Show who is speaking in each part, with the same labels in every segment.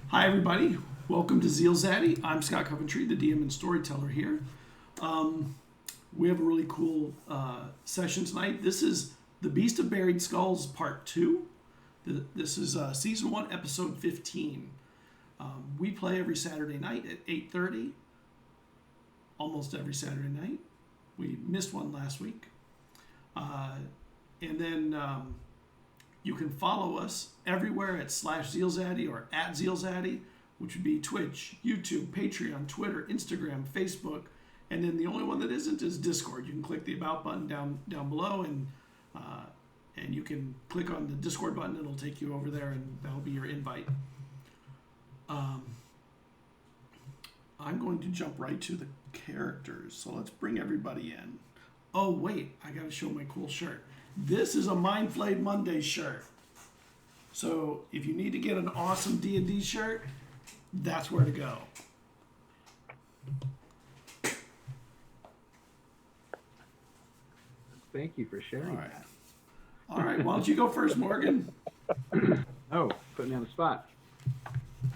Speaker 1: Hi everybody, welcome to ZealZaddy. I'm Scott Coventry, the DM and storyteller here. We have a really cool session tonight. This is The Beast of Buried Skulls Part 2. This is Season 1, Episode 15. We play every Saturday night at 8:30, almost every Saturday night. We missed one last week. And then you can follow us everywhere at /ZealZaddy or at ZealZaddy, which would be Twitch, YouTube, Patreon, Twitter, Instagram, Facebook, and then the only one that isn't is Discord. You can click the About button down below, and you can click on the Discord button. It'll take you over there, and that'll be your invite. I'm going to jump right to the characters, so let's bring everybody in. Oh, wait, I got to show my cool shirt. This is a Mind Flayed Monday shirt. So if you need to get an awesome D&D shirt, that's where to go.
Speaker 2: Thank you for sharing that.
Speaker 1: All right, why don't you go first, Morgan?
Speaker 2: Oh, put me on the spot.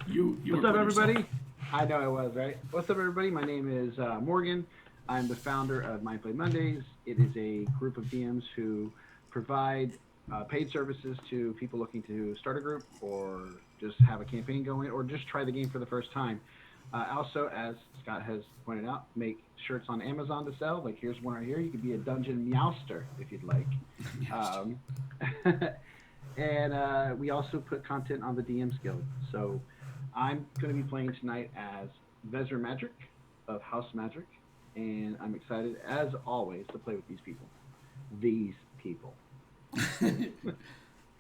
Speaker 1: What's
Speaker 2: up, everybody? I know I was, right? What's up, everybody? My name is Morgan. I'm the founder of Mind Flayed Mondays. It is a group of DMs who provide paid services to people looking to start a group or just have a campaign going or just try the game for the first time. Also, as Scott has pointed out, make shirts on Amazon to sell. Like, here's one right here. You could be a dungeon meowster if you'd like. And we also put content on the DM's Guild. So I'm going to be playing tonight as Vezir Magic of House Magic. And I'm excited, as always, to play with these people. These people.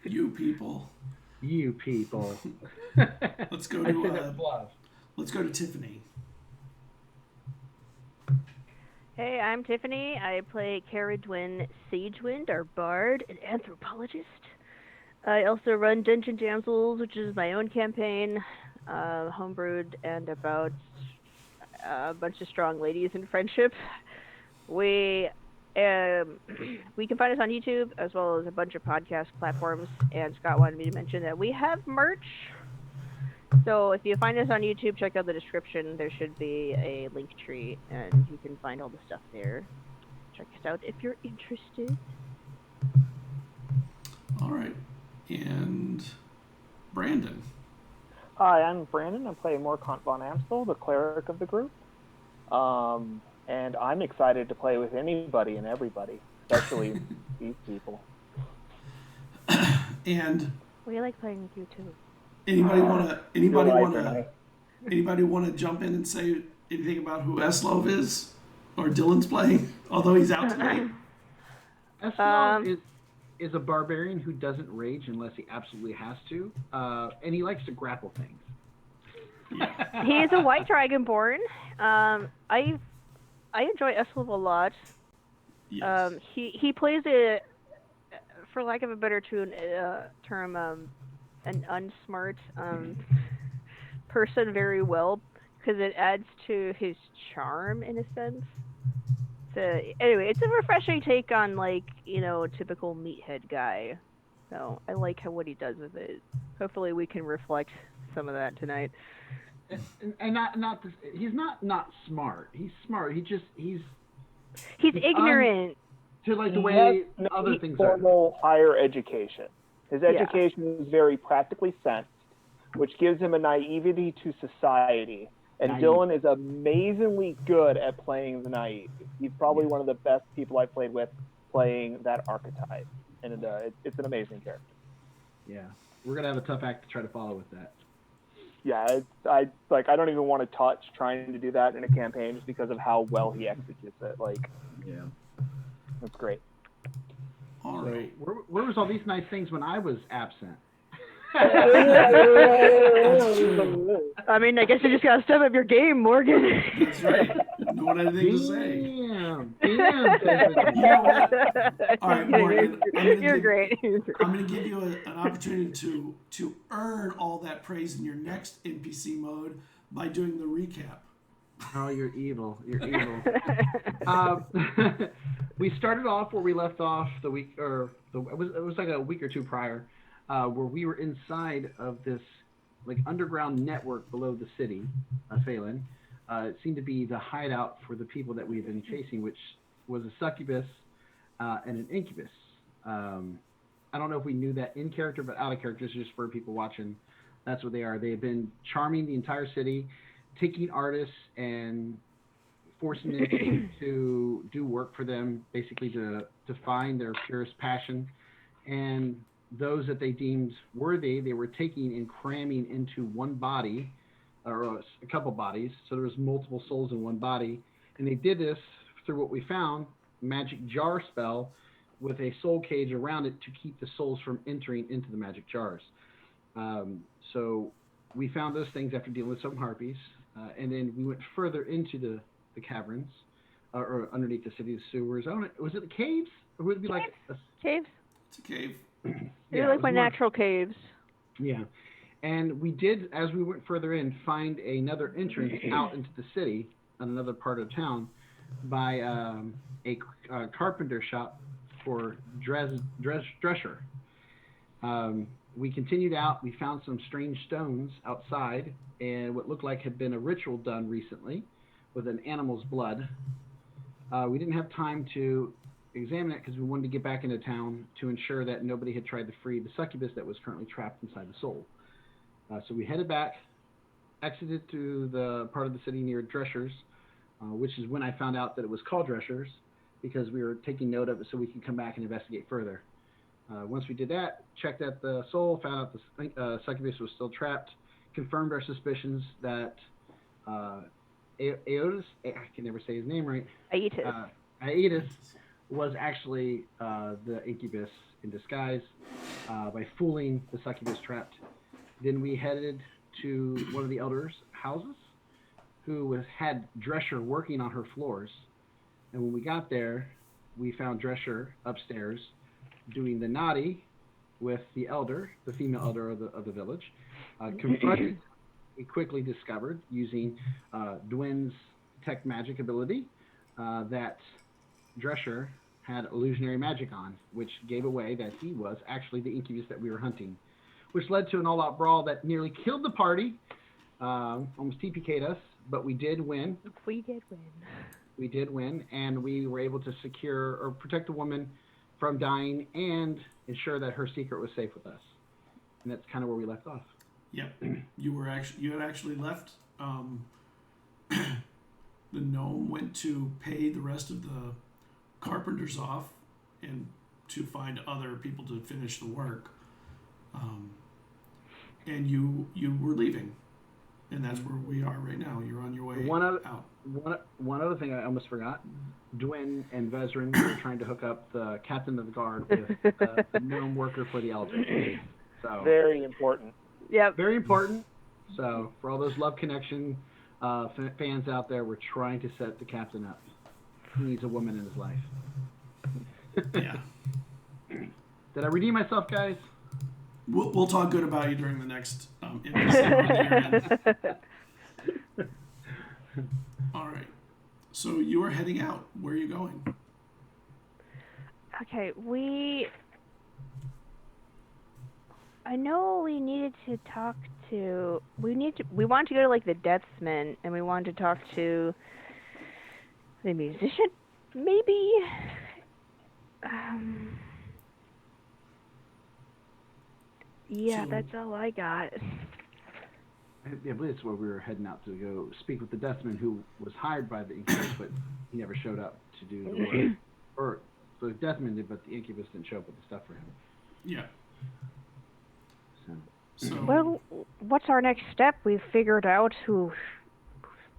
Speaker 1: You people.
Speaker 2: You people.
Speaker 1: Let's go to Tiffany.
Speaker 3: Hey, I'm Tiffany. I play Caradwyn Sagewind, our bard and anthropologist. I also run Dungeon Damsels, which is my own campaign, homebrewed and about a bunch of strong ladies in friendship. We can find us on YouTube as well as a bunch of podcast platforms. And Scott wanted me to mention that we have merch. So if you find us on YouTube, check out the description. There should be a link tree, and you can find all the stuff there. Check us out if you're interested.
Speaker 1: All right, and Brandon.
Speaker 4: Hi, I'm Brandon. I play Morkant von Amstel, the cleric of the group. And I'm excited to play with anybody and everybody, especially these people.
Speaker 1: And
Speaker 3: we like playing with you too.
Speaker 1: Anybody want to jump in and say anything about who Eslov is or Dylan's playing, although he's out tonight?
Speaker 2: Eslov is a barbarian who doesn't rage unless he absolutely has to, and he likes to grapple things.
Speaker 1: Yeah.
Speaker 3: He is a white dragonborn. I enjoy Eslov a lot.
Speaker 1: Yes.
Speaker 3: He plays a, for lack of a better term, an unsmart person very well, because it adds to his charm in a sense. So anyway, it's a refreshing take on, like, a typical meathead guy. So I like what he does with it. Hopefully we can reflect some of that tonight.
Speaker 2: And not this, he's not smart. He's smart. He's
Speaker 3: ignorant
Speaker 2: to like the way other things are.
Speaker 4: Formal higher education. His education is very practically sensed, which gives him a naivety to society. And Dylan is amazingly good at playing the naive. He's probably one of the best people I've played with playing that archetype. And it's an amazing character.
Speaker 2: Yeah. We're going to have a tough act to try to follow with that.
Speaker 4: Yeah, I don't even want to touch trying to do that in a campaign just because of how well he executes it.
Speaker 2: Yeah.
Speaker 4: That's great.
Speaker 1: All right.
Speaker 2: Where was all these nice things when I was absent?
Speaker 3: I mean, I guess you just gotta step up your game, Morgan.
Speaker 1: That's right. No one had anything to say.
Speaker 2: Damn. Damn. Damn.
Speaker 1: You know what? All right, Morgan.
Speaker 3: You're great.
Speaker 1: I'm going to give you an opportunity to earn all that praise in your next NPC mode by doing the recap.
Speaker 2: Oh, you're evil. You're evil. We started off where we left off it was like a week or two prior, where we were inside of this like underground network below the city of Phelan. It seemed to be the hideout for the people that we've been chasing, which was a succubus and an incubus. I don't know if we knew that in character, but out of character, just for people watching, that's what they are. They have been charming the entire city, taking artists and forcing them to do work for them, basically to find their purest passion. And those that they deemed worthy, they were taking and cramming into one body, or a couple bodies. So there was multiple souls in one body. And they did this through what we found, magic jar spell, with a soul cage around it to keep the souls from entering into the magic jars. So we found those things after dealing with some harpies. And then we went further into the caverns, or underneath the city, the sewers. Was it the caves? Or would it be like
Speaker 3: caves?
Speaker 1: It's a cave.
Speaker 3: They're like my natural caves.
Speaker 2: Yeah. And we did, as we went further in, find another entrance out into the city, in another part of town, by a carpenter shop for Drescher. We continued out. We found some strange stones outside, and what looked like had been a ritual done recently with an animal's blood. We didn't have time to examine it because we wanted to get back into town to ensure that nobody had tried to free the succubus that was currently trapped inside the soul. So we headed back, exited to the part of the city near Drescher's, which is when I found out that it was called Drescher's, because we were taking note of it so we could come back and investigate further. Once we did that, checked at the soul, found out the succubus was still trapped, confirmed our suspicions that Aeotis, I can never say his name right. Aeotis was actually the incubus in disguise by fooling the succubus trapped. Then we headed to one of the elders' houses, who had Drescher working on her floors. And when we got there, we found Drescher upstairs doing the naughty with the elder, the female elder of the village. Confronted, we quickly discovered, using Dwin's detect magic ability, that Drescher had illusionary magic on, which gave away that he was actually the incubus that we were hunting, which led to an all-out brawl that nearly killed the party, almost TPK'd us, but we did win.
Speaker 3: We did win.
Speaker 2: We did win, and we were able to secure or protect the woman from dying and ensure that her secret was safe with us. And that's kind of where we left off.
Speaker 1: Yep. You had actually left. The gnome went to pay the rest of the carpenters off and to find other people to finish the work. And you were leaving, and that's where we are right now. You're on your way out. One
Speaker 2: other thing I almost forgot. Dwin and Vezrin were trying to hook up the captain of the guard with the gnome worker for the elder. So
Speaker 4: very important.
Speaker 3: Yep.
Speaker 2: Very important. So for all those Love Connection fans out there, we're trying to set the captain up. He needs a woman in his life.
Speaker 1: Yeah.
Speaker 2: Did I redeem myself, guys?
Speaker 1: We'll talk good about you during the next episode. All right. So you are heading out. Where are you going?
Speaker 3: Okay, I know we needed to talk to. We want to go to like the Deathsman, and we wanted to talk to the musician, maybe. Yeah, that's all I got.
Speaker 2: I believe it's where we were heading out to go speak with the Deathman, who was hired by the Incubus, but he never showed up to do the work. Or so the Deathman did, but the Incubus didn't show up with the stuff for him.
Speaker 1: Yeah.
Speaker 3: So. Well, what's our next step? We've figured out who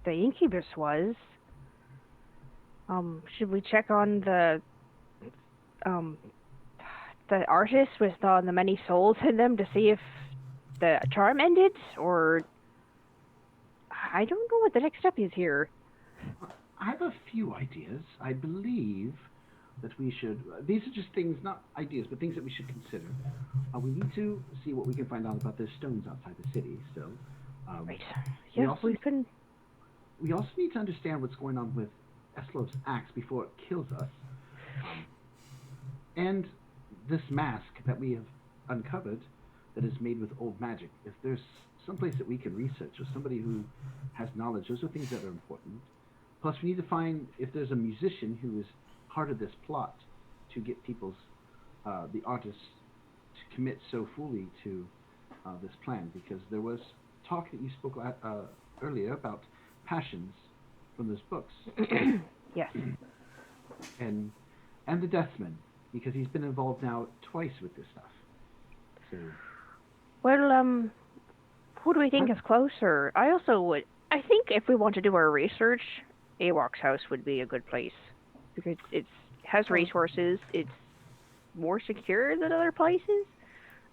Speaker 3: the Incubus was. Should we check on the artist with the many souls in them to see if the charm ended, or I don't know what the next step is here.
Speaker 2: I have a few ideas. I believe that we should. These are just things, not ideas, but things that we should consider. We need to see what we can find out about the stones outside the city. So,
Speaker 3: Right.
Speaker 2: we
Speaker 3: Yeah,
Speaker 2: also
Speaker 3: we can.
Speaker 2: we also need to understand what's going on with Eslov's axe before it kills us. And this mask that we have uncovered that is made with old magic. If there's someplace that we can research or somebody who has knowledge, those are things that are important. Plus, we need to find if there's a musician who is part of this plot to get people's, the artists, to commit so fully to this plan. Because there was talk that you spoke earlier about passions from those books.
Speaker 3: Yes.
Speaker 2: And the Deathman, because he's been involved now twice with this stuff. So.
Speaker 3: Well, who do we think is closer? I think if we want to do our research, Awok's house would be a good place. Because it has resources, it's more secure than other places.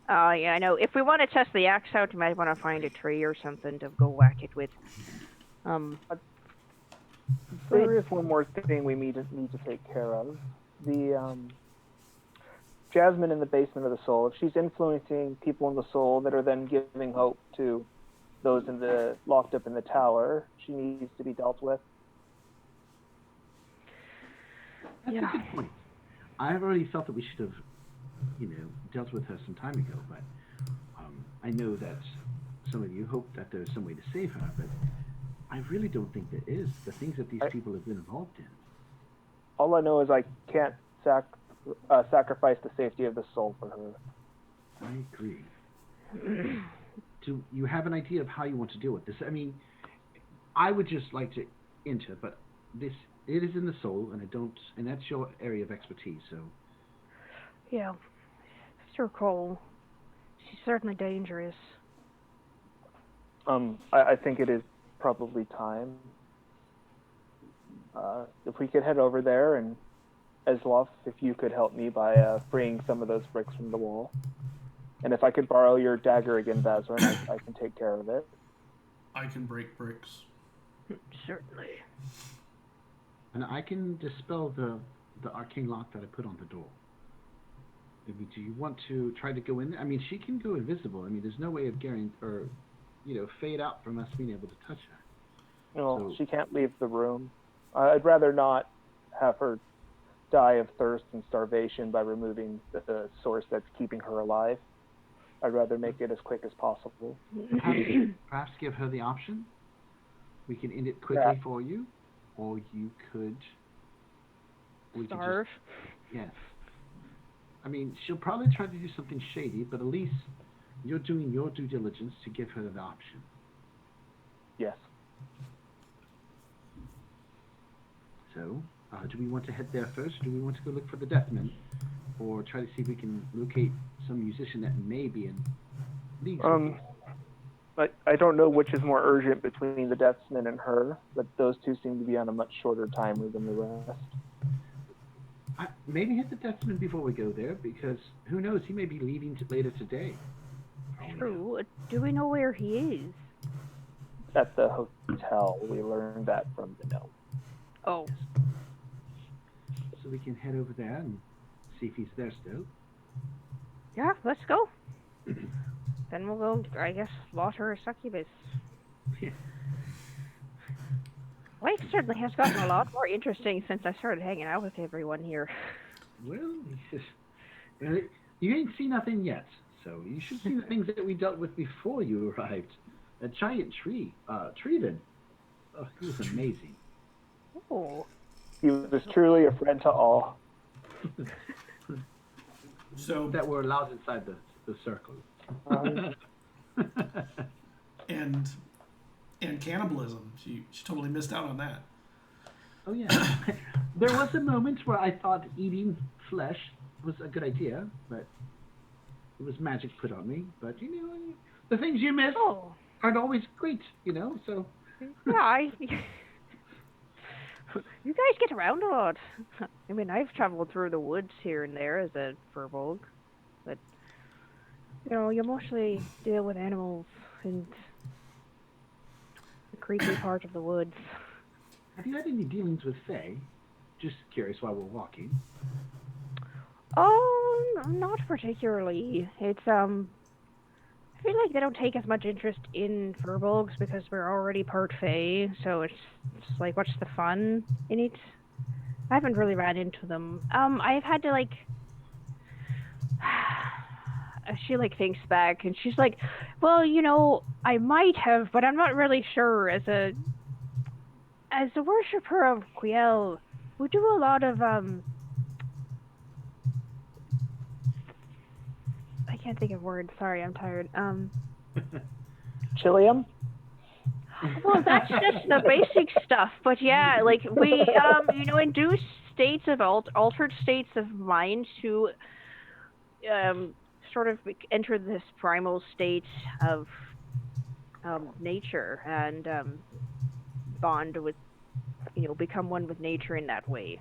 Speaker 3: Yeah, I know. If we want to test the axe out, we might want to find a tree or something to go whack it with.
Speaker 4: There is one more thing we need to take care of. The Jasmine in the basement of the soul. If she's influencing people in the soul that are then giving hope to those locked up in the tower, she needs to be dealt with.
Speaker 2: That's a good point. I've already felt that we should have, dealt with her some time ago, but I know that some of you hope that there's some way to save her, but I really don't think there is. The things that these people have been involved in.
Speaker 4: All I know is I can't sacrifice the safety of the soul for her.
Speaker 2: I agree. Do you have an idea of how you want to deal with this? I mean, I would just like to enter, but it is in the soul, and that's your area of expertise. So.
Speaker 3: Yeah, Mr. Cole, she's certainly dangerous.
Speaker 4: I think it is probably time. If we could head over there, and Eslov, if you could help me by freeing some of those bricks from the wall. And if I could borrow your dagger again, Vazarin, I can take care of it.
Speaker 1: I can break bricks.
Speaker 3: Certainly.
Speaker 2: And I can dispel the arcane lock that I put on the door. Maybe, do you want to try to go in there? I mean, she can go invisible. I mean, there's no way of fade out from us being able to touch her.
Speaker 4: No, she can't leave the room. I'd rather not have her die of thirst and starvation by removing the source that's keeping her alive. I'd rather make it as quick as possible.
Speaker 2: Perhaps give her the option. We can end it quickly for you, or you could...
Speaker 3: Starve?
Speaker 2: Yes. I mean, she'll probably try to do something shady, but at least you're doing your due diligence to give her the option.
Speaker 4: Yes.
Speaker 2: So, do we want to head there first, or do we want to go look for the Deathman, or try to see if we can locate some musician that may be in league?
Speaker 4: I don't know which is more urgent between the Deathman and her, but those two seem to be on a much shorter timer than the rest.
Speaker 2: Maybe hit the Deathman before we go there, because who knows, he may be leaving later today.
Speaker 3: True. Do we know where he is?
Speaker 4: At the hotel. We learned that from the note.
Speaker 3: Oh.
Speaker 2: So we can head over there and see if he's there still.
Speaker 3: Yeah, let's go. Then we'll go, I guess, slaughter a succubus.
Speaker 2: Yeah.
Speaker 3: Life certainly has gotten a lot more interesting since I started hanging out with everyone here.
Speaker 2: Well, you ain't seen nothing yet, so you should see the things that we dealt with before you arrived. A giant tree, Treven. Oh, he was amazing.
Speaker 3: Oh.
Speaker 4: He was truly a friend to all.
Speaker 1: So
Speaker 2: that were allowed inside the circle.
Speaker 1: And cannibalism. She totally missed out on that.
Speaker 2: Oh yeah. There was a moment where I thought eating flesh was a good idea, but it was magic put on me. But the things you miss aren't always great, so.
Speaker 3: Yeah, you guys get around a lot. I mean, I've traveled through the woods here and there as a furbolg, but you mostly deal with animals and the creepy part of the woods.
Speaker 2: Have you had any dealings with Fae? Just curious while we're walking.
Speaker 3: Oh, not particularly. It's I feel like they don't take as much interest in furbolgs because we're already part Fae, so it's like, what's the fun in it? I haven't really ran into them. I've had to like. She like thinks back and she's like, well, I might have, but I'm not really sure. As a worshiper of Quiel, we do a lot of I can't think of words. Sorry, I'm tired.
Speaker 4: Chilium?
Speaker 3: Well, that's just the basic stuff. But yeah, like we induce states of altered states of mind to sort of enter this primal state of nature and bond with, become one with nature in that way.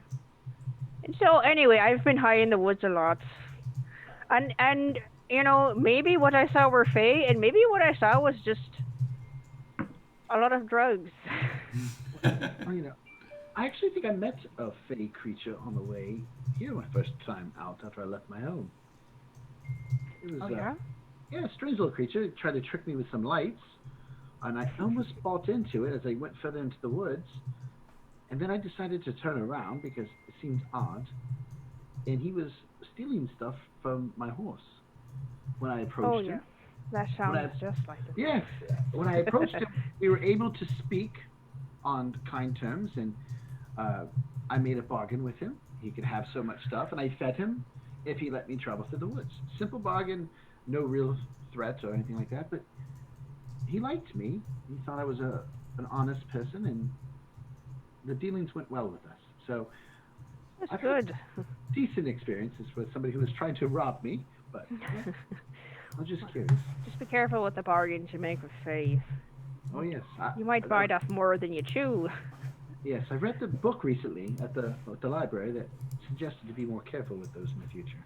Speaker 3: And so anyway, I've been high in the woods a lot, and maybe what I saw were Fae, and maybe what I saw was just a lot of drugs.
Speaker 2: Well, I actually think I met a Fae creature on the way here my first time out after I left my home. It was,
Speaker 3: yeah?
Speaker 2: Yeah, a strange little creature. It tried to trick me with some lights, and I almost bought into it as I went further into the woods. And then I decided to turn around because it seemed odd, and he was stealing stuff from my horse. When I approached him,
Speaker 3: that sounds just like it.
Speaker 2: Yeah, when I approached him, we were able to speak on kind terms, and I made a bargain with him. He could have so much stuff, and I fed him if he let me travel through the woods. Simple bargain, no real threat or anything like that, but he liked me. He thought I was an honest person, and the dealings went well with us. So
Speaker 3: that's good.
Speaker 2: Decent experiences with somebody who was trying to rob me, but yeah, I'm just curious.
Speaker 3: Just be careful with the bargains you make with Fae.
Speaker 2: Oh yes.
Speaker 3: You might bite off more than you chew.
Speaker 2: Yes, I read the book recently at the library that suggested to be more careful with those in the future.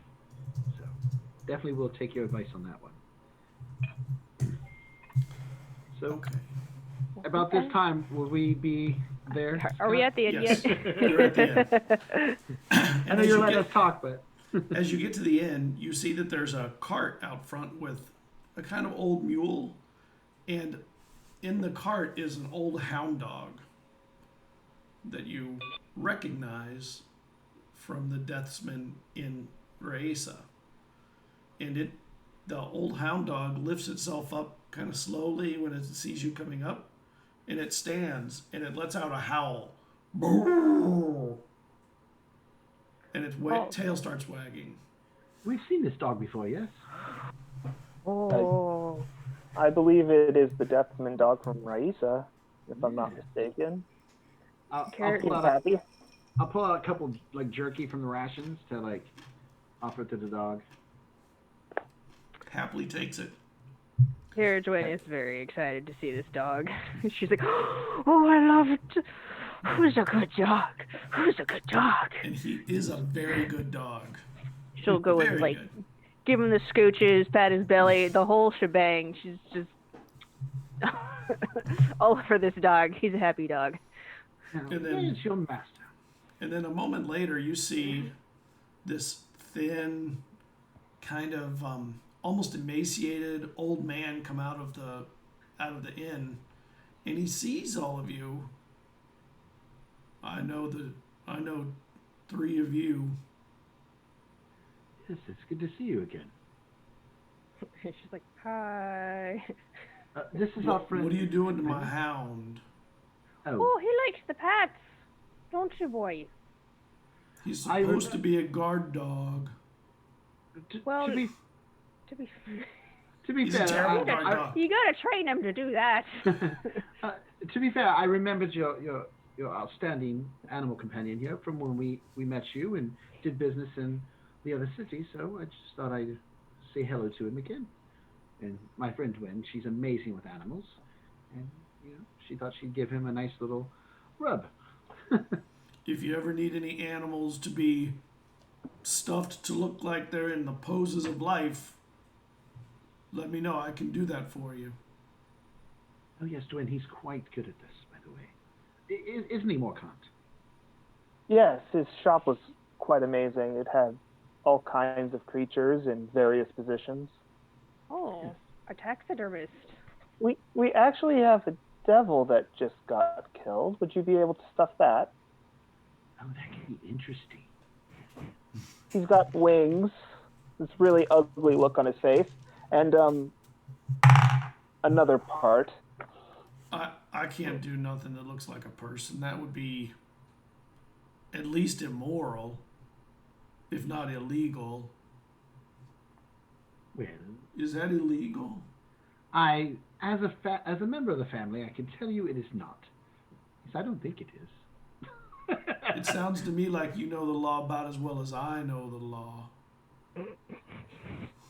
Speaker 2: So definitely will take your advice on that one. So
Speaker 1: Okay.
Speaker 2: about this time, will we be there?
Speaker 3: Are we at the end
Speaker 1: Yes.
Speaker 3: yet?
Speaker 1: You're at the end.
Speaker 2: I know you're letting us talk, but
Speaker 1: As you get to the end, you see that there's a cart out front with a kind of old mule, and in the cart is an old hound dog that you recognize from the deathsman in Raesa. And the old hound dog lifts itself up kind of slowly when it sees you coming up, and it stands and it lets out a howl. And its tail starts wagging.
Speaker 2: we've seen this dog before, yes?
Speaker 3: Oh.
Speaker 4: I believe it is the Deathman dog from Raisa, if I'm not mistaken.
Speaker 2: I'll
Speaker 3: Carrot.
Speaker 2: pull
Speaker 4: He's
Speaker 2: out
Speaker 4: happy.
Speaker 2: I'll pull out a couple like jerky from the rations to like offer to the dog.
Speaker 1: Happily takes it.
Speaker 3: Caradwin is very excited to see this dog. She's like, oh, I love it. Who's a good dog? Who's a good dog?
Speaker 1: And he is a very good dog.
Speaker 3: She'll go and
Speaker 1: Very
Speaker 3: like
Speaker 1: good.
Speaker 3: give him the scooches, pat his belly, the whole shebang. She's just all for this dog. He's a happy dog.
Speaker 1: And then-
Speaker 2: it's your master.
Speaker 1: And then a moment later, you see this thin, kind of almost emaciated old man come out of the inn, and he sees all of you. I know three of you.
Speaker 2: Yes, it's good to see you again.
Speaker 3: She's like, hi.
Speaker 2: This is our
Speaker 1: What
Speaker 2: friend.
Speaker 1: are you doing to my hound?
Speaker 3: Oh, he likes the pets, don't you, boy?
Speaker 1: He's supposed to be a guard dog.
Speaker 3: Well,
Speaker 2: to be
Speaker 1: He's a
Speaker 2: fair,
Speaker 1: terrible guard dog.
Speaker 3: you gotta train him to do that.
Speaker 2: to be fair, I remembered your outstanding animal companion here from when we met you and did business in the other city. So I just thought I'd say hello to him again. And my friend Wynn, she's amazing with animals, and she thought she'd give him a nice little rub.
Speaker 1: If you ever need any animals to be stuffed to look like they're in the poses of life, let me know. I can do that for you.
Speaker 2: Oh yes, Dwayne, he's quite good at this, by the way. Isn't he, Morkant?
Speaker 4: Yes, his shop was quite amazing. It had all kinds of creatures in various positions.
Speaker 3: Oh, a taxidermist.
Speaker 4: We actually have a devil that just got killed. Would you be able to stuff that?
Speaker 2: Oh, that could be interesting.
Speaker 4: He's got wings. This really ugly look on his face, and another part.
Speaker 1: I can't do nothing that looks like a person. That would be at least immoral, if not illegal.
Speaker 2: Well,
Speaker 1: Is that illegal?
Speaker 2: as a member of the family, I can tell you it is not. Yes, I don't think it is.
Speaker 1: It sounds to me like you know the law about as well as I know the law.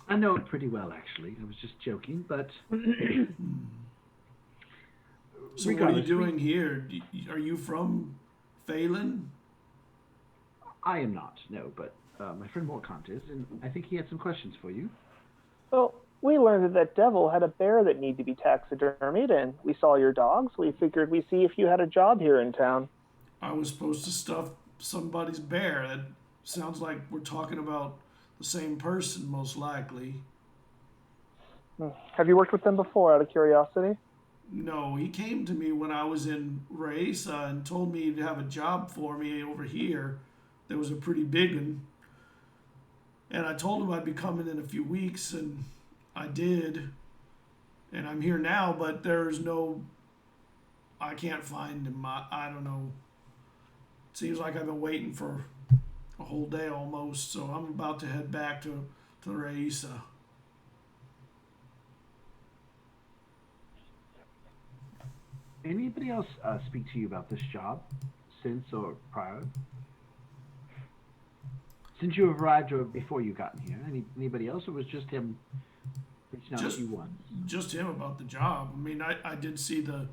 Speaker 2: I know it pretty well, actually. I was just joking, but
Speaker 1: So what are you doing here? Are you from Phelan?
Speaker 2: I am not, no, but my friend Morkant is, and I think he had some questions for you.
Speaker 4: Well, we learned that that devil had a bear that needed to be taxidermied, and we saw your dogs. We figured we'd see if you had a job here in town.
Speaker 1: I was supposed to stuff somebody's bear. That sounds like we're talking about the same person, most likely.
Speaker 4: Have you worked with them before, out of curiosity?
Speaker 1: No, he came to me when I was in Raisa and told me he'd have a job for me over here. There was a pretty big one. And I told him I'd be coming in a few weeks, and I did. And I'm here now, but there's no... I can't find him. I don't know. It seems like I've been waiting for a whole day almost, so I'm about to head back to Raisa.
Speaker 2: Anybody else speak to you about this job since or prior? Since you have arrived or before you gotten here, anybody else, or was just him reaching out to you once?
Speaker 1: Just him about the job. I mean, I did see the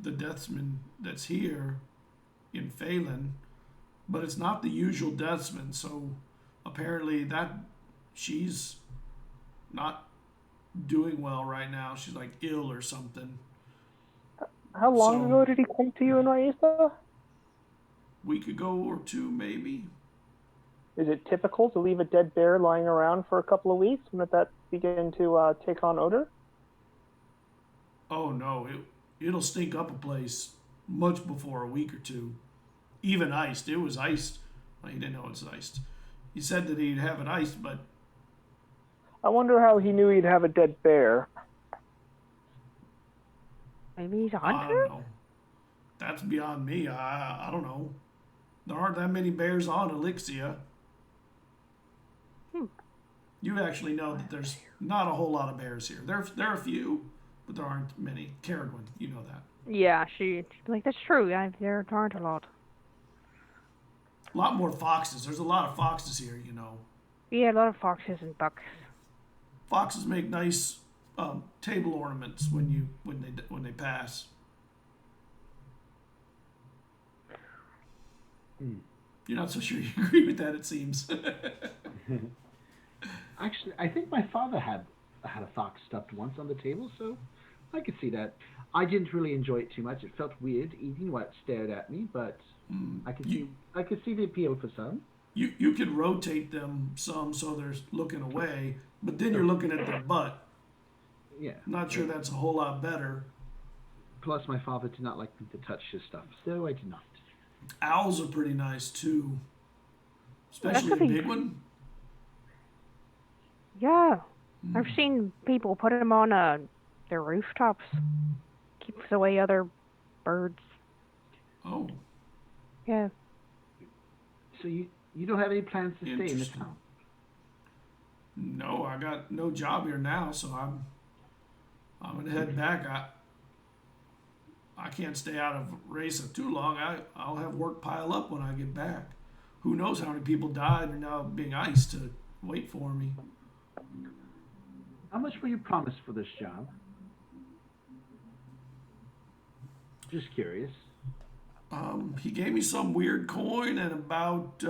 Speaker 1: deathsman that's here in Phelan, but it's not the usual deathsman, so apparently she's not doing well right now. She's like ill or something.
Speaker 4: How long ago did he come to you in Raisa?
Speaker 1: Week ago or two, maybe.
Speaker 4: Is it typical to leave a dead bear lying around for a couple of weeks? Wouldn't that begin to take on odor?
Speaker 1: Oh no, it'll stink up a place much before a week or two. Even iced. It was iced. Well, he didn't know it was iced. He said that he'd have it iced, but
Speaker 4: I wonder how he knew he'd have a dead bear.
Speaker 3: Maybe he's a
Speaker 1: I
Speaker 3: hunter?
Speaker 1: don't know. That's beyond me. I don't know. There aren't that many bears on Elixia. You actually know that there's not a whole lot of bears here. There are a few, but there aren't many. Carradwin, you know that.
Speaker 3: Yeah, she's like, that's true. There aren't a lot.
Speaker 1: A lot more foxes. There's a lot of foxes here, you know.
Speaker 3: Yeah, a lot of foxes and bucks.
Speaker 1: Foxes make nice table ornaments when they pass. You're not so sure you agree with that, it seems.
Speaker 2: Actually, I think my father had a fox stuffed once on the table, so I could see that. I didn't really enjoy it too much. It felt weird eating what stared at me, but I could see the appeal for some.
Speaker 1: You could rotate them some so they're looking away, but then you're looking at their butt.
Speaker 2: Yeah.
Speaker 1: Not sure that's a whole lot better.
Speaker 2: Plus, my father did not like me to touch his stuff, so I did not.
Speaker 1: Owls are pretty nice too, especially a big one.
Speaker 3: Yeah, I've seen people put them on their rooftops. Keeps away other birds.
Speaker 1: Oh.
Speaker 3: Yeah.
Speaker 2: So you don't have any plans to stay in the town?
Speaker 1: No, I got no job here now, so I'm gonna head back. I can't stay out of Raisa too long. I'll have work pile up when I get back. Who knows how many people died are now being iced to wait for me.
Speaker 2: How much were you promised for this job? Just curious.
Speaker 1: He gave me some weird coin and about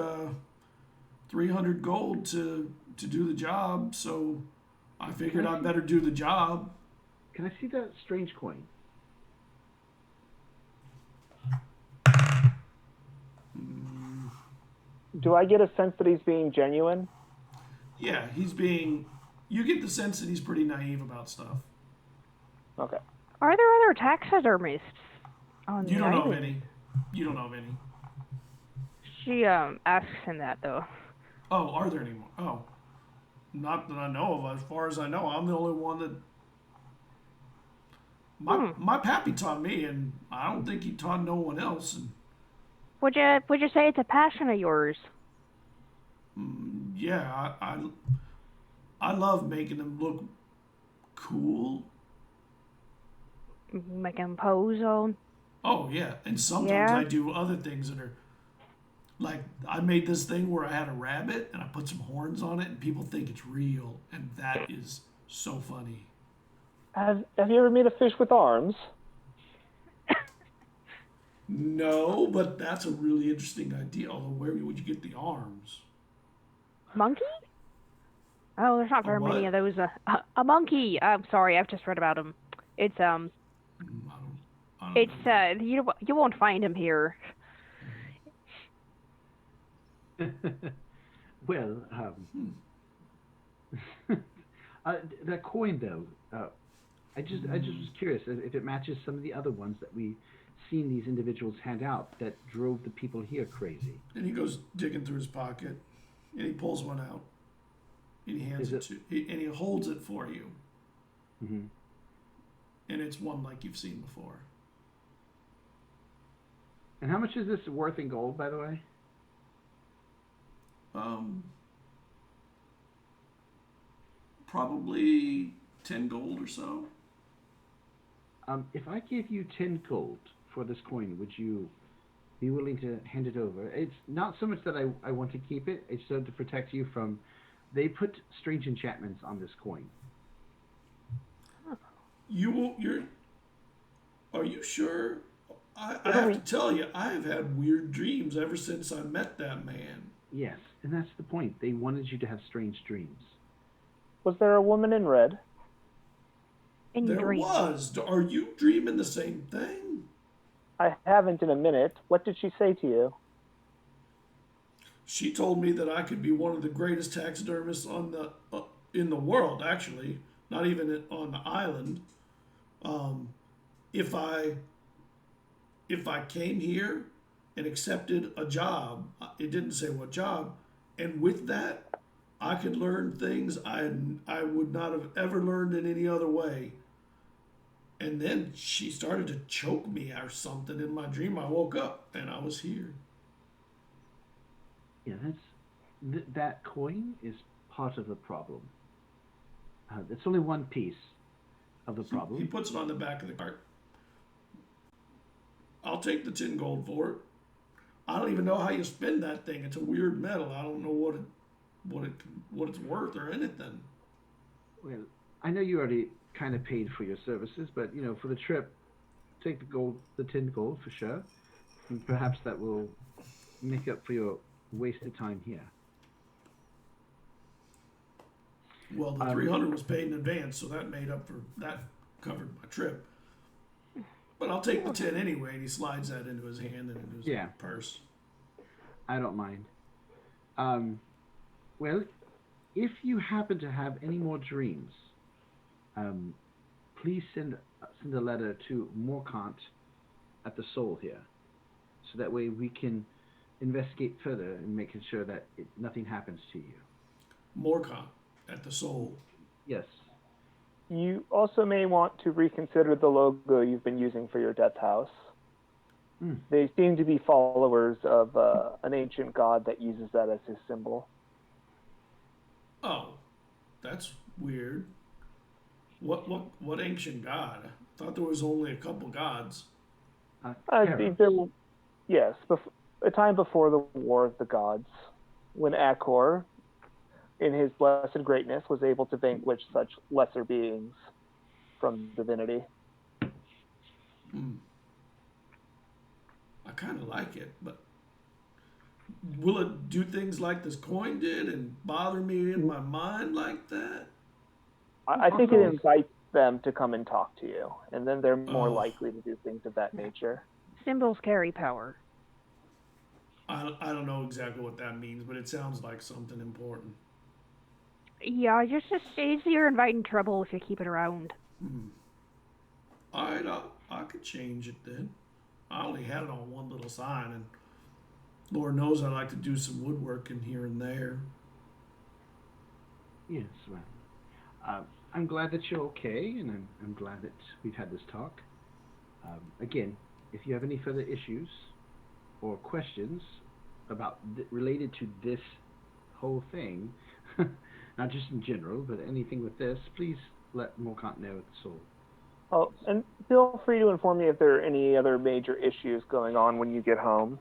Speaker 1: 300 gold to do the job, so I figured I'd better do the job.
Speaker 2: Can I see that strange coin?
Speaker 4: Do I get a sense that he's being genuine?
Speaker 1: Yeah, he's being. You get the sense that he's pretty naive about stuff.
Speaker 4: Okay.
Speaker 3: Are there other taxidermists on
Speaker 1: You
Speaker 3: the
Speaker 1: don't know of
Speaker 3: island?
Speaker 1: any. You don't know of any.
Speaker 3: She asks him that though.
Speaker 1: Oh, are there any more? Oh, not that I know of. As far as I know, I'm the only one that. My pappy taught me, and I don't think he taught no one else. And
Speaker 3: Would you say it's a passion of yours?
Speaker 1: yeah, I love making them look cool.
Speaker 3: Make him pose on?
Speaker 1: Oh yeah, and sometimes
Speaker 3: Yeah.
Speaker 1: I do other things that are like I made this thing where I had a rabbit and I put some horns on it, and people think it's real, and that is so funny.
Speaker 4: Have you ever made a fish with arms?
Speaker 1: No, but that's a really interesting idea. Although, where would you get the arms?
Speaker 3: Monkey? Oh, there's not very
Speaker 1: what?
Speaker 3: many of those. A monkey. I'm sorry, I've just read about him. It's
Speaker 1: I don't
Speaker 3: it's
Speaker 1: know.
Speaker 3: you won't find him here.
Speaker 2: Well, that coin though, I just was curious if it matches some of the other ones that we've seen these individuals hand out that drove the people here crazy.
Speaker 1: And he goes digging through his pocket, and he pulls one out, and he hands and he holds it for you.
Speaker 2: Mm-hmm.
Speaker 1: And it's one like you've seen before.
Speaker 2: And how much is this worth in gold, by the way?
Speaker 1: Probably 10 gold or so.
Speaker 2: If I gave you 10 gold for this coin, would you be willing to hand it over? It's not so much that I want to keep it, it's so to protect you from... They put strange enchantments on this coin.
Speaker 1: Are you sure? I have to tell you, I have had weird dreams ever since I met that man.
Speaker 2: Yes, and that's the point. They wanted you to have strange dreams.
Speaker 4: Was there a woman in red?
Speaker 3: In
Speaker 1: There
Speaker 3: dreams.
Speaker 1: was. Are you dreaming the same thing?
Speaker 4: I haven't in a minute. What did she say to you?
Speaker 1: She told me that I could be one of the greatest taxidermists in the world, actually, not even on the island. If I came here and accepted a job, it didn't say what job, and with that, I could learn things I would not have ever learned in any other way. And then she started to choke me or something in my dream. I woke up and I was here.
Speaker 2: Yeah, that coin is part of the problem. It's only one piece of the problem.
Speaker 1: He puts it on the back of the cart. I'll take the 10 gold for it. I don't even know how you spin that thing. It's a weird metal. I don't know what it's worth or anything.
Speaker 2: Well, I know you already kind of paid for your services, but for the trip, take the 10 gold for sure, and perhaps that will make up for your wasted time here.
Speaker 1: Well, the 300 was paid in advance, so that covered my trip. But I'll take the 10 anyway, and he slides that into his hand and into his purse.
Speaker 2: I don't mind. Well, if you happen to have any more dreams, please send a letter to Morkant at the Soul here, so that way we can investigate further and making sure that nothing happens to you.
Speaker 1: Morkant at the Soul.
Speaker 2: Yes.
Speaker 4: You also may want to reconsider the logo you've been using for your death house. They seem to be followers of an ancient god that uses that as his symbol.
Speaker 1: Oh, that's weird. What ancient god? I thought there was only a couple gods.
Speaker 4: Yes, a time before the War of the Gods, when Akor, in his blessed greatness, was able to vanquish such lesser beings from divinity.
Speaker 1: I kind of like it, but will it do things like this coin did and bother me in my mind like that?
Speaker 4: I think it invites them to come and talk to you, and then they're more likely to do things of that nature.
Speaker 3: Symbols carry power.
Speaker 1: I don't know exactly what that means, but it sounds like something important.
Speaker 3: Yeah, just you're inviting trouble if you keep it around.
Speaker 1: All right, I could change it then. I only had it on one little sign, and Lord knows I like to do some woodworking here and there.
Speaker 2: Yes, well, I'm glad that you're okay, and I'm glad that we've had this talk. Again, if you have any further issues or questions about related to this whole thing, not just in general, but anything with this, please let Morcant know at the Soul.
Speaker 4: Oh, and feel free to inform me if there are any other major issues going on when you get home.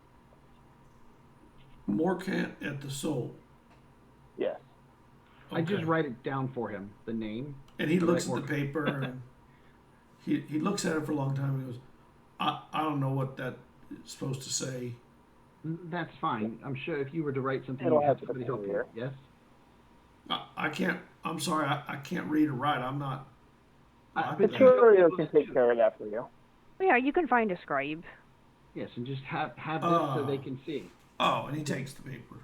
Speaker 1: Morcant at the Soul.
Speaker 4: Yes.
Speaker 2: I just write it down for him, the name.
Speaker 1: And he looks at the paper, and he looks at it for a long time, and he goes, I don't know what that is supposed to say.
Speaker 2: That's fine. I'm sure if you were to write something,
Speaker 4: It'll
Speaker 2: you'd have
Speaker 4: have
Speaker 2: somebody
Speaker 4: to
Speaker 2: help you.
Speaker 4: clear.
Speaker 2: Yes?
Speaker 1: I can't, I'm sorry, I can't read or write. I'm not.
Speaker 4: The courier can take care of that for you.
Speaker 3: Yeah, you can find a scribe.
Speaker 2: Yes, and just have this so they can see.
Speaker 1: Oh, and he takes the paper,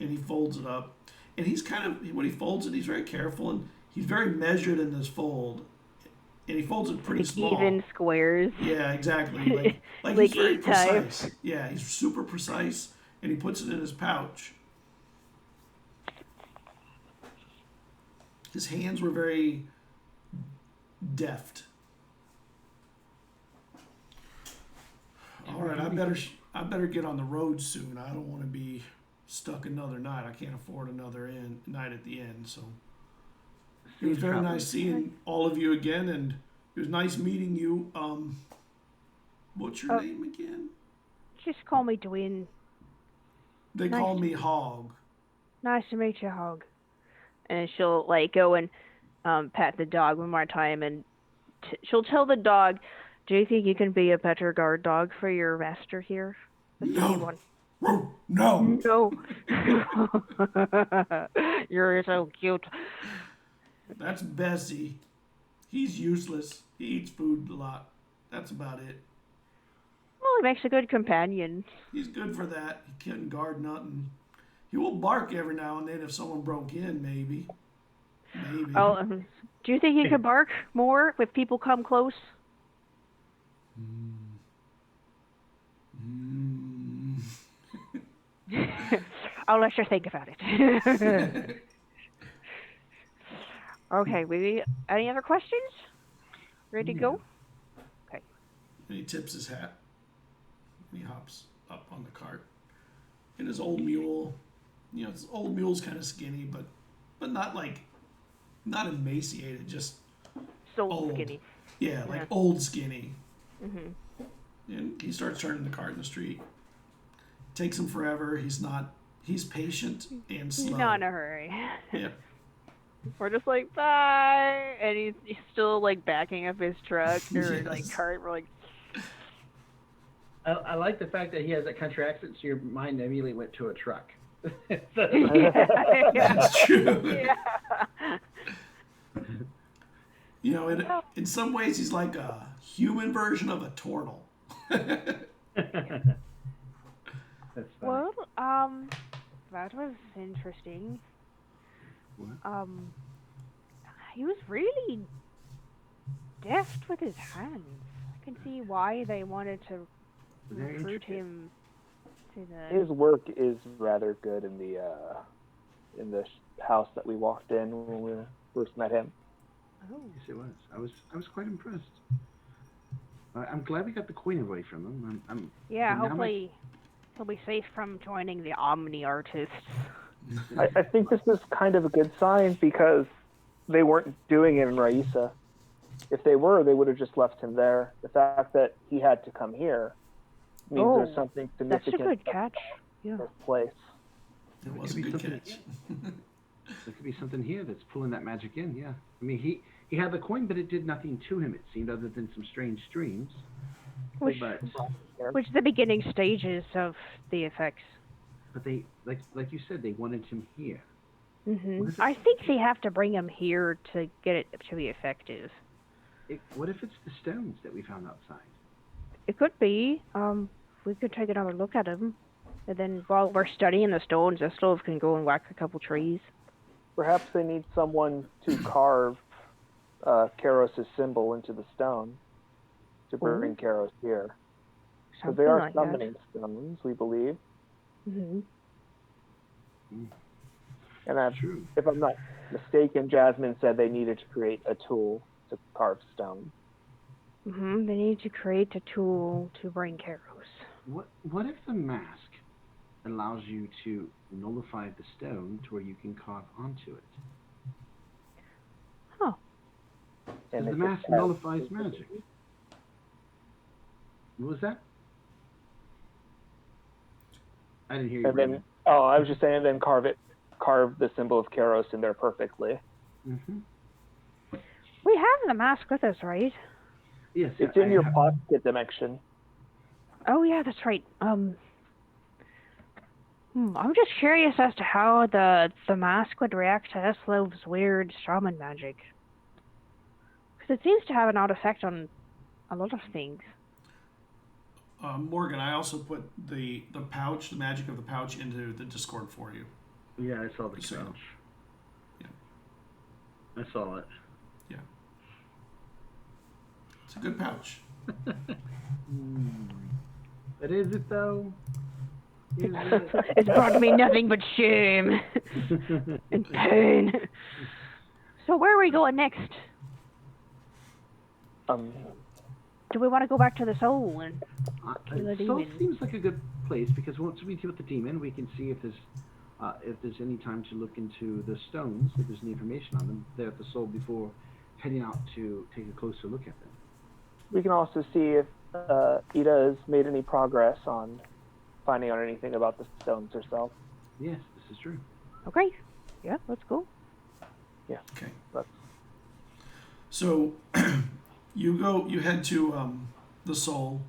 Speaker 1: and he folds it up. And he's kind of, when he folds it, he's very careful, and he's very measured in this fold. And he folds it pretty small.
Speaker 3: Even squares.
Speaker 1: Yeah, exactly. Like
Speaker 3: Like
Speaker 1: he's very
Speaker 3: 8 times.
Speaker 1: precise. Yeah, he's super precise, and he puts it in his pouch. His hands were very deft. All right, I better get on the road soon. I don't want to be stuck another night. I can't afford another night at the inn. So it was very nice seeing all of you again, and it was nice meeting you. What's your name again?
Speaker 3: Just call me Dwayne.
Speaker 1: They call me Hog.
Speaker 3: Nice to meet you, Hog. And she'll like go and pat the dog one more time, and she'll tell the dog, "Do you think you can be a better guard dog for your master here?"
Speaker 1: No.
Speaker 3: No. No. You're so cute.
Speaker 1: That's Bessie. He's useless. He eats food a lot. That's about it.
Speaker 3: Well, he makes a good companion.
Speaker 1: He's good for that. He couldn't guard nothing. He will bark every now and then if someone broke in, maybe. Maybe.
Speaker 3: Oh, do you think he could bark more if people come close? I'll let you think about it. Okay, any other questions? Ready to go? Okay.
Speaker 1: And he tips his hat. And he hops up on the cart. And his old mule, his old mule's kind of skinny, but not emaciated, just
Speaker 3: So
Speaker 1: old.
Speaker 3: skinny.
Speaker 1: Yeah, like old skinny.
Speaker 3: Mhm.
Speaker 1: And he starts turning the cart in the street. Takes him forever. He's patient and slow.
Speaker 3: He's not in a hurry.
Speaker 1: Yep.
Speaker 3: We're just like, bye, and he's still like backing up his truck or
Speaker 1: Yes.
Speaker 3: like cart. We're like,
Speaker 2: I like the fact that he has that country accent, so your mind immediately went to a truck.
Speaker 1: That's true.
Speaker 3: Yeah.
Speaker 1: In some ways, he's like a human version of a turtle.
Speaker 2: That's funny.
Speaker 3: well, that was interesting.
Speaker 2: What?
Speaker 3: He was really deft with his hands. I can see why they wanted to
Speaker 2: Very
Speaker 3: recruit
Speaker 2: intricate.
Speaker 3: him to the.
Speaker 4: His work is rather good in the house that we walked in when we first met him.
Speaker 3: Oh.
Speaker 2: Yes, it was. I was quite impressed. I'm glad we got the coin away from him.
Speaker 3: Yeah,
Speaker 2: and now
Speaker 3: hopefully he'll be safe from joining the Omni Artists.
Speaker 4: I think this is kind of a good sign because they weren't doing it in Raisa. If they were, they would have just left him there. The fact that he had to come here means there's something
Speaker 3: That's a
Speaker 4: significant
Speaker 3: good catch. Yeah.
Speaker 4: in this place.
Speaker 1: It was a
Speaker 2: could be
Speaker 1: good
Speaker 2: something-
Speaker 1: catch.
Speaker 2: There could be something here that's pulling that magic in. Yeah. I mean, he had the coin, but it did nothing to him. It seemed, other than some strange dreams.
Speaker 3: Which
Speaker 2: But
Speaker 3: is the beginning stages of the effects.
Speaker 2: they like you said, they wanted him here.
Speaker 3: Hmm
Speaker 2: What if
Speaker 3: I think they have to bring him here to get it to be effective.
Speaker 2: What if it's the stones that we found outside?
Speaker 3: It could be. We could take another look at him. And then while we're studying the stones, Zeslov can go and whack a couple trees.
Speaker 4: Perhaps they need someone to carve Karos' symbol into the stone to bring Karos here. Because they are summoning stones, we believe.
Speaker 3: Mm-hmm.
Speaker 4: And if I'm not mistaken, Jasmine said they needed to create a tool to carve stone.
Speaker 3: Mm-hmm. They need to create a tool to bring Karos.
Speaker 2: What if the mask allows you to nullify the stone to where you can carve onto it?
Speaker 3: Huh.
Speaker 2: Because the mask nullifies magic. What was that? I didn't hear you.
Speaker 4: And then, I was just saying, then carve the symbol of Karos in there perfectly.
Speaker 2: Mm-hmm.
Speaker 3: We have the mask with us, right?
Speaker 2: Yes.
Speaker 4: It's in your pocket dimension.
Speaker 3: Oh yeah, that's right. I'm just curious as to how the mask would react to Eslov's weird shaman magic. Because it seems to have an odd effect on a lot of things.
Speaker 1: Morgan, I also put the pouch, the magic of the pouch, into the Discord for you.
Speaker 2: Yeah, I saw the pouch.
Speaker 1: Yeah.
Speaker 2: I saw it.
Speaker 1: Yeah. It's a good pouch.
Speaker 2: But is it though? Is it?
Speaker 3: It's brought me nothing but shame and pain. So where are we going next? Do we want to go back to the soul and kill the
Speaker 2: Soul
Speaker 3: demon?
Speaker 2: seems like a good place because once we deal with the demon, we can see if there's any time to look into the stones, if there's any information on them there at the soul before heading out to take a closer look at them.
Speaker 4: We can also see if Ida has made any progress on finding out anything about the stones herself.
Speaker 2: Yes, this is true.
Speaker 3: Okay. Yeah, let's go.
Speaker 4: Yeah.
Speaker 1: Okay.
Speaker 4: Let's...
Speaker 1: So you head to the soul,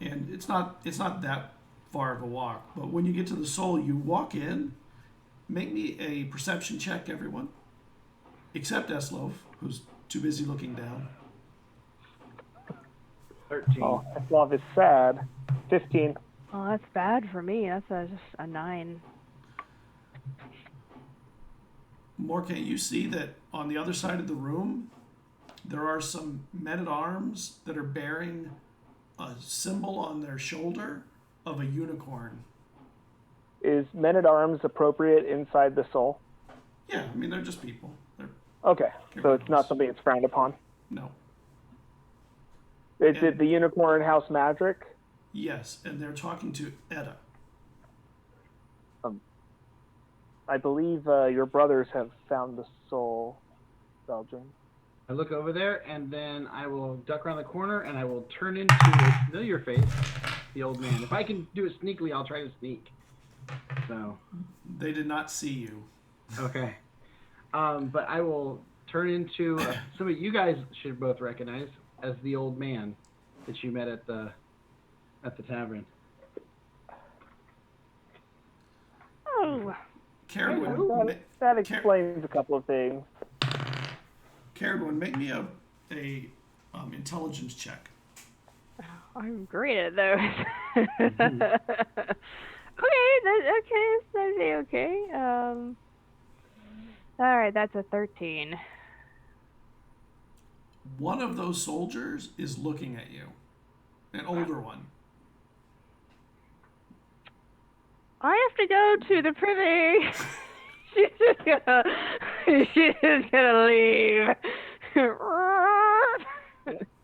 Speaker 1: and it's not that far of a walk. But when you get to the soul, you walk in. Make me a perception check, everyone, except Eslov, who's too busy looking down.
Speaker 2: 13.
Speaker 4: Oh, Eslov is sad. 15.
Speaker 3: Oh, that's bad for me. That's just a 9.
Speaker 1: Morgan, you see that on the other side of the room, there are some men-at-arms that are bearing a symbol on their shoulder of a unicorn.
Speaker 4: Is men-at-arms appropriate inside the soul?
Speaker 1: Yeah, I mean, they're just people.
Speaker 4: Okay, so it's not something that's frowned upon?
Speaker 1: No.
Speaker 4: Is it the unicorn house magic?
Speaker 1: Yes, and they're talking to Edda.
Speaker 4: I believe your brothers have found the soul, Belgium.
Speaker 2: I look over there, and then I will duck around the corner, and I will turn into a familiar face, the old man. If I can do it sneakily, I'll try to sneak. So.
Speaker 1: They did not see you.
Speaker 2: Okay. But I will turn into somebody you guys should both recognize as the old man that you met at the tavern.
Speaker 3: Oh.
Speaker 1: Caradwin,
Speaker 4: that explains a couple of things.
Speaker 1: Caradwin, make me a intelligence check.
Speaker 3: I'm great at those. That'd be okay. All right, that's a 13.
Speaker 1: One of those soldiers is looking at you, an older one.
Speaker 3: I have to go to the privy. She's just gonna leave.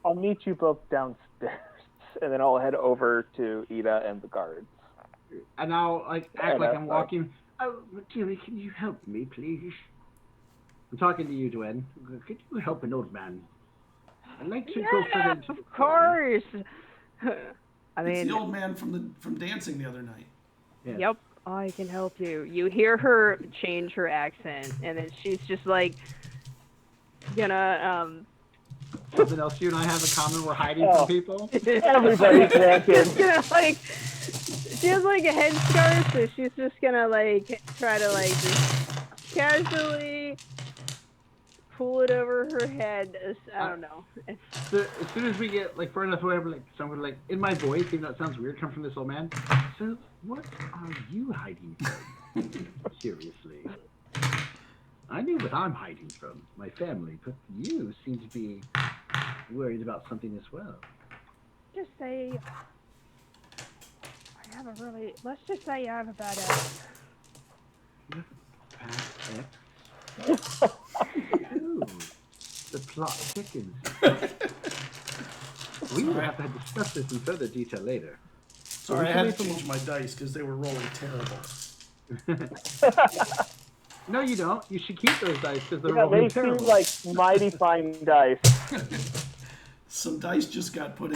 Speaker 4: I'll meet you both downstairs, and then I'll head over to Ida and the guards.
Speaker 2: And I'll act like I'm walking. Oh, dearie, can you help me, please? I'm talking to you, Dwayne. Could you help an old man? I'd like to go for the...
Speaker 3: Of course. I mean,
Speaker 1: it's the old man from dancing the other night.
Speaker 2: Yes.
Speaker 3: Yep, I can help you. You hear her change her accent, and then she's just like gonna
Speaker 2: Something else you and I have in common. We're hiding from people.
Speaker 4: Everybody's dancing.
Speaker 3: She's gonna she has like a headscarf, so she's just gonna try to just casually pull it over her head. I don't know.
Speaker 2: So as soon as we get like far enough away, like someone like in my voice, even though it sounds weird, come from this old man. So what are you hiding from? Seriously, I knew what I'm hiding from, my family, but you seem to be worried about something as well.
Speaker 3: Just say I have a really. Let's just say I have a bad ex.
Speaker 2: Bad ex. Ooh, the plot thickens. We will have to discuss this in further detail later.
Speaker 1: Sorry, I had to change my dice because they were rolling terrible.
Speaker 2: No, you don't. You should keep those dice because they're
Speaker 4: Yeah,
Speaker 2: rolling
Speaker 4: they
Speaker 2: terrible.
Speaker 4: seem like mighty fine dice.
Speaker 1: Some dice just got put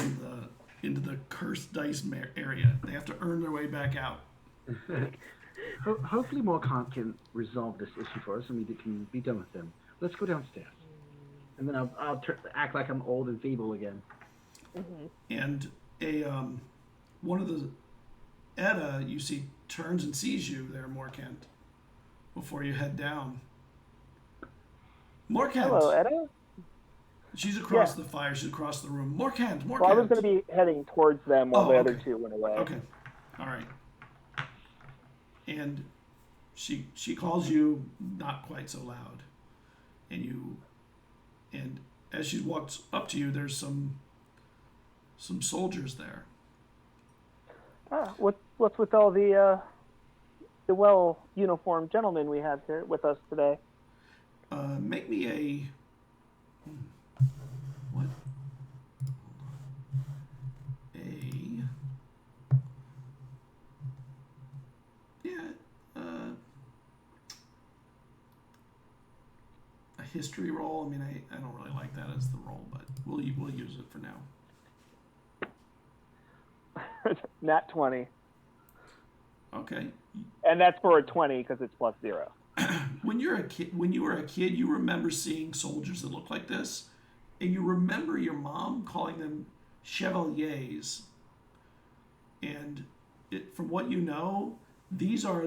Speaker 1: into the cursed dice area. They have to earn their way back out.
Speaker 2: Hopefully Morcant can resolve this issue for us and we can be done with them. Let's go downstairs. And then I'll act like I'm old and feeble again.
Speaker 1: And one of the Edda, you see, turns and sees you there, Morcant, before you head down. Morcant!
Speaker 4: Hello, Edda?
Speaker 1: She's across the fire. She's across the room. Morcant!
Speaker 4: Well, I was going to be heading towards them while the other two went away.
Speaker 1: Okay. All right. And she calls you not quite so loud. And as she walks up to you, there's some soldiers there.
Speaker 4: What's with all the well-uniformed gentlemen we have here with us today?
Speaker 1: Make me a... What? A history roll. I mean, I don't really like that as the roll, but we'll use it for now.
Speaker 4: Nat 20.
Speaker 1: Okay.
Speaker 4: And that's for a 20 because it's +0.
Speaker 1: When you were a kid, you remember seeing soldiers that look like this, and you remember your mom calling them chevaliers. And from what you know, these are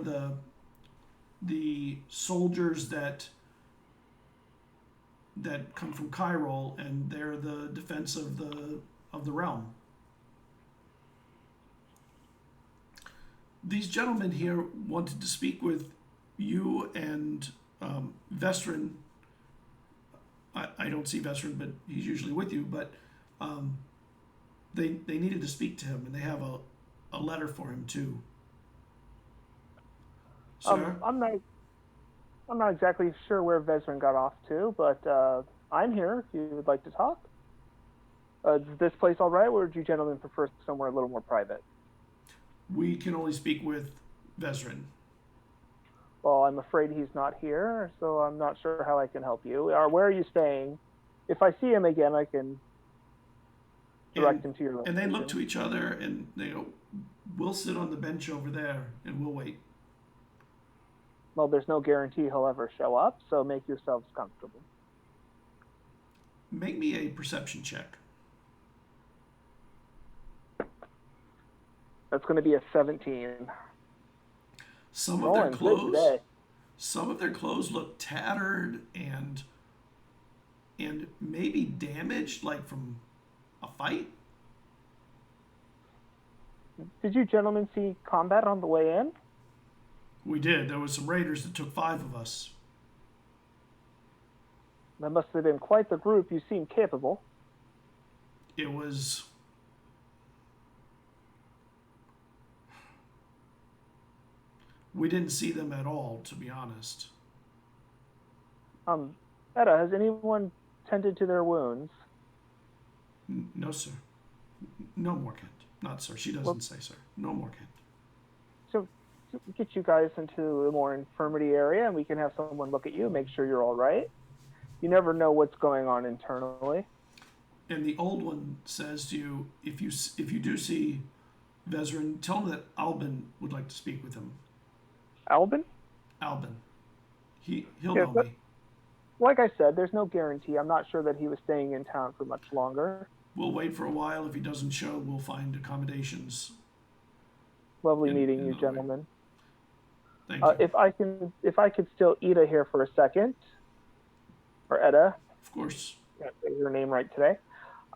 Speaker 1: the soldiers that come from Cairo, and they're the defense of the realm. These gentlemen here wanted to speak with you and Vestrin. I don't see Vestrin, but he's usually with you. But they needed to speak to him, and they have a letter for him too. Sir?
Speaker 4: I'm not exactly sure where Vestrin got off to, but I'm here if you would like to talk. Is this place all right, or do you gentlemen prefer somewhere a little more private?
Speaker 1: We can only speak with Vestrin.
Speaker 4: Well, I'm afraid he's not here, so I'm not sure how I can help you. Where are you staying? If I see him again, I can direct him to your location.
Speaker 1: And they look to each other and they go, "We'll sit on the bench over there and we'll wait."
Speaker 4: Well, there's no guarantee he'll ever show up, so make yourselves comfortable.
Speaker 1: Make me a perception check.
Speaker 4: That's going to be a 17.
Speaker 1: Some of their clothes look tattered and maybe damaged, like from a fight.
Speaker 4: Did you gentlemen see combat on the way in?
Speaker 1: We did. There was some raiders that took 5 of us.
Speaker 4: That must have been quite the group. You seem capable.
Speaker 1: It was... We didn't see them at all, to be honest.
Speaker 4: Edda, has anyone tended to their wounds?
Speaker 1: No, sir. No more, Kent. Not sir. She doesn't say sir. No more, Kent.
Speaker 4: So get you guys into a more infirmary area, and we can have someone look at you, make sure you're all right. You never know what's going on internally.
Speaker 1: And the old one says to you, if you do see Vezrin, tell him that Albin would like to speak with him.
Speaker 4: Albin?
Speaker 1: Albin. He'll know me.
Speaker 4: Like I said, there's no guarantee. I'm not sure that he was staying in town for much longer.
Speaker 1: We'll wait for a while. If he doesn't show, we'll find accommodations.
Speaker 4: Lovely meeting you, gentlemen.
Speaker 1: Thank you.
Speaker 4: If I could steal Ida here for a second. or Edda.
Speaker 1: Of course.
Speaker 4: Can't say your name right today.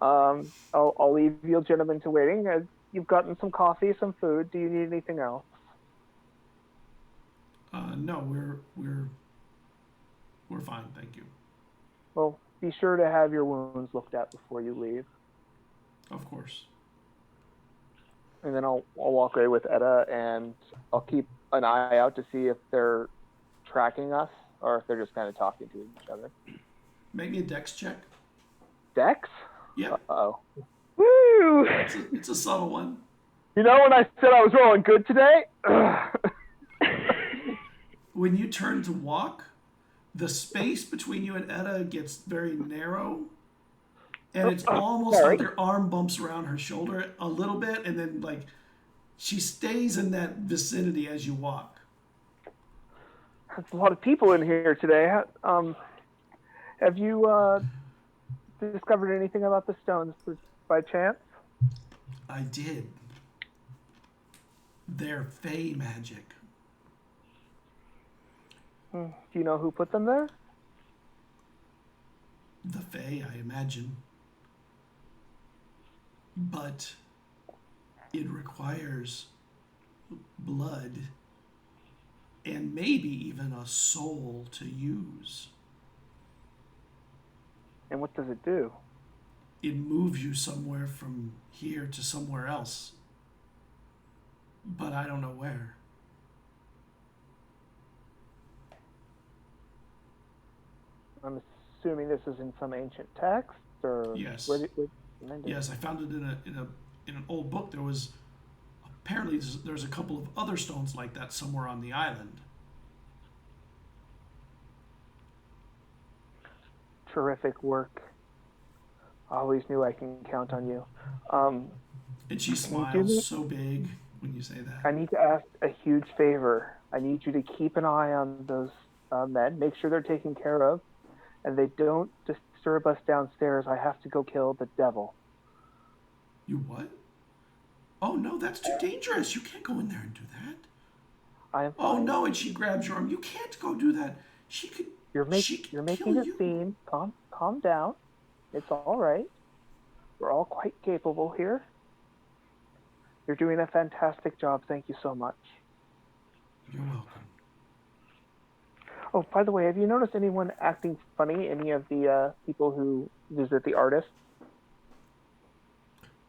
Speaker 4: I'll leave you gentlemen to waiting. You've gotten some coffee, some food. Do you need anything else?
Speaker 1: No, we're fine, thank you.
Speaker 4: Well, be sure to have your wounds looked at before you leave.
Speaker 1: Of course.
Speaker 4: And then I'll walk away with Edda, and I'll keep an eye out to see if they're tracking us or if they're just kind of talking to each other.
Speaker 1: Maybe a dex check.
Speaker 4: Dex?
Speaker 1: Yeah.
Speaker 4: Uh-oh.
Speaker 3: Woo!
Speaker 1: It's a subtle one.
Speaker 4: You know when I said I was rolling good today?
Speaker 1: When you turn to walk, the space between you and Edda gets very narrow, and it's almost like your arm bumps around her shoulder a little bit, and then like she stays in that vicinity as you walk.
Speaker 4: There's a lot of people in here today. Have you discovered anything about the stones by chance?
Speaker 1: I did. They're fey magic.
Speaker 4: Do you know who put them there?
Speaker 1: The fey, I imagine. But it requires blood and maybe even a soul to use.
Speaker 4: And what does it do?
Speaker 1: It moves you somewhere from here to somewhere else. But I don't know where.
Speaker 4: I'm assuming this is in some ancient text, or
Speaker 1: Yes.
Speaker 4: Yes,
Speaker 1: I found it in an old book. There was apparently there's a couple of other stones like that somewhere on the island.
Speaker 4: Terrific work. I always knew I can count on you.
Speaker 1: And she smiles so big when you say that.
Speaker 4: I need to ask a huge favor. I need you to keep an eye on those men. Make sure they're taken care of, and they don't disturb us downstairs. I have to go kill the devil.
Speaker 1: You what? Oh no, that's too dangerous. You can't go in there and do that.
Speaker 4: I am fine.
Speaker 1: Oh no, and she grabs your arm. You can't go do that. She could.
Speaker 4: You're making a scene. Calm down. It's all right. We're all quite capable here. You're doing a fantastic job. Thank you so much.
Speaker 1: You're welcome.
Speaker 4: Oh, by the way, have you noticed anyone acting funny? Any of the people who visit the artist?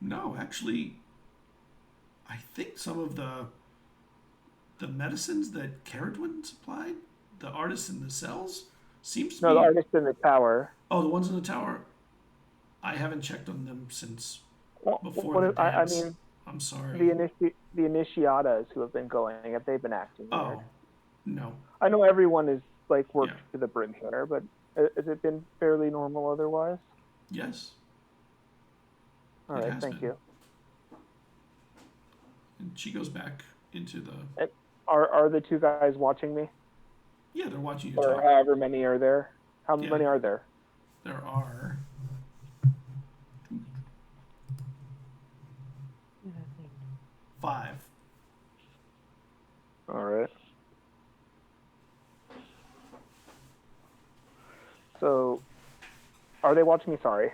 Speaker 1: No, actually, I think some of the medicines that Caradwin supplied, the artists in the cells, seems to be...
Speaker 4: No, the artist in the tower.
Speaker 1: Oh, the ones in the tower? I haven't checked on them since before the
Speaker 4: I
Speaker 1: dance.
Speaker 4: mean,
Speaker 1: I'm sorry.
Speaker 4: the initiatas who have been going, have they been acting weird?
Speaker 1: Oh, no.
Speaker 4: I know everyone is like worked
Speaker 1: Yeah.
Speaker 4: to the brim here, but has it been fairly normal otherwise?
Speaker 1: Yes.
Speaker 4: All
Speaker 1: It
Speaker 4: right,
Speaker 1: has
Speaker 4: thank
Speaker 1: been.
Speaker 4: you.
Speaker 1: And she goes back into the...
Speaker 4: And are the two guys watching me?
Speaker 1: Yeah, they're watching you
Speaker 4: Or
Speaker 1: talk.
Speaker 4: however many are there? How
Speaker 1: Yeah.
Speaker 4: many are there?
Speaker 1: There are... 5.
Speaker 4: All right. So, are they watching me? Sorry.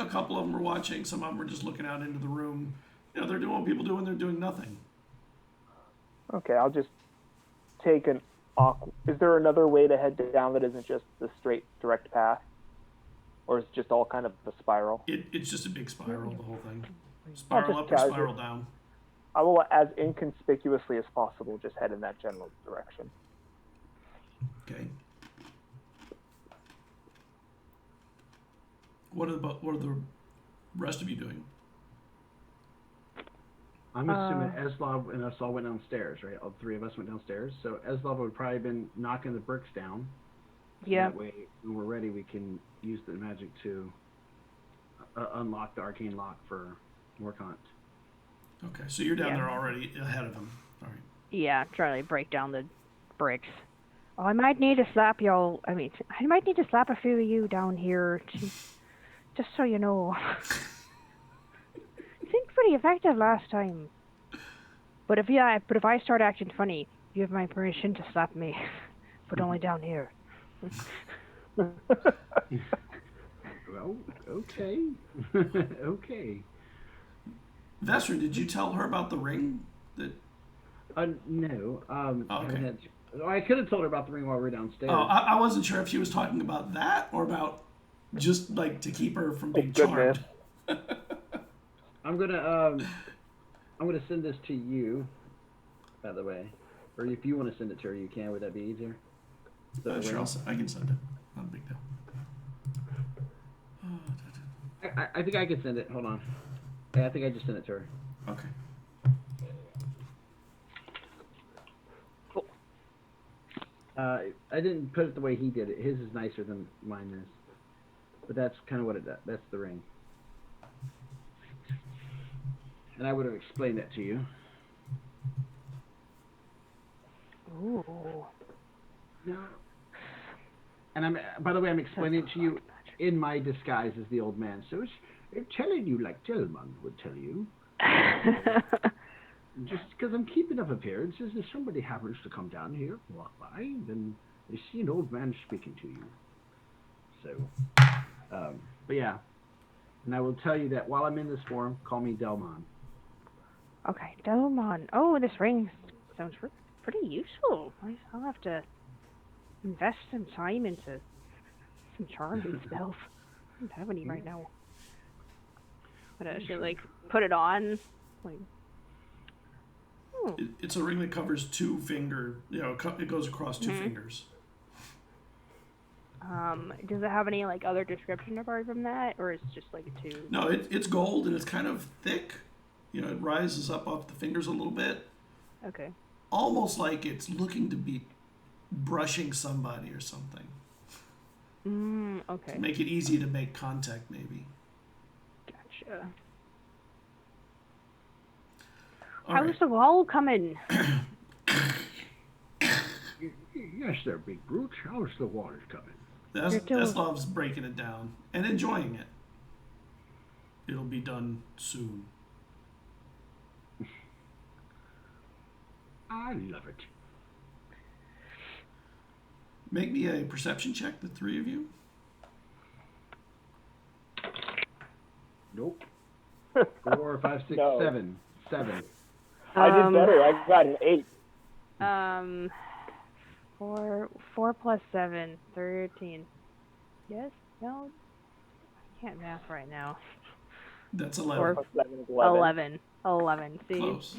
Speaker 1: A couple of them are watching. Some of them are just looking out into the room. You know, they're doing what people do when they're doing nothing.
Speaker 4: Okay, I'll just take an awkward... Is there another way to head down that isn't just the straight, direct path? Or is it just all kind of a spiral?
Speaker 1: It's just a big spiral, the whole thing.
Speaker 4: I'll
Speaker 1: Spiral
Speaker 4: just
Speaker 1: up or
Speaker 4: casual-
Speaker 1: spiral down.
Speaker 4: I will, as inconspicuously as possible, just head in that general direction.
Speaker 1: Okay. What are the rest of you doing?
Speaker 2: I'm assuming Eslav and us all went downstairs, right? All three of us went downstairs. So Eslav would probably been knocking the bricks down.
Speaker 3: Yeah.
Speaker 2: That way, when we're ready, we can use the magic to unlock the arcane lock for Morkant.
Speaker 1: Okay, so you're down
Speaker 3: Yeah.
Speaker 1: there already ahead of him. All right.
Speaker 3: Yeah, trying to break down the bricks. Oh, I might need to slap y'all. I might need to slap a few of you down here, just so you know. Seemed pretty effective last time. But if I start acting funny, you have my permission to slap me, but only down here.
Speaker 2: Well, okay. Okay.
Speaker 1: Vestrin, did you tell her about the ring? That
Speaker 2: No.
Speaker 1: Oh, okay.
Speaker 2: I could have told her about the ring while we were downstairs.
Speaker 1: I wasn't sure if she was talking about that or about just like to keep her from being
Speaker 4: goodness.
Speaker 1: charmed.
Speaker 2: I'm gonna send this to you, by the way, or if you want to send it to her, you can. Would that be easier?
Speaker 1: Sure, I can send it. Not a big deal.
Speaker 2: I think I can send it. Hold on. Yeah, I think I just sent it to her.
Speaker 1: Okay.
Speaker 3: Cool.
Speaker 2: I didn't put it the way he did it. His is nicer than mine is, but that's kind of what it does. That's the ring. And I would have explained that to you.
Speaker 3: Ooh.
Speaker 2: No. And by the way, I'm explaining it to you in my disguise as the old man. So it's telling you like Tillman would tell you. Just because I'm keeping up appearances, if somebody happens to come down here, walk by, then they see an old man speaking to you. So, but yeah. And I will tell you that while I'm in this form, call me Delmon.
Speaker 3: Okay, Delmon. Oh, this ring sounds pretty useful. I'll have to invest some time into some charms and stuff. I don't have any right now. But I should like put it on. Like,
Speaker 1: It's a ring that covers 2 finger. It goes across 2 fingers.
Speaker 3: Does it have any like other description apart from that, or it's just like a 2?
Speaker 1: No, it's gold and it's kind of thick. It rises up off the fingers a little bit.
Speaker 3: Okay.
Speaker 1: Almost like it's looking to be brushing somebody or something.
Speaker 3: Okay.
Speaker 1: To make it easy to make contact, maybe.
Speaker 3: Gotcha.
Speaker 1: All
Speaker 3: How's
Speaker 1: right.
Speaker 3: the wall coming?
Speaker 2: Yes, there, big brute. How's the water coming?
Speaker 1: Eslav's breaking it down and enjoying it. It'll be done soon.
Speaker 2: I love it.
Speaker 1: Make me a perception check, the 3 of you.
Speaker 2: Nope. 4, 5, 6,
Speaker 4: No.
Speaker 2: 7. 7.
Speaker 4: I did better. I got an 8.
Speaker 3: 4 plus 7, 13. Yes? No? I can't math right now.
Speaker 1: That's 11.
Speaker 4: Plus 7 is 11.
Speaker 3: 11. See?
Speaker 1: Close.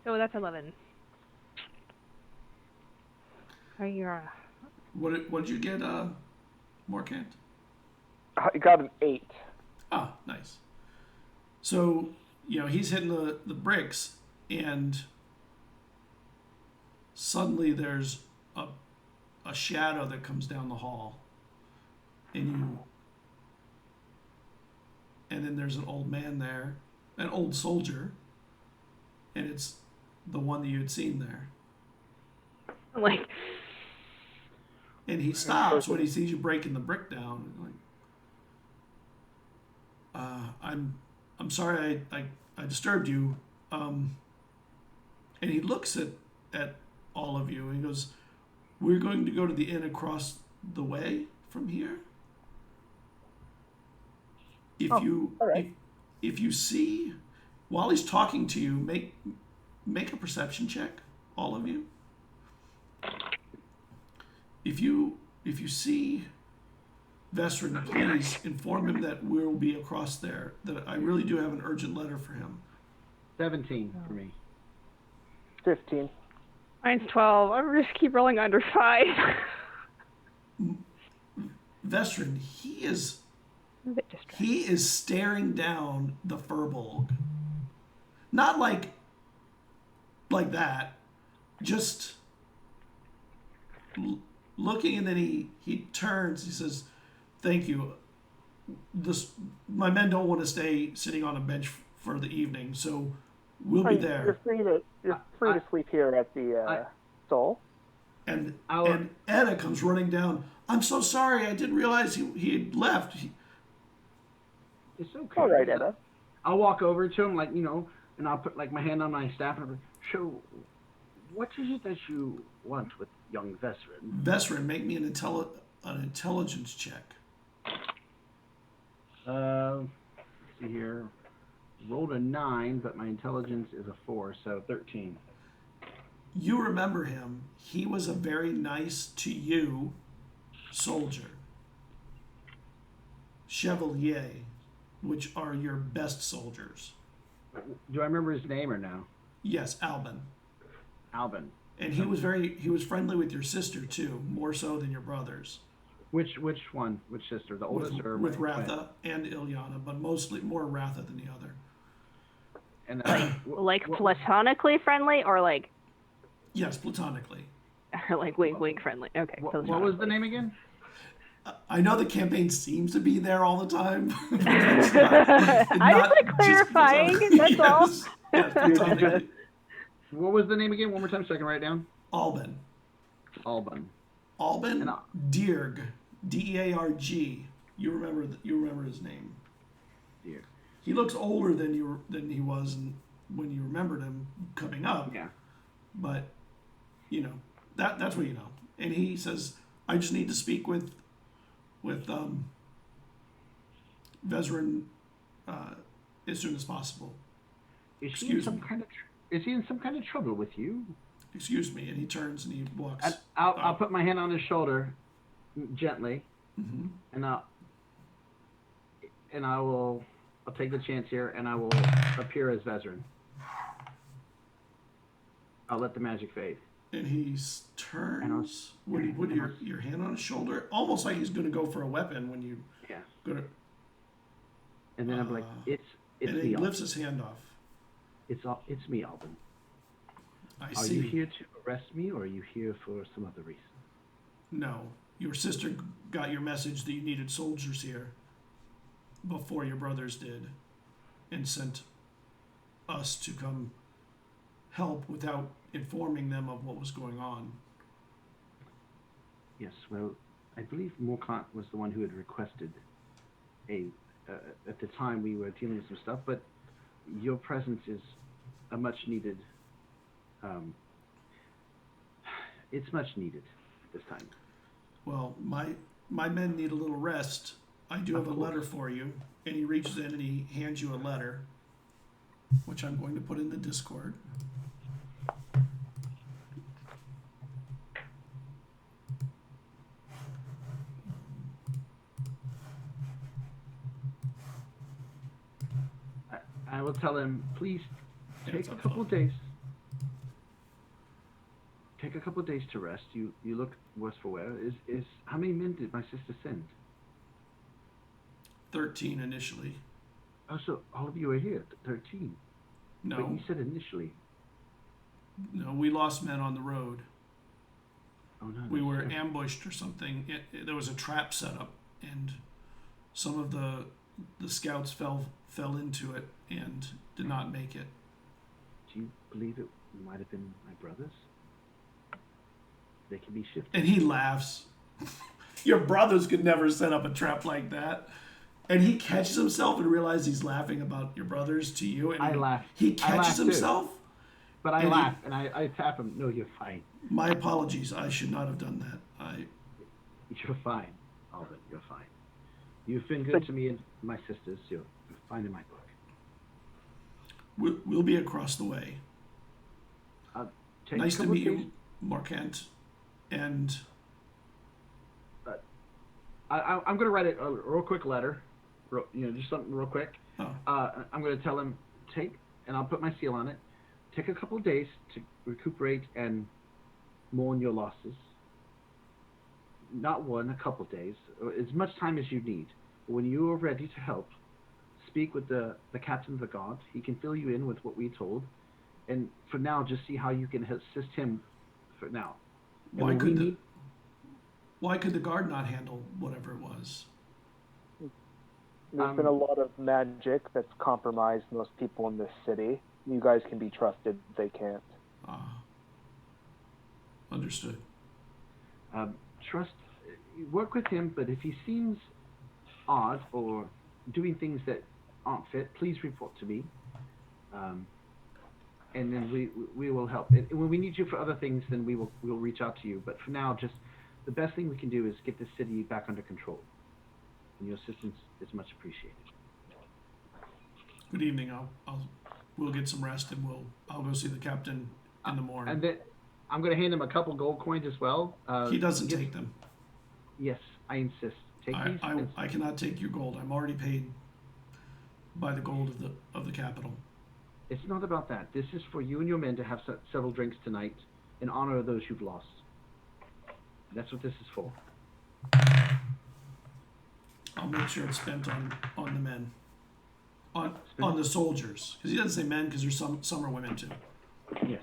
Speaker 3: Oh, that's 11. Are you?
Speaker 1: What did you get, Morkant?
Speaker 4: I got an 8.
Speaker 1: Ah, nice. So, he's hitting the bricks, and suddenly there's a shadow that comes down the hall, and then there's an old man there, an old soldier, and it's the one that you had seen there.
Speaker 3: Like,
Speaker 1: and he stops when he sees you breaking the brick down. I'm sorry I disturbed you. And he looks at all of you and he goes, "We're going to go to the inn across the way from here. If you see, while he's talking to you, make a perception check, all of you. If you see Vestrin, please inform him that we'll be across there. That I really do have an urgent letter for him."
Speaker 2: 17 for me.
Speaker 4: 15.
Speaker 3: mine's 12. I just keep rolling under 5.
Speaker 1: Vestrin, he is
Speaker 3: I'm a bit distracted.
Speaker 1: He is staring down the furbolg. Not like that. Just looking, and then he turns. He says, "Thank you. My men don't want to stay sitting on a bench for the evening, so we'll be there."
Speaker 4: You're free to sleep here at the Soul.
Speaker 1: And Edda comes running down. "I'm so sorry. I didn't realize he had left."
Speaker 2: It's okay.
Speaker 4: All right, Edda.
Speaker 2: I'll walk over to him, and I'll put my hand on my staff and I'll be, "So, What is it that you want with young Vesrin?
Speaker 1: Vesrin, make me an intelligence check.
Speaker 2: Let's see here. Rolled a 9, but my intelligence is a 4, so 13.
Speaker 1: You remember him. He was a very nice to you soldier. Chevalier, which are your best soldiers.
Speaker 2: Do I remember his name or no?
Speaker 1: Yes, Albin.
Speaker 2: Albin.
Speaker 1: And he was friendly with your sister too, more so than your brothers.
Speaker 2: Which one? Which sister? The oldest or
Speaker 1: with
Speaker 2: my
Speaker 1: Ratha and Ilyana, but mostly more Ratha than the other.
Speaker 2: And
Speaker 3: platonically friendly, or like?
Speaker 1: Yes, platonically.
Speaker 3: Like wink friendly. Okay.
Speaker 2: What was the name again?
Speaker 1: I know the campaign seems to be there all the time.
Speaker 3: I just like clarifying. That's
Speaker 1: yes,
Speaker 3: all.
Speaker 1: Yes, platonically.
Speaker 2: What was the name again? One more time so I can write it down.
Speaker 1: Albin.
Speaker 2: Albin.
Speaker 1: Dearg. Dearg. You remember his name.
Speaker 2: Dearg.
Speaker 1: He looks older than he was when you remembered him coming up.
Speaker 2: Yeah.
Speaker 1: But that's what you know. And he says, I just need to speak with Vesrin as soon as possible.
Speaker 2: Is he in some kind of trouble with you?
Speaker 1: Excuse me. And he turns and he walks.
Speaker 2: I'll put my hand on his shoulder gently, and I'll take the chance here, and I will appear as Vesrin. I'll let the magic fade.
Speaker 1: And he turns. Would he put your hand on his shoulder, almost like he's going to go for a weapon when you go to.
Speaker 2: And then I'm like, it's
Speaker 1: and
Speaker 2: me.
Speaker 1: He lifts his hand off.
Speaker 2: It's me, Albin.
Speaker 1: I
Speaker 2: see. Are you here to arrest me, or are you here for some other reason?
Speaker 1: No, your sister got your message that you needed soldiers here before your brothers did, and sent us to come help without informing them of what was going on.
Speaker 2: Yes, well, I believe Morkant was the one who had requested at the time we were dealing with some stuff, but your presence is a much needed, it's much needed this time.
Speaker 1: Well, my men need a little rest. I do have a letter for you. And he reaches in and he hands you a letter, which I'm going to put in the Discord.
Speaker 2: I will tell him, please take a couple of days. Take a couple of days to rest. You look worse for wear. Is how many men did my sister send?
Speaker 1: 13 initially.
Speaker 2: Oh, so all of you are here. 13.
Speaker 1: No.
Speaker 2: But you said initially.
Speaker 1: No, we lost men on the road.
Speaker 2: Oh no.
Speaker 1: We were ambushed or something. There was a trap set up, and some of the scouts fell into it and did not make it.
Speaker 2: Do you believe it might have been my brothers? They can be shifted.
Speaker 1: And he laughs. Your brothers could never set up a trap like that. And he catches himself and realizes he's laughing about your brothers to you. And
Speaker 2: I laugh.
Speaker 1: He catches himself.
Speaker 2: Too. But I laugh and I tap him. No, you're fine.
Speaker 1: My apologies. I should not have done that.
Speaker 2: You're fine, Albin. You're fine. You've been good to me and my sisters. You're fine in my book.
Speaker 1: We'll be across the way. Nice to meet you, Morkant. And
Speaker 2: I'm going to write a real quick letter. Just something real quick.
Speaker 1: Oh.
Speaker 2: I'm going to tell him, and I'll put my seal on it, take a couple of days to recuperate and mourn your losses. Not one, a couple of days, as much time as you need. When you are ready to help, speak with the captain of the guard. He can fill you in with what we told. And for now, just see how you can assist him for now.
Speaker 1: Why could the guard not handle whatever it was?
Speaker 4: There's been a lot of magic that's compromised most people in this city. You guys can be trusted. They can't.
Speaker 1: Understood.
Speaker 2: Work with him, but if he seems odd or doing things that aren't fit, please report to me. and then we will help. And when we need you for other things, then we'll reach out to you. But for now, just the best thing we can do is get the city back under control. And your assistance is much appreciated.
Speaker 1: Good evening. We'll get some rest and I'll go see the captain in the morning.
Speaker 2: And then I'm going to hand him a couple gold coins as well.
Speaker 1: He doesn't take them.
Speaker 2: Yes, I insist. Take these.
Speaker 1: I cannot take your gold. I'm already paid by the gold of the capital.
Speaker 2: It's not about that. This is for you and your men to have several drinks tonight in honor of those you've lost. That's what this is for.
Speaker 1: I'll make sure it's spent on the men. On the soldiers. Because he doesn't say men because there's some are women too.
Speaker 2: Yes.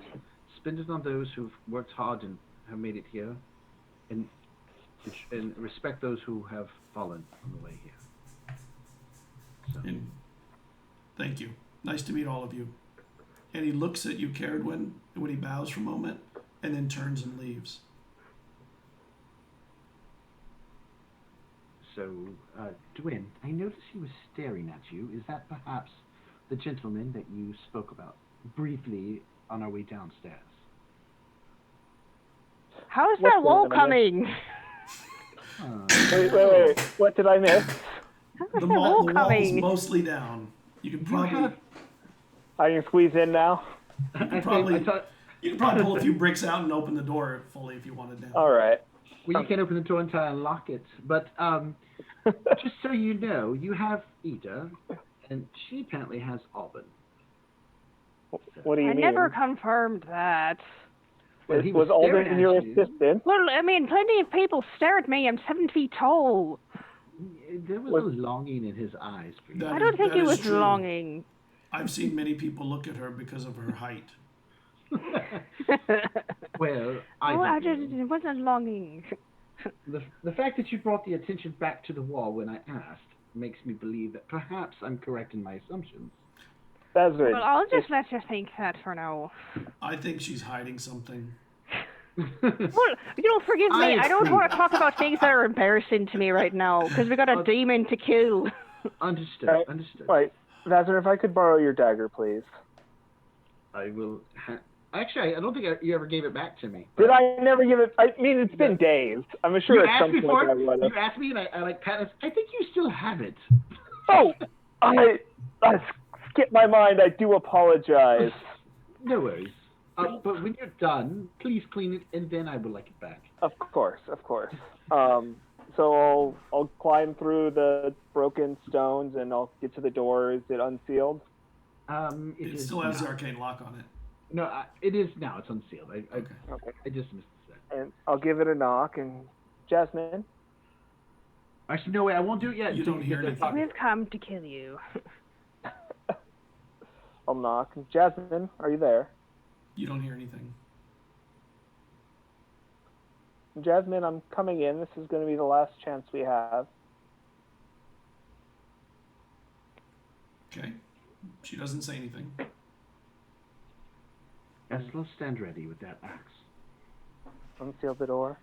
Speaker 2: Spend it on those who've worked hard and have made it here. And respect those who have fallen on the way here. So.
Speaker 1: And thank you. Nice to meet all of you. And he looks at you, Caradwyn, when he bows for a moment, and then turns and leaves.
Speaker 2: So, Dwyn, I noticed he was staring at you. Is that perhaps the gentleman that you spoke about briefly on our way downstairs?
Speaker 3: How is that wall coming?
Speaker 4: Wait. What did I miss?
Speaker 1: The wall's mostly down. You can probably...
Speaker 4: I can squeeze in now?
Speaker 1: You can probably pull a few bricks out and open the door fully if you wanted to.
Speaker 4: All right.
Speaker 2: Well, you can open the door and try and lock it. But just so you know, you have Ida, and she apparently has Alban.
Speaker 4: What do you mean?
Speaker 3: I never confirmed that.
Speaker 2: Well,
Speaker 4: was Alban your assistant?
Speaker 3: Well, I mean, plenty of people stare at me. I'm 7 feet tall.
Speaker 2: There was a longing in his eyes for you.
Speaker 3: I don't think he was
Speaker 1: true.
Speaker 3: longing.
Speaker 1: I've seen many people look at her because of her height.
Speaker 2: Well,
Speaker 3: it wasn't longing.
Speaker 2: The fact that you brought the attention back to the wall when I asked makes me believe that perhaps I'm correct in my assumptions.
Speaker 4: That's right.
Speaker 3: Well, I'll just let you think that for now.
Speaker 1: I think she's hiding something.
Speaker 3: Well, forgive me. I don't want to talk about things that are embarrassing to me right now, because we got a demon to kill.
Speaker 2: Understood. Understood.
Speaker 4: Right. Vazner, if I could borrow your dagger, please.
Speaker 2: I will. Actually, I don't think you ever gave it back to me.
Speaker 4: Did I never give it? I mean, it's been days. I'm sure at some point I would have.
Speaker 2: You asked me, and I like pat. I think you still have it.
Speaker 4: Oh, I skipped my mind. I do apologize.
Speaker 2: No worries. But when you're done, please clean it, and then I would like it back.
Speaker 4: Of course. So I'll climb through the broken stones, and I'll get to the door. Is it unsealed?
Speaker 1: It still has the arcane lock on it.
Speaker 2: No, it is now. It's unsealed.
Speaker 4: Okay.
Speaker 2: I just missed that.
Speaker 4: And I'll give it a knock. And Jasmine?
Speaker 2: Actually, no way. I won't do it yet.
Speaker 1: You don't hear anything.
Speaker 3: We've come to kill you.
Speaker 4: I'll knock. Jasmine, are you there?
Speaker 1: You don't hear anything.
Speaker 4: Jasmine, I'm coming in. This is going to be the last chance we have.
Speaker 1: Okay. She doesn't say anything.
Speaker 2: Let's stand ready with that axe.
Speaker 4: Unseal the door.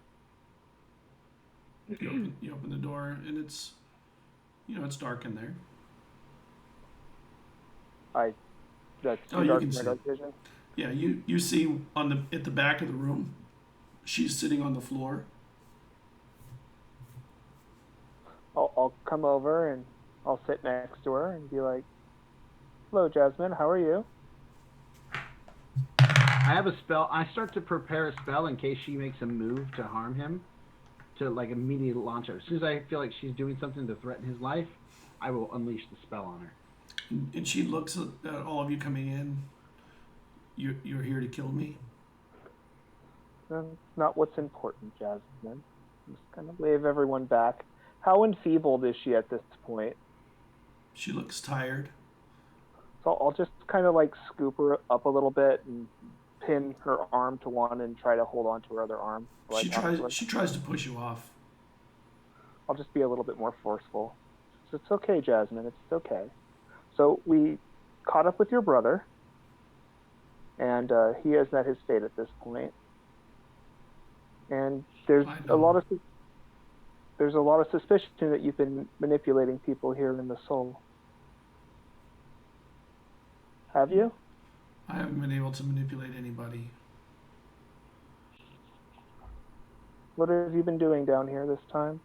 Speaker 1: You open the door, and it's dark in there.
Speaker 4: That's
Speaker 1: you
Speaker 4: dark
Speaker 1: can
Speaker 4: for my
Speaker 1: see.
Speaker 4: dark vision.
Speaker 1: Yeah, you see at the back of the room, she's sitting on the floor.
Speaker 4: I'll come over and I'll sit next to her and be like, "Hello, Jasmine. How are you?"
Speaker 2: I have a spell. I start to prepare a spell in case she makes a move to harm him, to like immediately launch her. As soon as I feel like she's doing something to threaten his life, I will unleash the spell on her.
Speaker 1: And she looks at all of you coming in. You're here to kill me?
Speaker 4: That's not what's important, Jasmine. Just kind of wave everyone back. How enfeebled is she at this point?
Speaker 1: She looks tired.
Speaker 4: So I'll just kind of like scoop her up a little bit and pin her arm to one and try to hold on to her other arm.
Speaker 1: She tries to push you off.
Speaker 4: I'll just be a little bit more forceful. So it's okay, Jasmine. It's okay. So we caught up with your brother, and he has met his fate at this point. And there's a lot of suspicion that you've been manipulating people here in the Soul. Have you?
Speaker 1: I haven't been able to manipulate anybody.
Speaker 4: What have you been doing down here this time?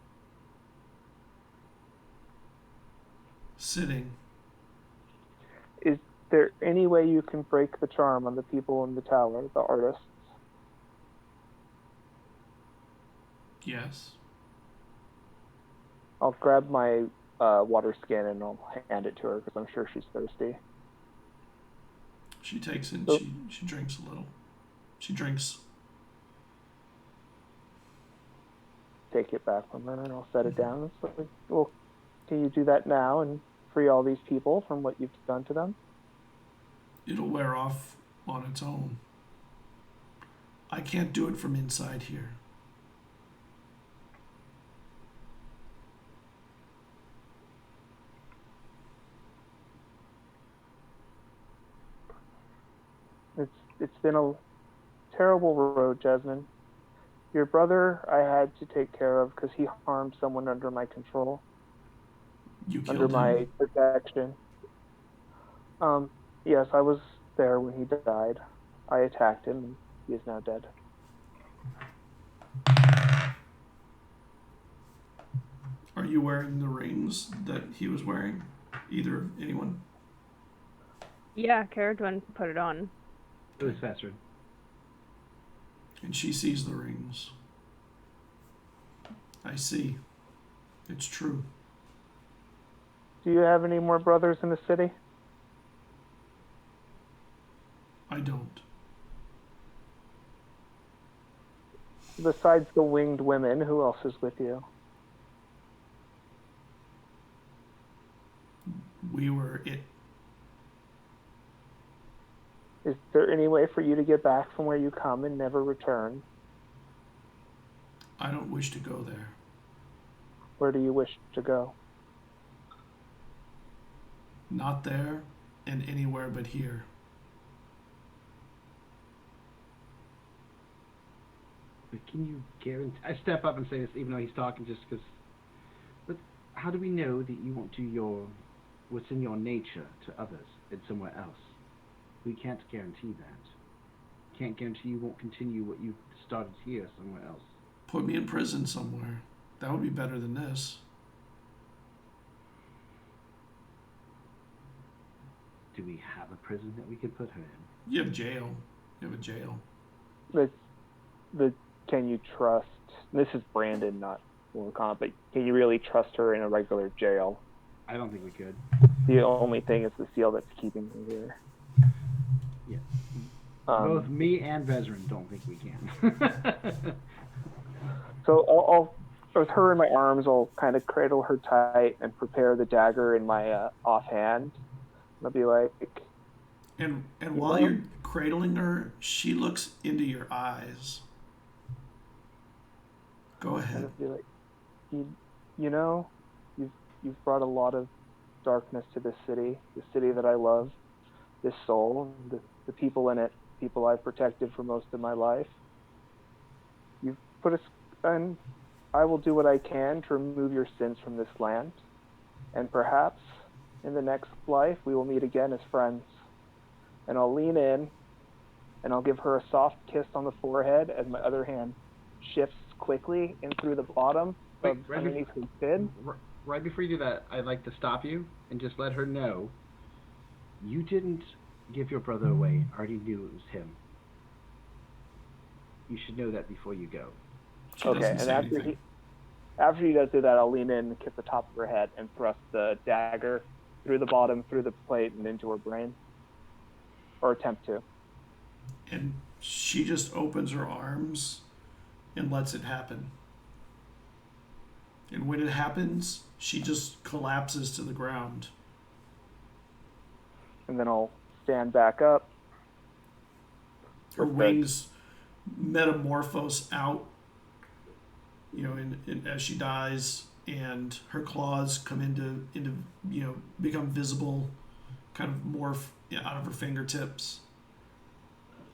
Speaker 1: Sitting.
Speaker 4: Is there any way you can break the charm on the people in the tower, the artists?
Speaker 1: Yes.
Speaker 4: I'll grab my water skin and I'll hand it to her because I'm sure she's thirsty.
Speaker 1: She takes it and
Speaker 4: So-
Speaker 1: she drinks a little. She drinks.
Speaker 4: Take it back from her and I'll set it down. It's like, well, can you do that now and free all these people from what you've done to them?
Speaker 1: It'll wear off on its own. I can't do it from inside here.
Speaker 4: It's been a terrible road, Jasmine. Your brother I had to take care of because he harmed someone under my control,
Speaker 1: You killed
Speaker 4: under
Speaker 1: him.
Speaker 4: my protection. Yes, I was there when he died. I attacked him and he is now dead.
Speaker 1: Are you wearing the rings that he was wearing? Anyone?
Speaker 3: Yeah, Caradwin put it on.
Speaker 2: It was Festrid.
Speaker 1: And she sees the rings. I see. It's true.
Speaker 4: Do you have any more brothers in the city?
Speaker 1: I don't.
Speaker 4: Besides the winged women, who else is with you?
Speaker 1: We were it.
Speaker 4: Is there any way for you to get back from where you come and never return?
Speaker 1: I don't wish to go there.
Speaker 4: Where do you wish to go?
Speaker 1: Not there and anywhere but here.
Speaker 2: But can you guarantee? I step up and say this, even though he's talking, just because. But how do we know that you won't do what's in your nature to others and somewhere else? We can't guarantee that. Can't guarantee you won't continue what you started here somewhere else.
Speaker 1: Put me in prison somewhere. That would be better than this.
Speaker 2: Do we have a prison that we could put her in?
Speaker 1: You have jail. You have a jail.
Speaker 4: Can you trust? This is Brandon, not Warcom, but can you really trust her in a regular jail?
Speaker 2: I don't think we could.
Speaker 4: The only thing is the seal that's keeping her here.
Speaker 2: Yeah.
Speaker 4: Um,
Speaker 2: Both me and Vezrin don't think we can.
Speaker 4: So I'll, with her in my arms, I'll kind of cradle her tight and prepare the dagger in my offhand. I'll be like,
Speaker 1: And while you're cradling her, she looks into your eyes. Go
Speaker 4: and
Speaker 1: ahead.
Speaker 4: I'll be like, you know, you've brought a lot of darkness to this city that I love, this soul, the people in it, people I've protected for most of my life. You've put us, and I will do what I can to remove your sins from this land, and perhaps in the next life we will meet again as friends. And I'll lean in, and I'll give her a soft kiss on the forehead as my other hand shifts quickly in through the bottom
Speaker 2: Wait,
Speaker 4: of underneath her chin.
Speaker 2: Right before you do that, I'd like to stop you and just let her know you didn't give your brother away. I already knew it was him. You should know that before you go.
Speaker 1: She
Speaker 4: Okay,
Speaker 1: doesn't
Speaker 4: and
Speaker 1: say anything.
Speaker 4: after he does do that, I'll lean in and kiss the top of her head and thrust the dagger through the bottom, through the plate, and into her brain. Or attempt to.
Speaker 1: And she just opens her arms and lets it happen. And when it happens, she just collapses to the ground.
Speaker 4: And then I'll stand back up.
Speaker 1: Her
Speaker 4: With the-
Speaker 1: wings metamorphose out, as she dies, and her claws come into become visible, kind of morph out of her fingertips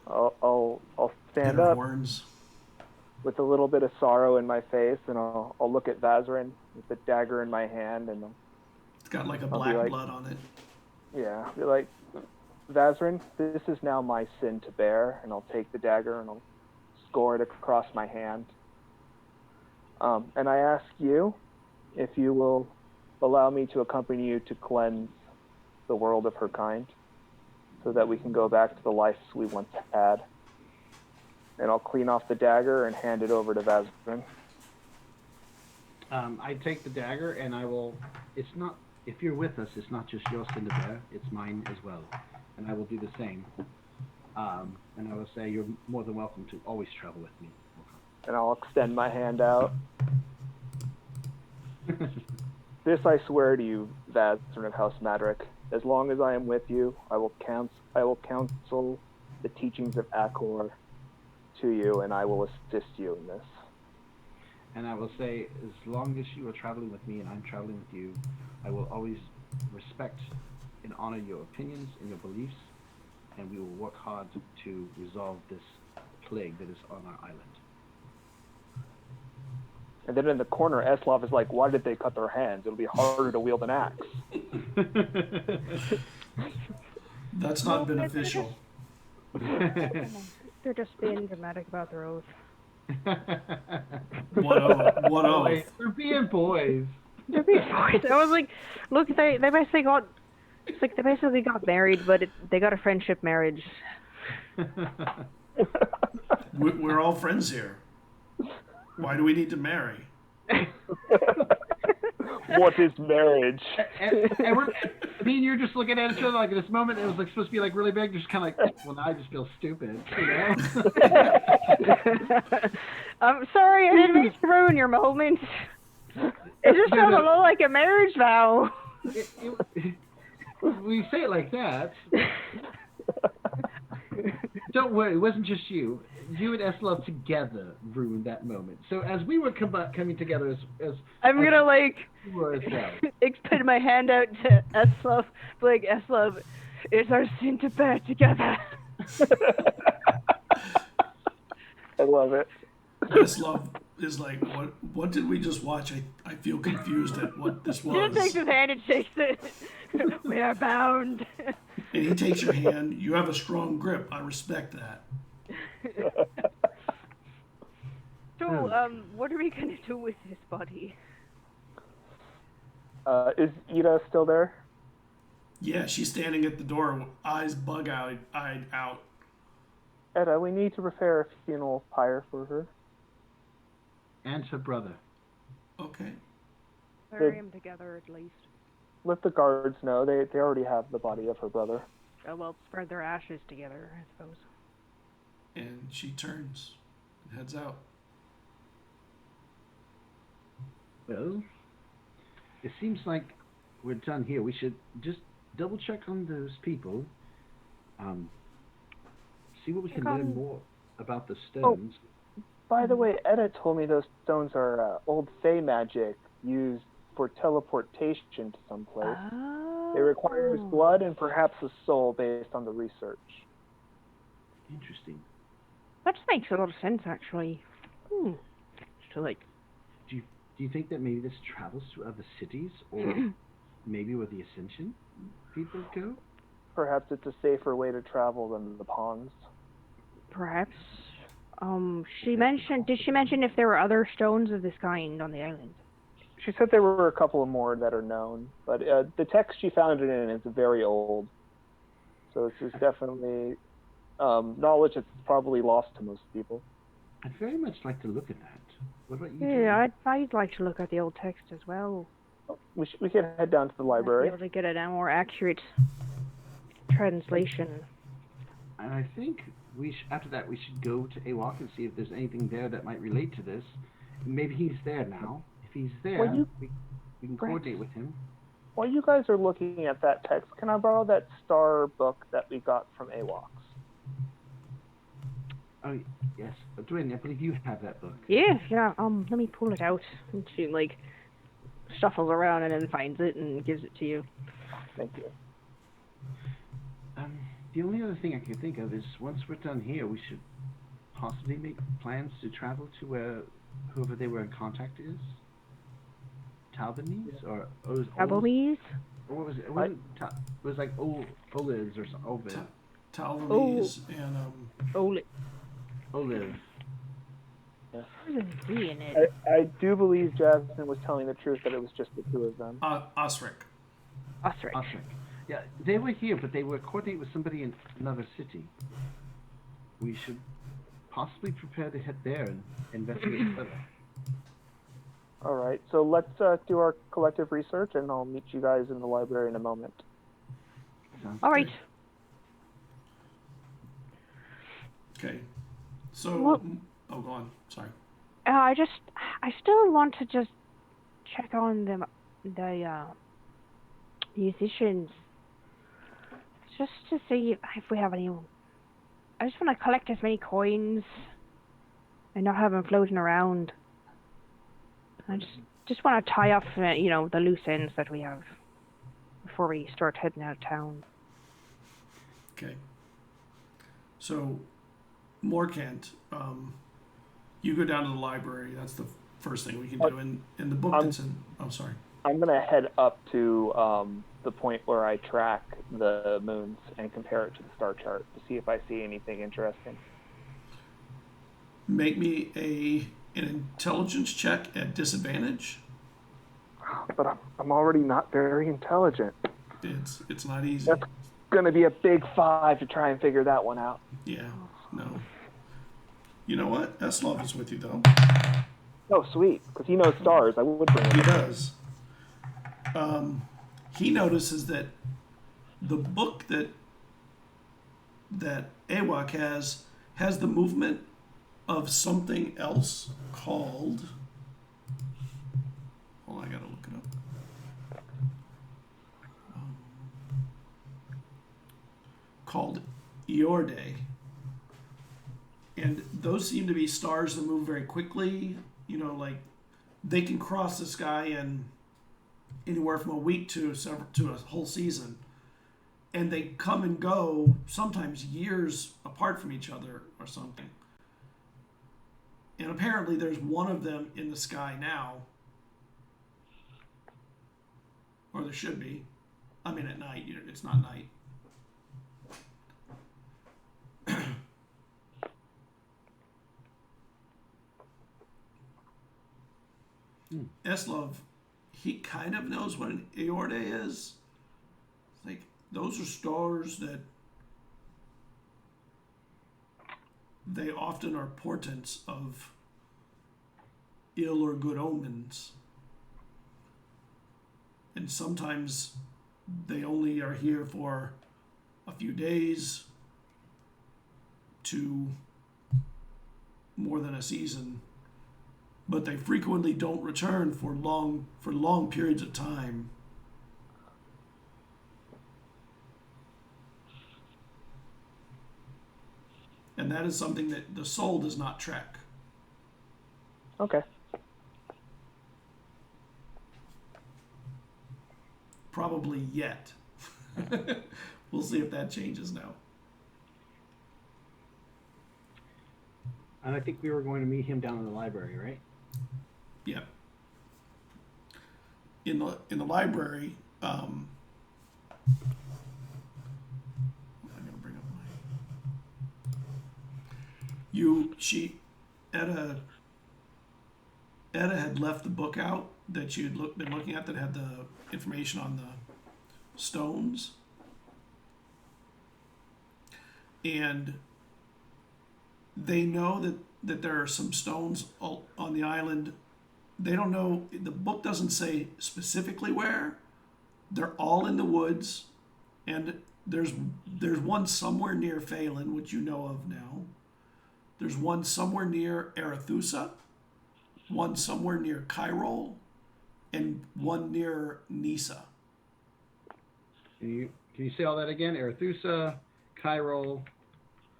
Speaker 4: I'll
Speaker 1: and
Speaker 4: stand
Speaker 1: her
Speaker 4: up
Speaker 1: horns.
Speaker 4: with a little bit of sorrow in my face, and I'll look at Vazarin with the dagger in my hand, and
Speaker 1: It's got like a
Speaker 4: I'll be
Speaker 1: black
Speaker 4: like-
Speaker 1: blood on it.
Speaker 4: yeah, be like, Vazrin, this is now my sin to bear, and I'll take the dagger and I'll score it across my hand. And I ask you if you will allow me to accompany you to cleanse the world of her kind, so that we can go back to the lives we once had. And I'll clean off the dagger and hand it over to Vazrin.
Speaker 2: I take the dagger and I will. It's not. If you're with us, it's not just your sin to bear. It's mine as well, and I will do the same. And I will say you're more than welcome to always travel with me.
Speaker 4: And I'll extend my hand out. This I swear to you, Vazrin of House Madrick. As long as I am with you, I will counsel the teachings of Akor to you, and I will assist you in this.
Speaker 2: And I will say, as long as you are traveling with me and I'm traveling with you, I will always respect and honor your opinions and your beliefs, and we will work hard to resolve this plague that is on our island.
Speaker 4: And then in the corner, Eslov is like, why did they cut their hands? It'll be harder to wield an axe.
Speaker 1: That's not beneficial.
Speaker 3: They're just being dramatic about their oath.
Speaker 1: What
Speaker 2: Boys, they're being boys.
Speaker 3: They're being boys. I was like, look, they basically got, it's like they basically got married, but they got a friendship marriage.
Speaker 1: We're all friends here. Why do we need to marry?
Speaker 4: What is marriage?
Speaker 2: And me and you're just looking at each other like at this moment it was like supposed to be like really big, just kind of like, well, now I just feel stupid, you know?
Speaker 3: I'm sorry, I didn't mean to ruin your moment. It just sounded a little like a marriage vow.
Speaker 2: We say it like that. Don't worry, it wasn't just you. You and Eslov together ruined that moment. So as we were coming together as
Speaker 3: I'm gonna like
Speaker 2: we were as well.
Speaker 3: extend my hand out to Eslov, like Eslov, it's our sin to bear together.
Speaker 4: I love it.
Speaker 1: Eslov is like, what did we just watch? I feel confused at what this was.
Speaker 3: He takes his hand and shakes it. We are bound.
Speaker 1: And he takes your hand. You have a strong grip. I respect that.
Speaker 3: So, what are we gonna do with his body?
Speaker 4: Is Ida still there?
Speaker 1: Yeah, she's standing at the door, eyes bug-eyed out.
Speaker 4: Edda, we need to prepare a funeral pyre for her.
Speaker 2: And her brother.
Speaker 1: Okay.
Speaker 3: Bury him together at least.
Speaker 4: Let the guards know. They already have the body of her brother.
Speaker 3: Oh, well, spread their ashes together, I suppose.
Speaker 1: And she turns and heads out.
Speaker 2: Well, it seems like we're done here. We should just double check on those people. See what we can learn more about the stones.
Speaker 4: Oh, by the way, Edda told me those stones are old Fey magic used for teleportation to someplace.
Speaker 3: Oh.
Speaker 4: They require his blood and perhaps a soul based on the research.
Speaker 2: Interesting.
Speaker 3: That makes a lot of sense, actually. So, like,
Speaker 2: Do you think that maybe this travels to other cities, or maybe where the Ascension people go?
Speaker 4: Perhaps it's a safer way to travel than the ponds.
Speaker 3: perhaps. Did she mention if there were other stones of this kind on the island?
Speaker 4: She said there were a couple more that are known, but the text she found it in is very old. So this is definitely knowledge that's probably lost to most people.
Speaker 2: I'd very much like to look at that. What about you?
Speaker 3: Yeah, I'd like to look at the old text as well.
Speaker 4: We can head down to the library.
Speaker 3: Be able to get a more accurate translation.
Speaker 2: And I think after that we should go to Awok and see if there's anything there that might relate to this. Maybe he's there now. If he's there, we can coordinate with him.
Speaker 4: While you guys are looking at that text, can I borrow that star book that we got from Awok's?
Speaker 2: Oh, yes. Dwayne, I believe you have that book.
Speaker 3: Yeah. Let me pull it out. And she, shuffles around and then finds it and gives it to you.
Speaker 4: Thank you.
Speaker 2: The only other thing I can think of is once we're done here, we should possibly make plans to travel to where whoever they were in contact is. Talbonese or
Speaker 3: Talbonese?
Speaker 2: What was it? It wasn't. It was like olives or something. Ovid.
Speaker 1: Talvanese and
Speaker 2: Olive.
Speaker 3: There's a V in it.
Speaker 4: I do believe Jasmine was telling the truth that it was just the two of them.
Speaker 1: Osric.
Speaker 3: Osric.
Speaker 2: Yeah, they were here, but they were coordinating with somebody in another city. We should possibly prepare to head there and investigate further.
Speaker 4: All right, so let's do our collective research, and I'll meet you guys in the library in a moment.
Speaker 2: Sounds
Speaker 3: All right.
Speaker 1: Good. Okay. So,
Speaker 3: Well-
Speaker 1: go on. Sorry.
Speaker 3: I still want to just check on the musicians, just to see if we have any. I just want to collect as many coins and not have them floating around. I just want to tie off, the loose ends that we have before we start heading out of town.
Speaker 1: Okay. So, Morkant, you go down to the library. That's the first thing we can do. And the book that's in... Oh, sorry.
Speaker 4: I'm going to head up to the point where I track the moons and compare it to the star chart to see if I see anything interesting.
Speaker 1: Make me an intelligence check at disadvantage.
Speaker 4: But I'm already not very intelligent.
Speaker 1: It's not easy.
Speaker 4: That's going to be a big 5 to try and figure that one out.
Speaker 1: Yeah, no. You know what? Eslov is with you, though.
Speaker 4: Oh, sweet, because he knows stars. I would bring
Speaker 1: He
Speaker 4: him.
Speaker 1: does. He notices that the book that Awak has the movement of something else called... Hold on, I gotta look it up. Called Iorde. And those seem to be stars that move very quickly. Like they can cross the sky in anywhere from a week to a whole season. And they come and go sometimes years apart from each other or something. And apparently there's one of them in the sky now. Or there should be. I mean, at night. It's not night. Eslov, he kind of knows what an Aorta is. Like, those are stars that they often are portents of ill or good omens. And sometimes they only are here for a few days to more than a season. But they frequently don't return for long periods of time. And that is something that the soul does not track.
Speaker 4: Okay.
Speaker 1: Probably yet. We'll see if that changes now.
Speaker 2: And I think we were going to meet him down in the library, right?
Speaker 1: Yeah. In the library, I'm gonna bring up Etta had left the book out that you'd been looking at that had the information on the stones, and they know that there are some stones on the island. They don't know, the book doesn't say specifically where. They're all in the woods, and there's one somewhere near Phelan, which you know of now. There's one somewhere near Arethusa, one somewhere near Cairo, and one near Nisa.
Speaker 2: Can you say all that again? Arethusa, Cairo,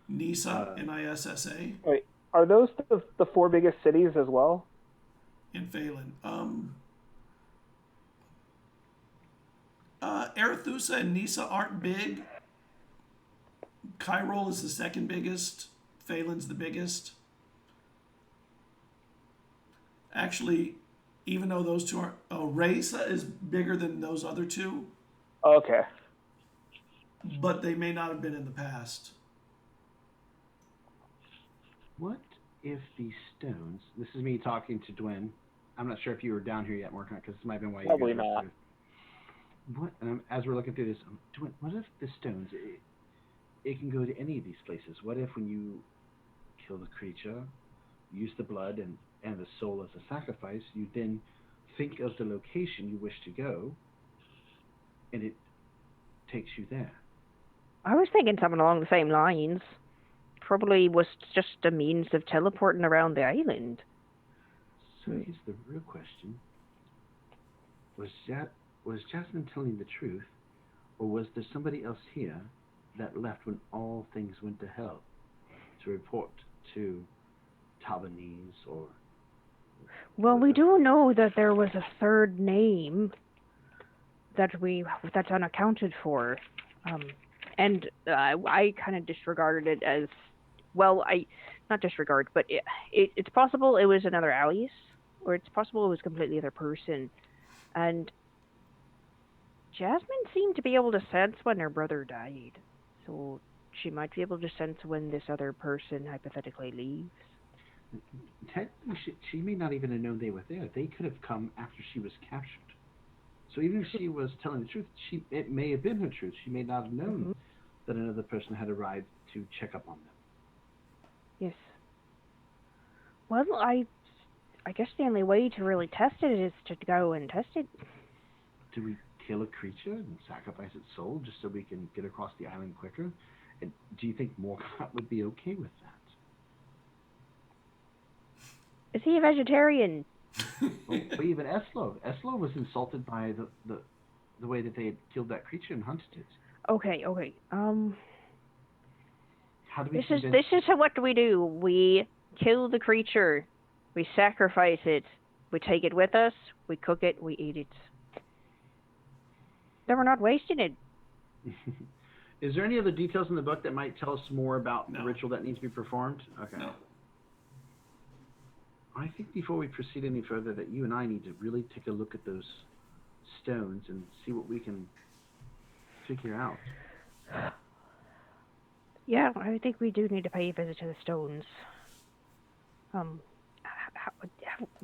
Speaker 1: Nisa, Nissa.
Speaker 4: Wait, are those the 4 biggest cities as well?
Speaker 1: And Phelan. Arethusa and Nisa aren't big. Cairo is the second biggest. Phelan's the biggest. Actually, even though those two are... Reisa is bigger than those other two.
Speaker 4: Okay.
Speaker 1: but they may not have been in the past.
Speaker 2: What if these stones? This is me talking to Dwayne. I'm not sure if you were down here yet, Morgan, because this might have been why you
Speaker 4: Probably
Speaker 2: guys were
Speaker 4: not.
Speaker 2: through. What? As we're looking through this, Dwayne, what if the stones? It can go to any of these places. What if when you kill the creature, use the blood and the soul as a sacrifice, you then think of the location you wish to go, and it takes you there.
Speaker 3: I was thinking something along the same lines. Probably was just a means of teleporting around the island.
Speaker 2: So here's the real question. Was Jasmine telling the truth, or was there somebody else here that left when all things went to hell to report to Taiwanese or...
Speaker 3: Well, we do know that there was a third name that's unaccounted for, and I kind of disregarded it as not disregard, but it's possible it was another alias, or it's possible it was a completely other person, and Jasmine seemed to be able to sense when her brother died, so she might be able to sense when this other person hypothetically leaves.
Speaker 2: Technically, she may not even have known they were there. They could have come after she was captured. So even if she was telling the truth, it may have been her truth. She may not have known that another person had arrived to check up on them.
Speaker 3: Yes. Well, I guess the only way to really test it is to go and test it.
Speaker 2: Do we kill a creature and sacrifice its soul just so we can get across the island quicker? And do you think Morgott would be okay with that?
Speaker 3: Is he a vegetarian?
Speaker 2: Or even Eslo. Eslo was insulted by the way that they had killed that creature and hunted it.
Speaker 3: Okay.
Speaker 2: How do we
Speaker 3: This is what we do. We kill the creature, we sacrifice it, we take it with us, we cook it, we eat it. Then we're not wasting it.
Speaker 2: Is there any other details in the book that might tell us more about
Speaker 1: No.
Speaker 2: the ritual that needs to be performed? Okay.
Speaker 1: No.
Speaker 2: I think before we proceed any further that you and I need to really take a look at those stones and see what we can figure out.
Speaker 3: Yeah, I think we do need to pay a visit to the stones.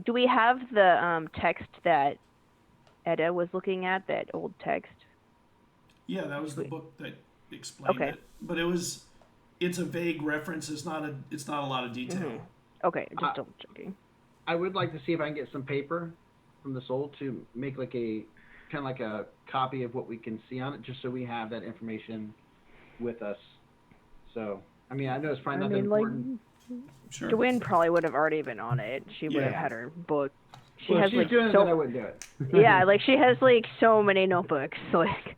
Speaker 3: Do we have the text that Edda was looking at, that old text?
Speaker 1: Yeah, that was the book that explained it. But it's a vague reference. It's not a lot of detail.
Speaker 3: Mm-hmm. Okay, just double checking.
Speaker 2: I would like to see if I can get some paper from the soul to make like a kind of like a copy of what we can see on it, just so we have that information with us. So, I mean, I know it's probably not that important.
Speaker 1: Sure.
Speaker 3: Dwayne probably would have already been on it. She would have had her book. She has
Speaker 2: she's
Speaker 3: like
Speaker 2: doing it, then I wouldn't do it.
Speaker 3: Yeah, like she has like so many notebooks. Like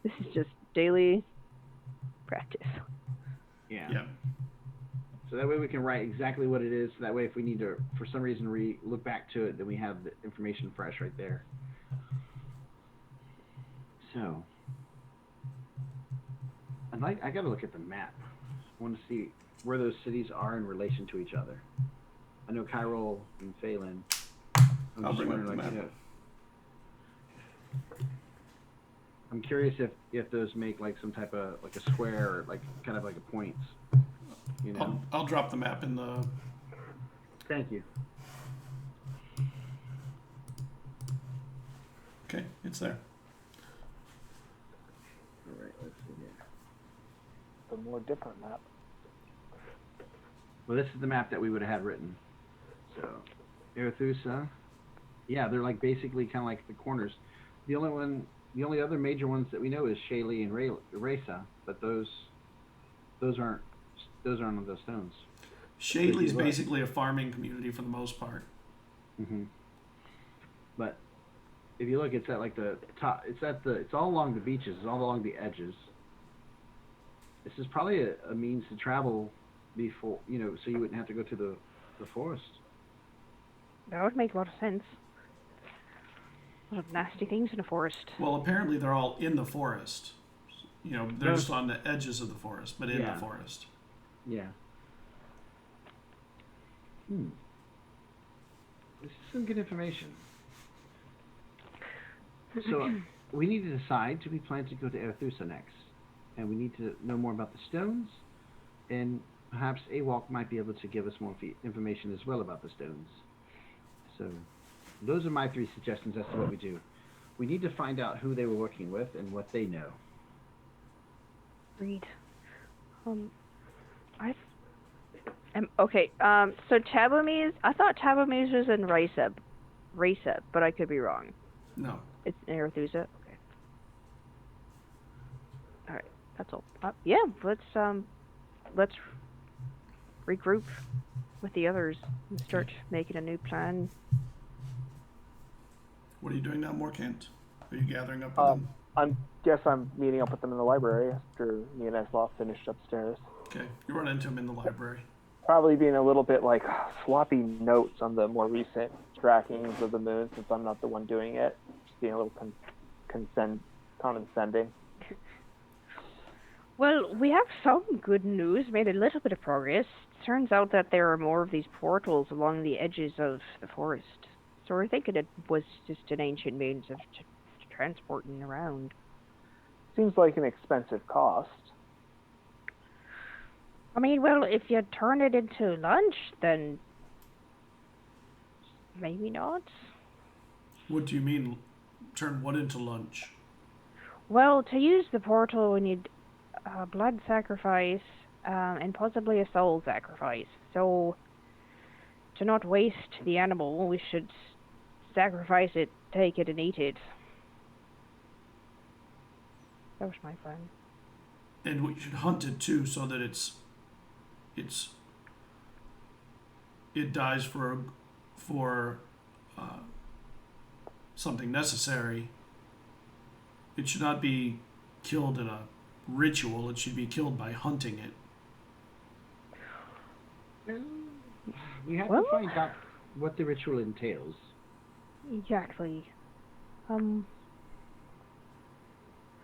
Speaker 3: this is just daily practice.
Speaker 2: Yeah. So that way we can write exactly what it is. So that way if we need to, for some reason, look back to it, then we have the information fresh right there. So, I got to look at the map. I want to see where those cities are in relation to each other. I know Cairo and Phelan.
Speaker 1: I'll bring up the map.
Speaker 2: I'm curious if those make like some type of like a square or like kind of like a points. You know?
Speaker 1: I'll drop the map in the...
Speaker 2: Thank you.
Speaker 1: Okay, it's there.
Speaker 2: All right, let's see here.
Speaker 4: The more different map.
Speaker 2: Well, this is the map that we would have had written. So, Arethusa. Yeah, they're like basically kind of like the corners. The only other major ones that we know is Shaley and Resa, but those aren't on those stones.
Speaker 1: Shadley's basically a farming community for the most part.
Speaker 2: Mm-hmm. But if you look, it's at like the top. It's all along the beaches. It's all along the edges. This is probably a means to travel before, so you wouldn't have to go to the forest.
Speaker 3: That would make a lot of sense. A lot of nasty things in a forest.
Speaker 1: Well, apparently they're all in the forest. They're just on the edges of the forest, but in the forest.
Speaker 2: Yeah. This is some good information. So, we need to decide, do we plan to go to Arethusa next? And we need to know more about the stones, and perhaps Awalk might be able to give us more information as well about the stones. So those are my 3 suggestions as to what we do. We need to find out who they were working with and what they know.
Speaker 3: Read. Okay. So Tabomise, I thought Tabomise was in Raceb, but I could be wrong.
Speaker 1: No.
Speaker 3: It's in Arethusa. Okay. All right. That's all. Yeah. Let's regroup with the others and start making a new plan.
Speaker 1: What are you doing now, Morkant? Are you gathering up with them?
Speaker 4: I'm meeting up with them in the library after me and Esloff finished upstairs.
Speaker 1: Okay, you run into him in the library.
Speaker 4: Probably being a little bit like sloppy notes on the more recent trackings of the moon since I'm not the one doing it. Just being a little condescending.
Speaker 3: Well, we have some good news. Made a little bit of progress. Turns out that there are more of these portals along the edges of the forest. So we're thinking it was just an ancient means of transporting around.
Speaker 4: Seems like an expensive cost.
Speaker 3: I mean, well, if you turn it into lunch, then maybe not.
Speaker 1: What do you mean, turn what into lunch?
Speaker 3: Well, to use the portal, we need a blood sacrifice and possibly a soul sacrifice. So, to not waste the animal, we should sacrifice it, take it, and eat it. That was my plan.
Speaker 1: And we should hunt it too, so that it dies for something necessary. It should not be killed in a ritual. It should be killed by hunting it.
Speaker 2: We have to find out what the ritual entails.
Speaker 3: Exactly.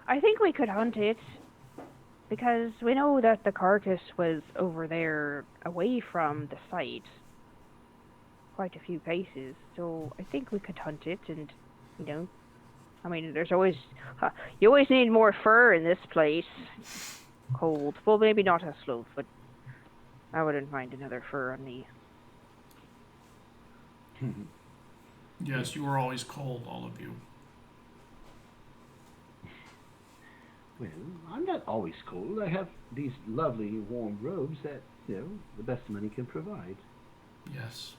Speaker 3: I think we could hunt it, because we know that the carcass was over there, away from the site, quite a few paces, so I think we could hunt it, and, I mean, there's always, you always need more fur in this place. Cold. Well, maybe not as slow, but I wouldn't mind another fur on me.
Speaker 1: Yes, you are always cold, all of you.
Speaker 2: Well, I'm not always cold. I have these lovely warm robes that, the best money can provide.
Speaker 1: Yes.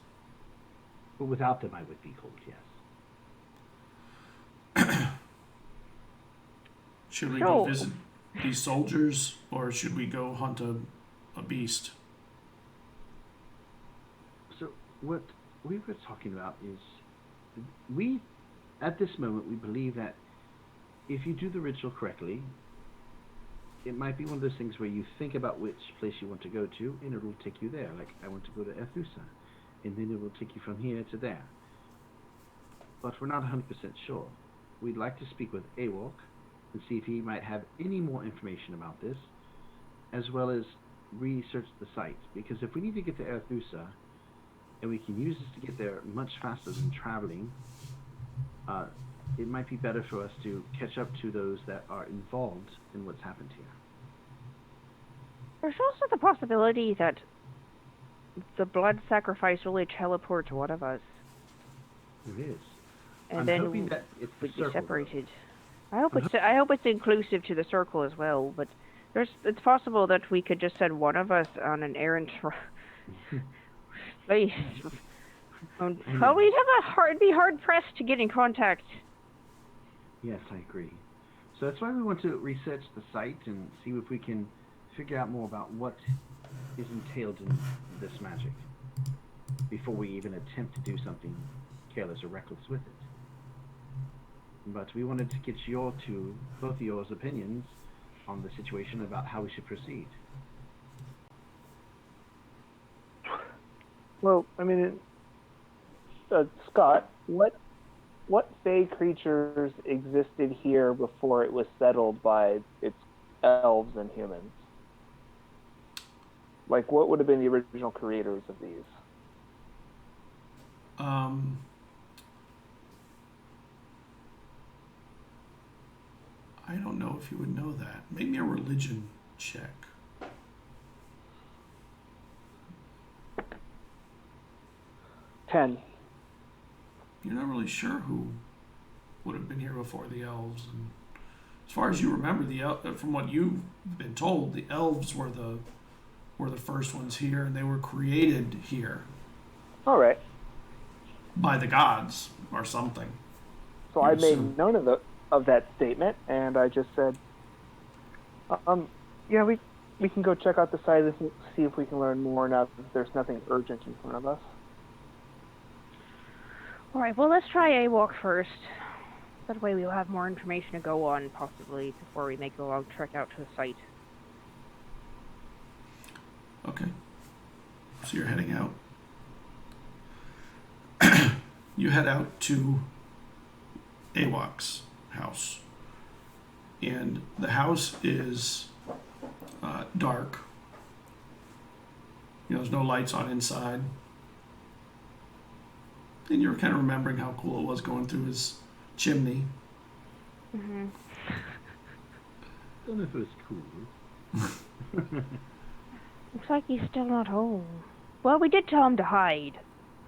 Speaker 2: But without them, I would be cold, yes.
Speaker 1: Should we go visit these soldiers, or should we go hunt a beast?
Speaker 2: So what we were talking about is, at this moment, we believe that if you do the ritual correctly, it might be one of those things where you think about which place you want to go to, and it will take you there. Like, I want to go to Arethusa, and then it will take you from here to there. But we're not 100% sure. We'd like to speak with Awalk and see if he might have any more information about this, as well as research the site. Because if we need to get to Arethusa, and we can use this to get there much faster than traveling, it might be better for us to catch up to those that are involved in what's happened here.
Speaker 3: There's also the possibility that the blood sacrifice really teleports one of us.
Speaker 2: There is.
Speaker 3: And
Speaker 2: I'm
Speaker 3: then
Speaker 2: hoping that it's the
Speaker 3: we'd be
Speaker 2: circle,
Speaker 3: separated. I hope it's inclusive to the circle as well, but it's possible that we could just send one of us on an errand. Please. Well, we'd be hard pressed to get in contact.
Speaker 2: Yes, I agree. So that's why we want to research the site and see if we can figure out more about what is entailed in this magic before we even attempt to do something careless or reckless with it. But we wanted to get both of yours opinions on the situation about how we should proceed.
Speaker 4: Well, I mean, Scott, what fey creatures existed here before it was settled by its elves and humans? Like, what would have been the original creators of these?
Speaker 1: I don't know if you would know that. Make me a religion check.
Speaker 4: Ten.
Speaker 1: You're not really sure who would have been here before the elves. And as far as you remember, from what you've been told, the elves were the first ones here, and they were created here.
Speaker 4: All right.
Speaker 1: By the gods or something.
Speaker 4: So I made note of that statement, and I just said, yeah, we can go check out the site and see if we can learn more now that there's nothing urgent in front of us.
Speaker 3: All right, well, let's try a walk first. That way we'll have more information to go on, possibly, before we make a long trek out to the site.
Speaker 1: Okay. So you're heading out. You head out to Awok's house. And the house is dark. There's no lights on inside. And you're kind of remembering how cool it was going through his chimney.
Speaker 3: Mm-hmm.
Speaker 2: Don't know if it was cool.
Speaker 3: Looks like he's still not home. Well, we did tell him to hide,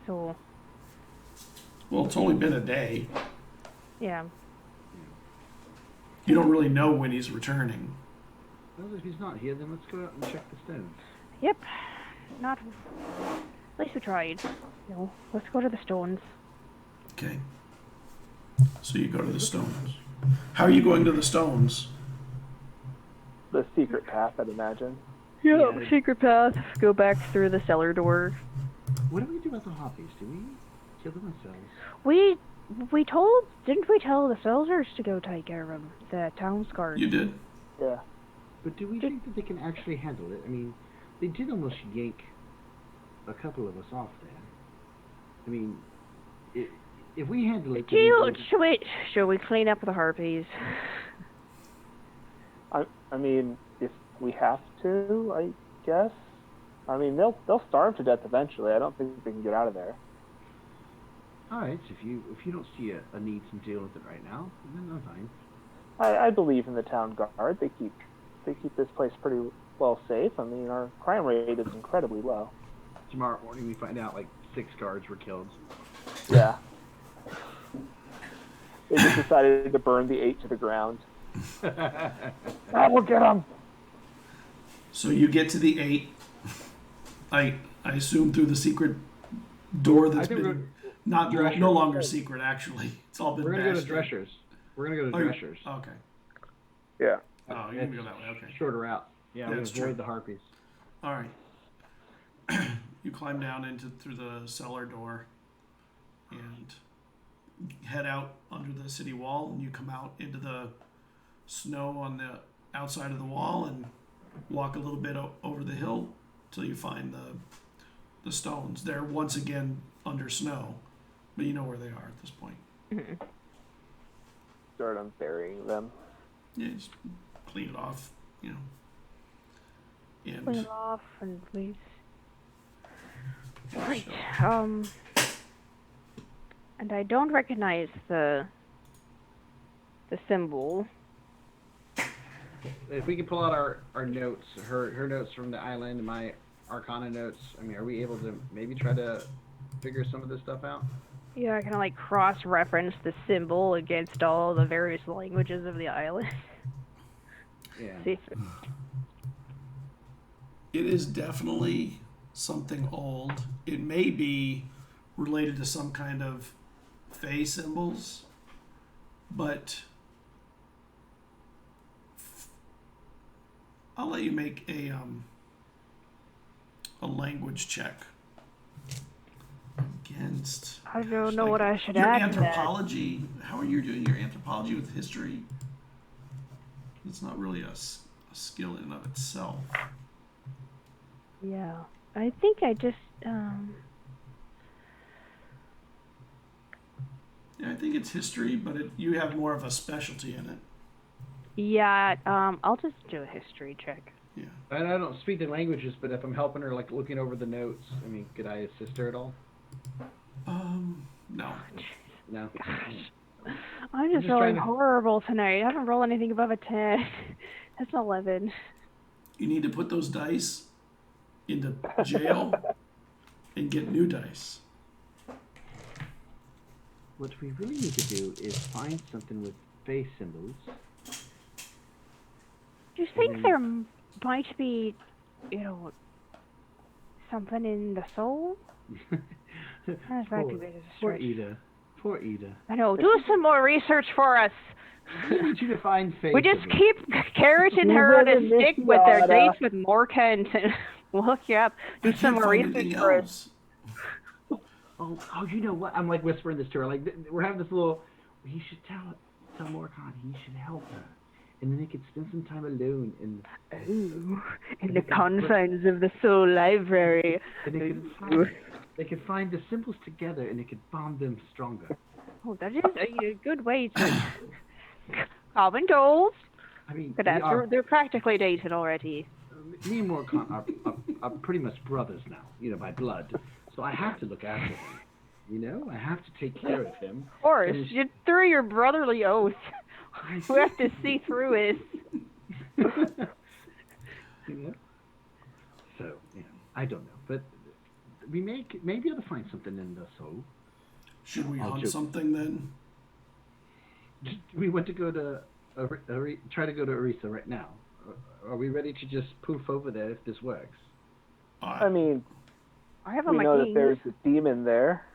Speaker 3: so...
Speaker 1: Well, it's only been a day.
Speaker 3: Yeah.
Speaker 1: You don't really know when he's returning.
Speaker 2: Well, if he's not here, then let's go out and check the stones.
Speaker 3: Yep. Not... At least we tried. No, let's go to the stones.
Speaker 1: Okay. So you go to the stones. How are you going to the stones?
Speaker 4: The secret path, I'd imagine.
Speaker 3: Yeah, secret path. Go back through the cellar door.
Speaker 2: What do we do about the hoppies? Do we kill them ourselves?
Speaker 3: Didn't we tell the soldiers to go take care of them? The town's guard.
Speaker 1: You did.
Speaker 4: Yeah.
Speaker 2: But do we think that they can actually handle it? I mean, they did almost yank a couple of us off there. I mean, if we handle it...
Speaker 3: Should we clean up the harpies?
Speaker 4: I mean, if we have to, I guess. I mean, they'll starve to death eventually. I don't think they can get out of there.
Speaker 2: All right, so if you don't see a need to deal with it right now, then I'm fine.
Speaker 4: I believe in the town guard. They keep this place pretty well safe. I mean, our crime rate is incredibly low.
Speaker 2: Tomorrow morning we find out like 6 guards were killed.
Speaker 4: Yeah. They just decided to burn the 8 to the ground. We'll get them.
Speaker 1: So you get to the 8. I assume through the secret door that's been no longer secret. Actually, it's all been.
Speaker 2: We're gonna go to Drescher's. We're gonna go to Drescher's.
Speaker 1: Okay.
Speaker 4: Yeah.
Speaker 1: Oh, you're gonna go that way. Okay.
Speaker 2: Shorter route. Yeah, we're gonna avoid the harpies.
Speaker 1: All right. You climb down through the cellar door and head out under the city wall, and you come out into the snow on the outside of the wall and walk a little bit over the hill till you find the stones. They're once again under snow, but you know where they are at this point.
Speaker 3: Mm-hmm.
Speaker 4: Start unburying them.
Speaker 1: Yeah, just clean it off, And
Speaker 3: Clean it off and leave. Right. And I don't recognize the symbol.
Speaker 2: If we can pull out our notes, her notes from the island and my Arcana notes, I mean, are we able to maybe try to figure some of this stuff out?
Speaker 3: Yeah, I kind of like cross-reference the symbol against all the various languages of the island.
Speaker 2: Yeah.
Speaker 3: See?
Speaker 1: It is definitely something old. It may be related to some kind of Fey symbols, but I'll let you make a language check against.
Speaker 3: I don't know what I should
Speaker 1: your
Speaker 3: add to that.
Speaker 1: anthropology. How are you doing your anthropology with history? It's not really a skill in and of itself.
Speaker 3: Yeah, I think I just
Speaker 1: Yeah, I think it's history, but you have more of a specialty in it.
Speaker 3: Yeah, I'll just do a history check.
Speaker 1: Yeah.
Speaker 2: And I don't speak the languages, but if I'm helping her, like looking over the notes, I mean, could I assist her at all?
Speaker 1: No.
Speaker 2: No.
Speaker 3: I'm just rolling horrible tonight. I haven't rolled anything above a 10. That's an 11.
Speaker 1: You need to put those dice into jail and get new dice.
Speaker 2: What we really need to do is find something with face symbols.
Speaker 3: Do you think there might be, something in the soul? That might be a bit of a stretch.
Speaker 2: Poor Ida.
Speaker 3: I know. Do some more research for us.
Speaker 2: We need you to find face
Speaker 3: We just
Speaker 2: symbols.
Speaker 3: keep carroting her on a stick with their dates with more Kent. We'll hook you up. Do some more research for us.
Speaker 2: Oh, you know what? I'm like whispering this to her. Like we're having this little. You should tell Morcon he should help her, and then they could spend some time alone in
Speaker 3: the confines of the Soul Library.
Speaker 2: And they could find the symbols together, and it could bond them stronger.
Speaker 3: Oh, that is a good way to common goals.
Speaker 2: I mean,
Speaker 3: they're practically dated already.
Speaker 2: Me and Morcon are pretty much brothers now, by blood. So I have to look after him. I have to take care of him.
Speaker 3: Of course, through your brotherly oath. We have to see through it.
Speaker 2: So, I don't know, but we may be able to find something in the soul.
Speaker 1: Should we hunt something then?
Speaker 2: We want to go to try to go to Arisa right now. Are we ready to just poof over there if this works?
Speaker 4: I mean,
Speaker 3: I have
Speaker 4: we know that there's a demon there.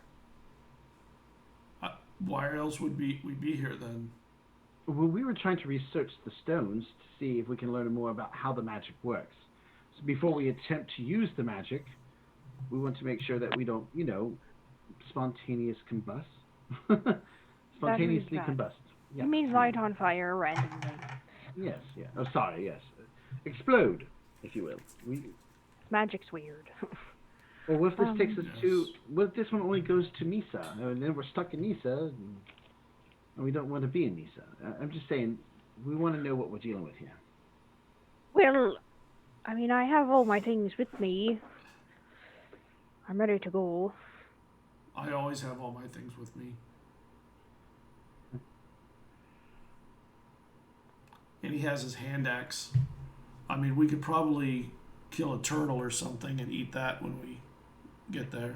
Speaker 1: Why else would we be here then?
Speaker 2: Well, we were trying to research the stones to see if we can learn more about how the magic works. So before we attempt to use the magic, we want to make sure that we don't, spontaneously combust. Yeah.
Speaker 3: You mean light on fire randomly.
Speaker 2: Yes, yeah. Oh, sorry, yes. Explode, if you will.
Speaker 3: Magic's weird.
Speaker 2: Well, what if this takes us to... What if this one only goes to Nisa? And then we're stuck in Nisa, and we don't want to be in Nisa. I'm just saying, we want to know what we're dealing with here.
Speaker 3: Well, I mean, I have all my things with me. I'm ready to go.
Speaker 1: I always have all my things with me. And he has his hand axe. I mean, we could probably kill a turtle or something and eat that when we get there.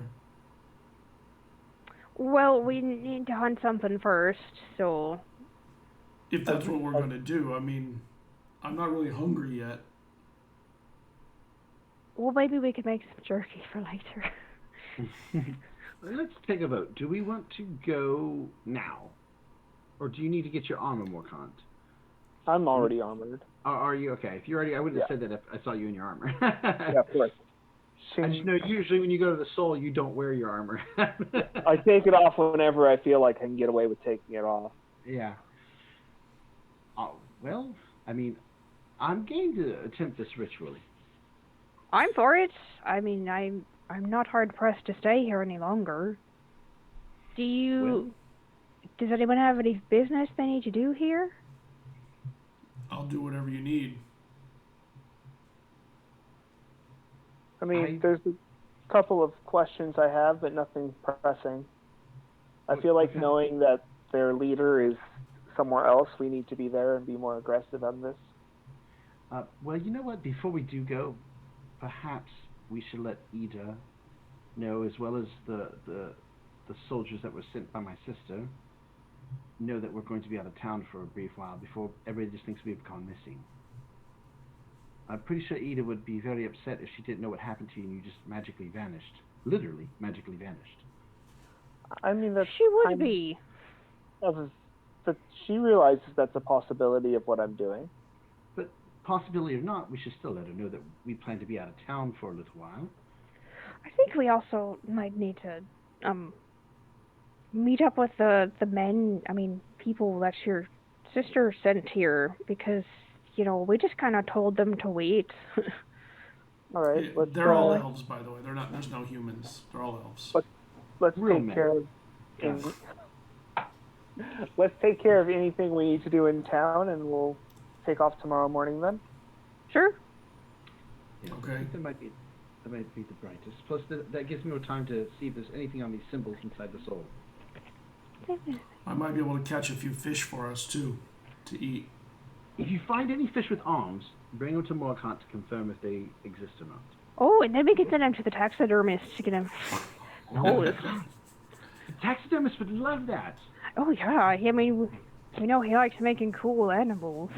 Speaker 3: Well, we need to hunt something first, so...
Speaker 1: If that's what we're going to do. I mean, I'm not really hungry yet.
Speaker 3: Well, maybe we could make some jerky for later.
Speaker 2: Let's take a vote. Do we want to go now? Or do you need to get your armor more cont?
Speaker 4: I'm already armored.
Speaker 2: Are you? Okay. If you're already... I would have said that if I saw you in your armor.
Speaker 4: Yeah, of course.
Speaker 2: I just know usually when you go to the soul, you don't wear your armor.
Speaker 4: I take it off whenever I feel like I can get away with taking it off.
Speaker 2: Yeah. Well, I mean, I'm game to attempt this ritually.
Speaker 3: I'm for it. I mean, I'm not hard pressed to stay here any longer. Does anyone have any business they need to do here?
Speaker 1: I'll do whatever you need.
Speaker 4: I mean, there's a couple of questions I have, but nothing pressing. I feel like knowing that their leader is somewhere else, we need to be there and be more aggressive on this.
Speaker 2: Well, you know what? Before we do go, perhaps we should let Ida know, as well as the soldiers that were sent by my sister, know that we're going to be out of town for a brief while before everybody just thinks we've gone missing. I'm pretty sure Ida would be very upset if she didn't know what happened to you and you just magically vanished. Literally, magically vanished.
Speaker 4: I mean, that
Speaker 3: she would be.
Speaker 4: But she realizes that's a possibility of what I'm doing.
Speaker 2: But possibility or not, we should still let her know that we plan to be out of town for a little while.
Speaker 3: I think we also might need to meet up with the men, people that your sister sent here, because, we just kind of told them to wait.
Speaker 4: All right.
Speaker 1: Yeah, they're all elves, by the way. They're not. There's no humans. They're all elves.
Speaker 4: Let's
Speaker 2: Real
Speaker 4: take
Speaker 2: men.
Speaker 4: care of... Let's take care of anything we need to do in town, and we'll take off tomorrow morning then.
Speaker 3: Sure.
Speaker 2: Yeah,
Speaker 1: Okay.
Speaker 2: I think that might be the brightest. Plus, that gives me more time to see if there's anything on these symbols inside the soul.
Speaker 1: I might be able to catch a few fish for us too, to eat.
Speaker 2: If you find any fish with arms, bring them to Morcant to confirm if they exist or not.
Speaker 3: Oh, and then we can send them to the taxidermist to get them. Oh,
Speaker 2: The taxidermist would love that.
Speaker 3: oh yeah. I mean, we know he likes making cool animals.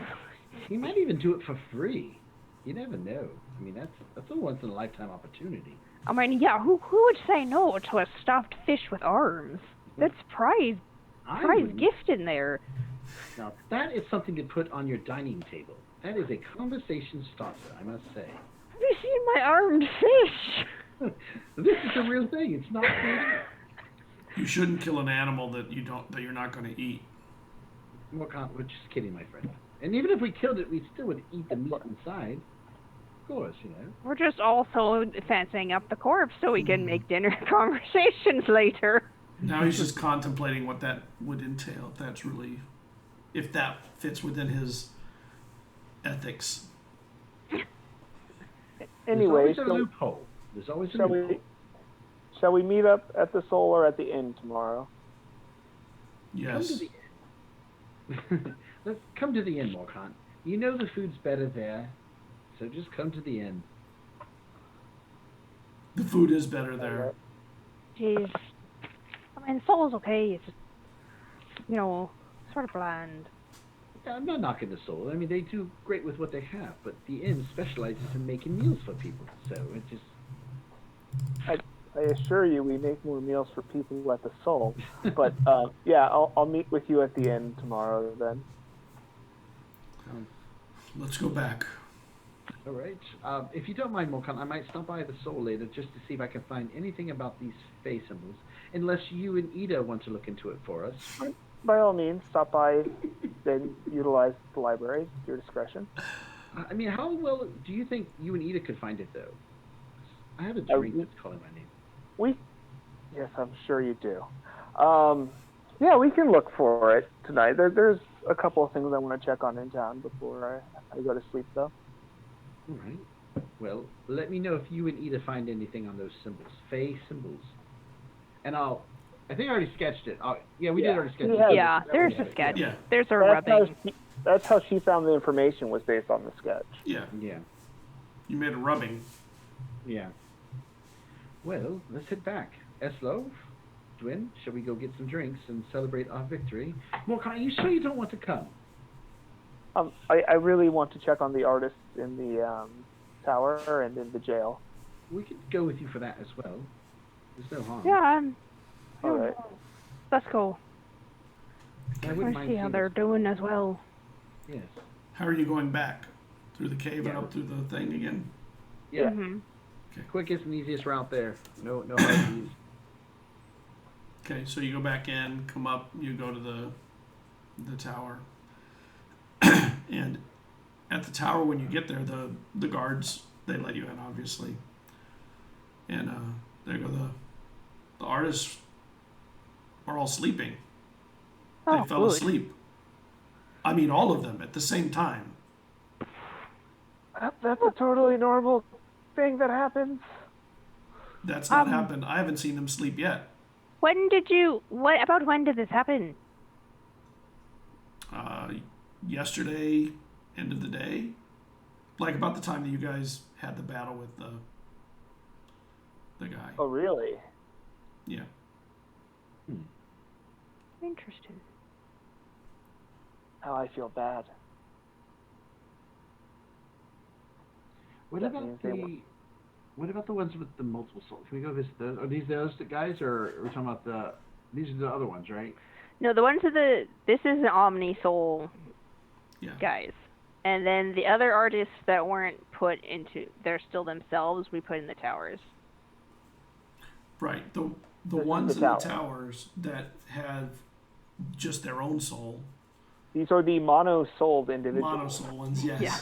Speaker 2: He might even do it for free. You never know. I mean, that's a once in a lifetime opportunity.
Speaker 3: I mean, yeah. Who would say no to a stuffed fish with arms? That's prize
Speaker 2: would.
Speaker 3: gift in there.
Speaker 2: Now, that is something to put on your dining table. That is a conversation starter, I must say.
Speaker 3: Have you seen my armed fish?
Speaker 2: This is the real thing. It's not food.
Speaker 1: You shouldn't kill an animal that you're not going to eat.
Speaker 2: We're just kidding, my friend. And even if we killed it, we still would eat the meat inside. Of course, you know.
Speaker 3: We're just also fancying up the corpse so we can make dinner conversations later.
Speaker 1: Now he's just contemplating what that would entail. If that fits within his ethics.
Speaker 4: Anyway,
Speaker 2: There's always a loophole. There's always a
Speaker 4: shall
Speaker 2: loophole.
Speaker 4: shall we meet up at the Soul or at the inn tomorrow?
Speaker 1: Yes.
Speaker 2: Let's come to the inn, Morcant. You know the food's better there, so just come to the inn.
Speaker 1: The food is better there.
Speaker 3: Jeez. I mean, Soul's okay. It's just, sort of bland.
Speaker 2: I'm not knocking the Soul. I mean, they do great with what they have, but the inn specializes in making meals for people, so it just...
Speaker 4: I assure you, we make more meals for people at the Soul. But yeah, I'll meet with you at the inn tomorrow then.
Speaker 1: Let's go back.
Speaker 2: All right. If you don't mind, Morcant, I might stop by the Soul later just to see if I can find anything about these Fey symbols, unless you and Ida want to look into it for us.
Speaker 4: By all means, stop by, then utilize the library at your discretion.
Speaker 2: I mean, how well do you think you and Ida could find it, though? I have a drink that's calling my name.
Speaker 4: Yes, I'm sure you do. Yeah, we can look for it tonight. There's a couple of things I want to check on in town before I go to sleep, though.
Speaker 2: All right. Well, let me know if you and Ida find anything on those symbols, Fey symbols. And I think I already sketched it. We did already sketch it.
Speaker 3: Yeah, there's a sketch.
Speaker 1: Yeah.
Speaker 3: There's a rubbing.
Speaker 4: That's how she found the information, was based on the sketch.
Speaker 1: Yeah.
Speaker 2: Yeah.
Speaker 1: You made a rubbing.
Speaker 2: Yeah. Well, let's head back. Eslo, Dwin, shall we go get some drinks and celebrate our victory? Morcant, are you sure you don't want to come?
Speaker 4: I really want to check on the artists in the tower and in the jail.
Speaker 2: We could go with you for that as well. There's no harm.
Speaker 3: Yeah,
Speaker 4: All right.
Speaker 3: let's go.
Speaker 2: I
Speaker 3: I
Speaker 2: wouldn't
Speaker 3: want to
Speaker 2: mind
Speaker 3: see how
Speaker 2: seeing
Speaker 3: they're
Speaker 2: this.
Speaker 3: doing as well.
Speaker 2: Yes.
Speaker 1: How are you going back? Through the cave and
Speaker 2: Yeah.
Speaker 1: up through the thing again?
Speaker 2: Yeah.
Speaker 3: Mm-hmm.
Speaker 2: Quickest and easiest route there. No hard to use.
Speaker 1: Okay, so you go back in, come up, you go to the tower. And at the tower, when you get there, the guards, they let you in, obviously. And there go the artists are all sleeping. They fell
Speaker 3: good.
Speaker 1: asleep. I mean, all of them at the same time.
Speaker 4: That's a totally normal thing that happens.
Speaker 1: That's not happened. I haven't seen them sleep yet.
Speaker 3: When did this happen?
Speaker 1: Yesterday, end of the day, like about the time that you guys had the battle with the guy.
Speaker 4: Oh, really?
Speaker 1: Yeah.
Speaker 3: Interesting.
Speaker 4: How I feel bad.
Speaker 2: What
Speaker 4: That
Speaker 2: about
Speaker 4: means they were-
Speaker 2: what about the ones with the multiple souls? Can we go visit those? Are these those guys, or are we talking about these are the other ones, right?
Speaker 3: No, the ones this is an Omni Soul
Speaker 1: Yeah.
Speaker 3: guys. And then the other artists that weren't put into, they're still themselves, we put in the towers.
Speaker 1: Right. The
Speaker 4: This is
Speaker 1: ones
Speaker 4: the
Speaker 1: in the
Speaker 4: tower.
Speaker 1: towers that have just their own soul.
Speaker 4: These are the mono-souled individuals.
Speaker 1: Monosoul ones, yes.
Speaker 3: Yeah.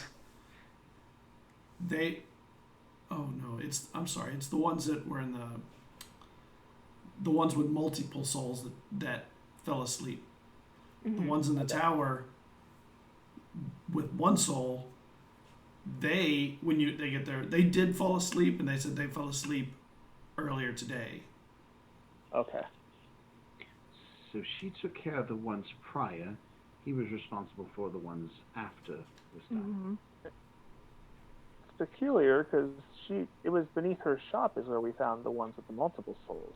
Speaker 1: I'm sorry, it's the ones that were in the ones with multiple souls that fell asleep.
Speaker 3: Mm-hmm.
Speaker 1: The ones in the tower with one soul, they get there, they did fall asleep, and they said they fell asleep earlier today.
Speaker 4: Okay.
Speaker 2: so she took care of the ones prior. He was responsible for the ones after this time.
Speaker 4: It's peculiar because it was beneath her shop is where we found the ones with the multiple souls.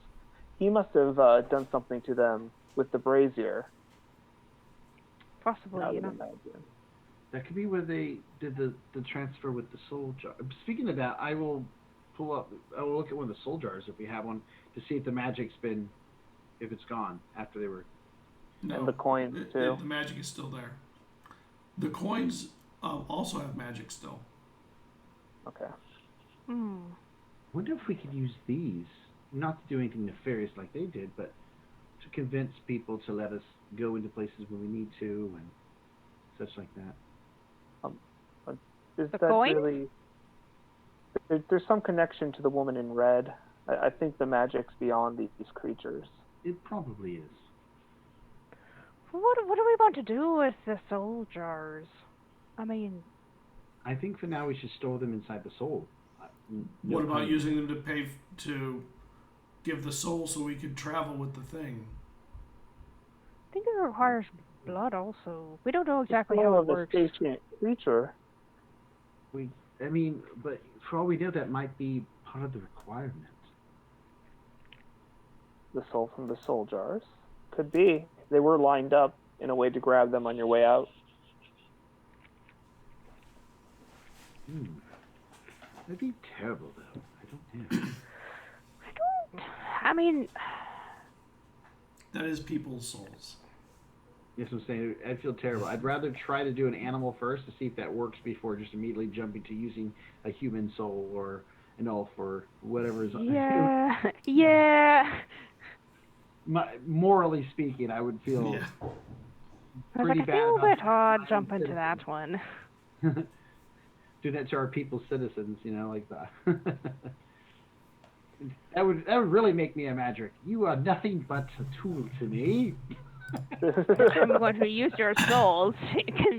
Speaker 4: He must have done something to them with the brazier.
Speaker 3: Possibly,
Speaker 4: I
Speaker 3: you
Speaker 4: would
Speaker 3: know.
Speaker 4: imagine.
Speaker 2: That could be where they did the transfer with the soul jar. Speaking of that, I will look at one of the soul jars if we have one to see if the magic's been, if it's gone after they were.
Speaker 1: No,
Speaker 4: And the coins too.
Speaker 1: The magic is still there. The coins also have magic still.
Speaker 4: Okay.
Speaker 2: Wonder if we could use these, not to do anything nefarious like they did, but to convince people to let us go into places where we need to and such like that.
Speaker 4: Is
Speaker 3: The
Speaker 4: that
Speaker 3: coins?
Speaker 4: really? There's some connection to the woman in red. I think the magic's beyond these creatures.
Speaker 2: It probably is.
Speaker 3: What do we want to do with the soul jars? I mean,
Speaker 2: I think for now we should store them inside the soul.
Speaker 1: What about using them to pay to give the soul so we could travel with the thing?
Speaker 3: I think it requires blood also. We don't know exactly
Speaker 4: It's
Speaker 3: how
Speaker 4: more
Speaker 3: it
Speaker 4: of a
Speaker 3: works.
Speaker 4: sentient creature.
Speaker 2: But for all we know, that might be part of the requirement.
Speaker 4: The soul from the soul jars could be. They were lined up in a way to grab them on your way out.
Speaker 2: That'd be terrible, though. I don't know.
Speaker 3: I mean,
Speaker 1: That is people's souls.
Speaker 2: Yes, I'm saying I feel terrible. I'd rather try to do an animal first to see if that works before just immediately jumping to using a human soul or an elf or whatever is.
Speaker 3: yeah.
Speaker 2: Morally speaking, I would feel
Speaker 1: Yeah.
Speaker 3: I was
Speaker 2: pretty
Speaker 3: like, I
Speaker 2: bad
Speaker 3: feel a
Speaker 2: about
Speaker 3: bit odd
Speaker 2: that.
Speaker 3: jumping to that one.
Speaker 2: Do that to our people's citizens, like that. That would really make me a magic. You are nothing but a tool to me.
Speaker 3: I'm going to use your souls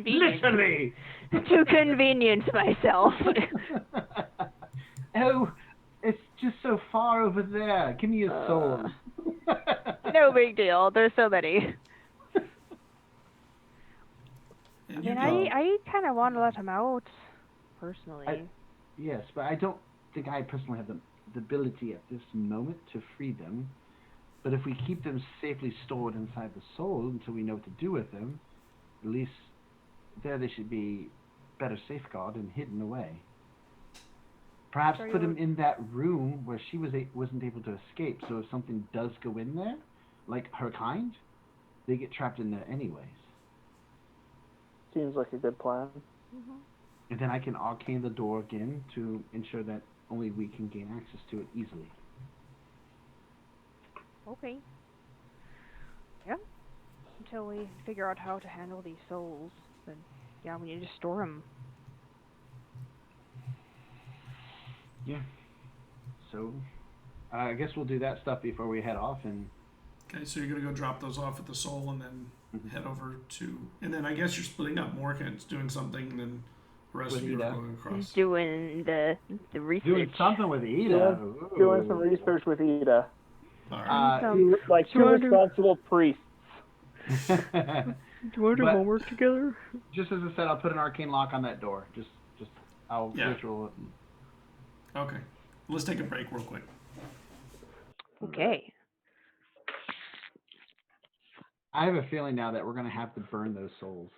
Speaker 2: Literally.
Speaker 3: to convenience myself.
Speaker 2: Oh, it's just so far over there. Give me your soul.
Speaker 3: No big deal. There's so many.
Speaker 1: And
Speaker 3: I kind of want to let him out, personally.
Speaker 2: Yes, but I don't think I personally have the ability at this moment to free them. But if we keep them safely stored inside the soul until we know what to do with them, at least there they should be better safeguarded and hidden away. Perhaps put them in that room where she wasn't able to escape. So if something does go in there, like her kind, they get trapped in there anyways.
Speaker 4: Seems like a good plan.
Speaker 2: And then I can arcane the door again to ensure that only we can gain access to it easily.
Speaker 3: Okay. Yeah. Until we figure out how to handle these souls, then yeah, we need to store them.
Speaker 2: Yeah. So, I guess we'll do that stuff before we head off. And
Speaker 1: Okay, so you're gonna go drop those off at the soul and then head over to, and then I guess you're splitting up. Morgan's doing something, and then the rest of you are going across.
Speaker 3: He's doing the research.
Speaker 2: doing something with Ida.
Speaker 4: Doing some research with Ida.
Speaker 1: All right.
Speaker 4: Like two responsible priests.
Speaker 3: Do you want to do homework together?
Speaker 2: Just as I said, I'll put an arcane lock on that door. Just I'll ritual it.
Speaker 1: Okay. Let's take a break real quick.
Speaker 3: Okay.
Speaker 2: I have a feeling now that we're going to have to burn those souls.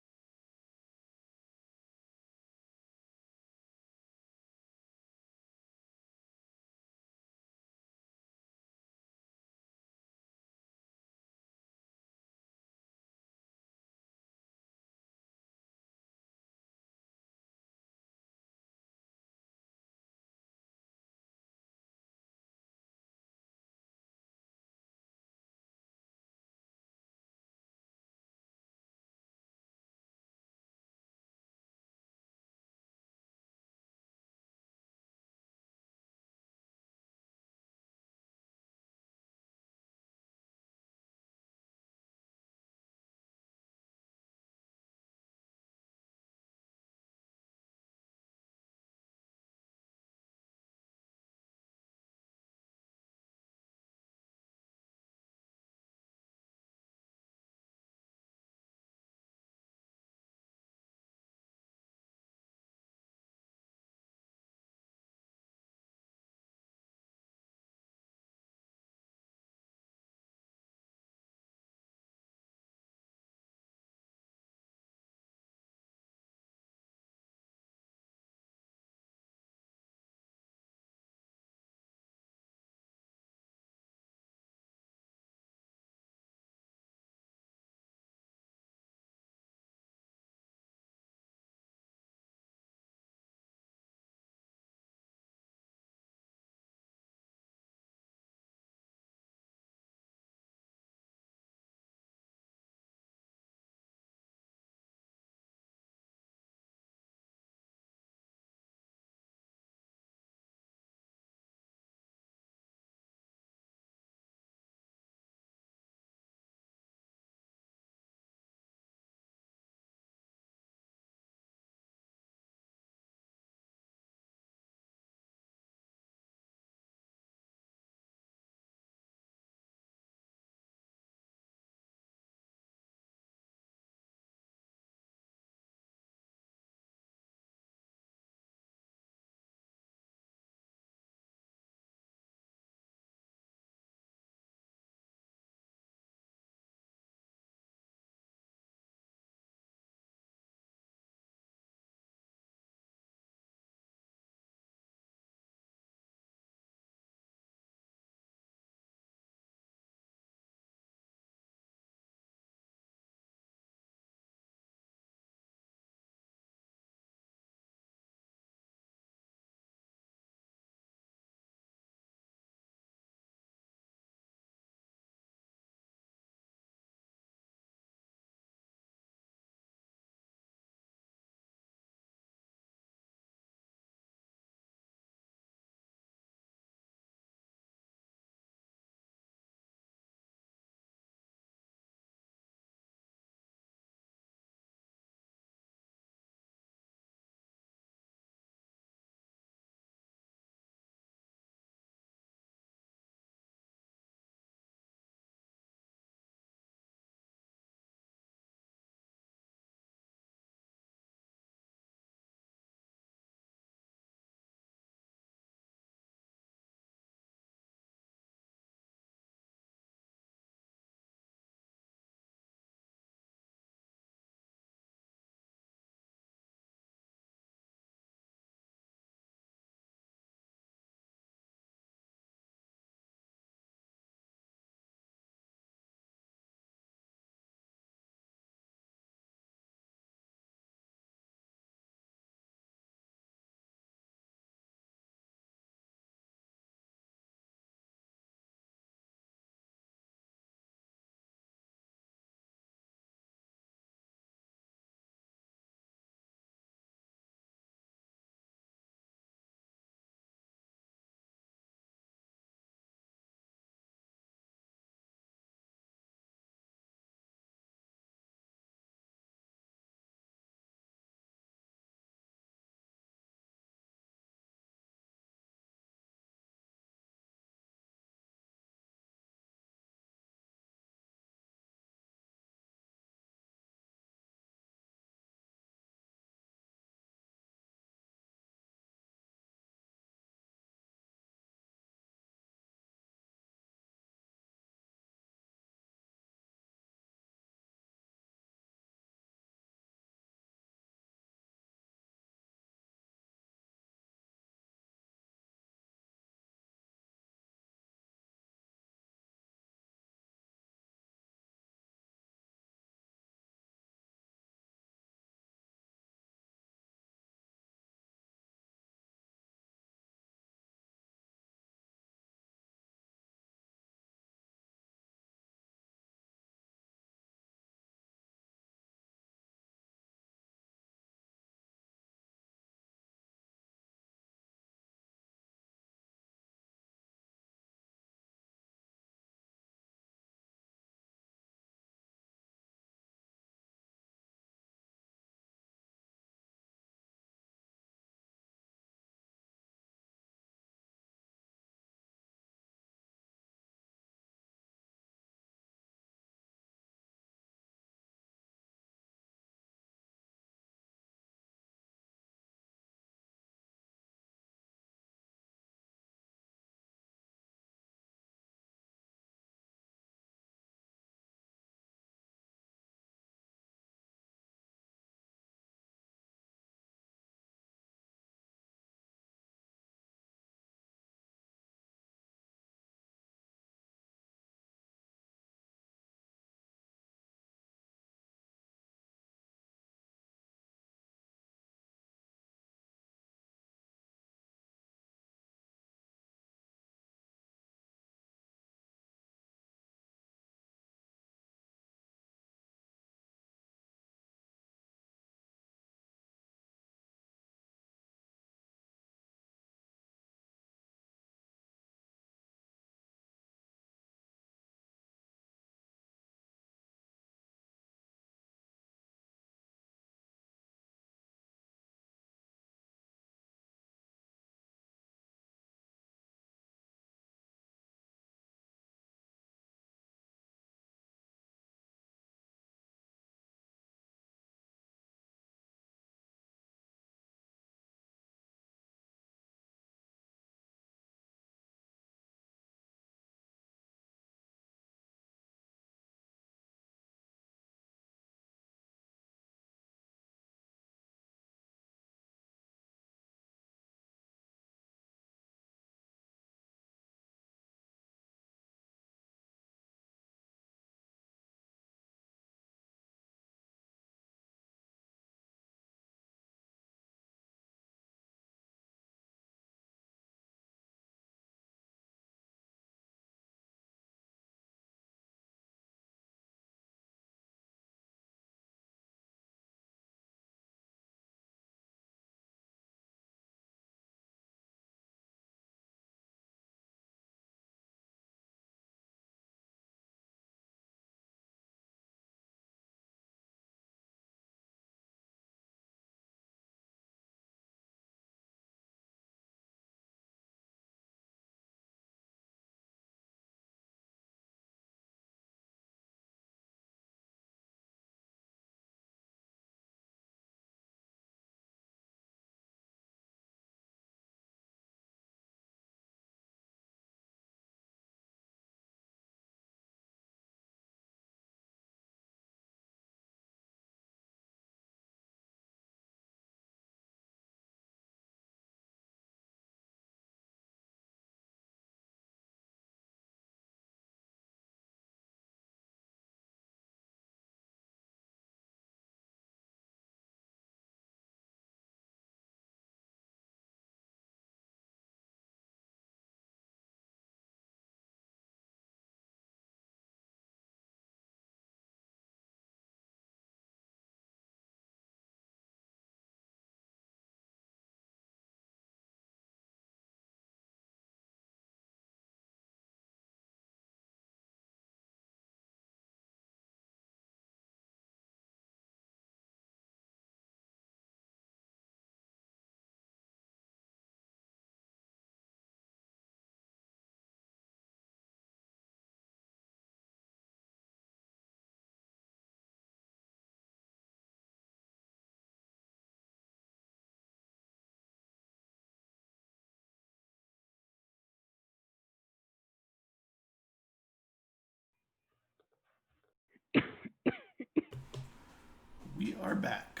Speaker 1: We are back.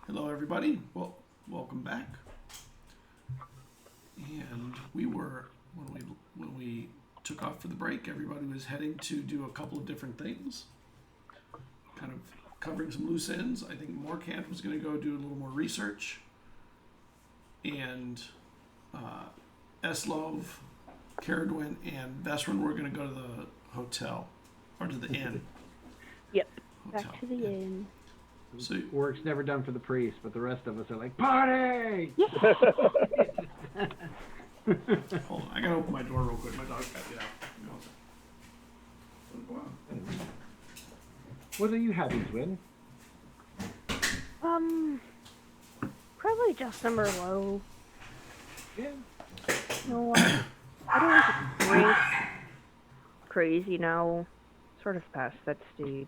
Speaker 1: Hello, everybody. Well, welcome back. And we were when we took off for the break, everybody was heading to do a couple of different things, kind of covering some loose ends. I think Morkant was going to go do a little more research, and Eslov, Caradwin, and Vesrin were going to go to the hotel or to the inn.
Speaker 3: Yep.
Speaker 1: Hotel.
Speaker 3: Back to the inn.
Speaker 1: So
Speaker 2: Work's never done for the priest, but the rest of us are like, party!
Speaker 1: hold on, I gotta open my door real quick. My dog's got to get out.
Speaker 2: What are you having, Twin?
Speaker 3: Probably just some Merlot.
Speaker 2: Yeah.
Speaker 3: No, I don't drink crazy now. Sort of past that stage.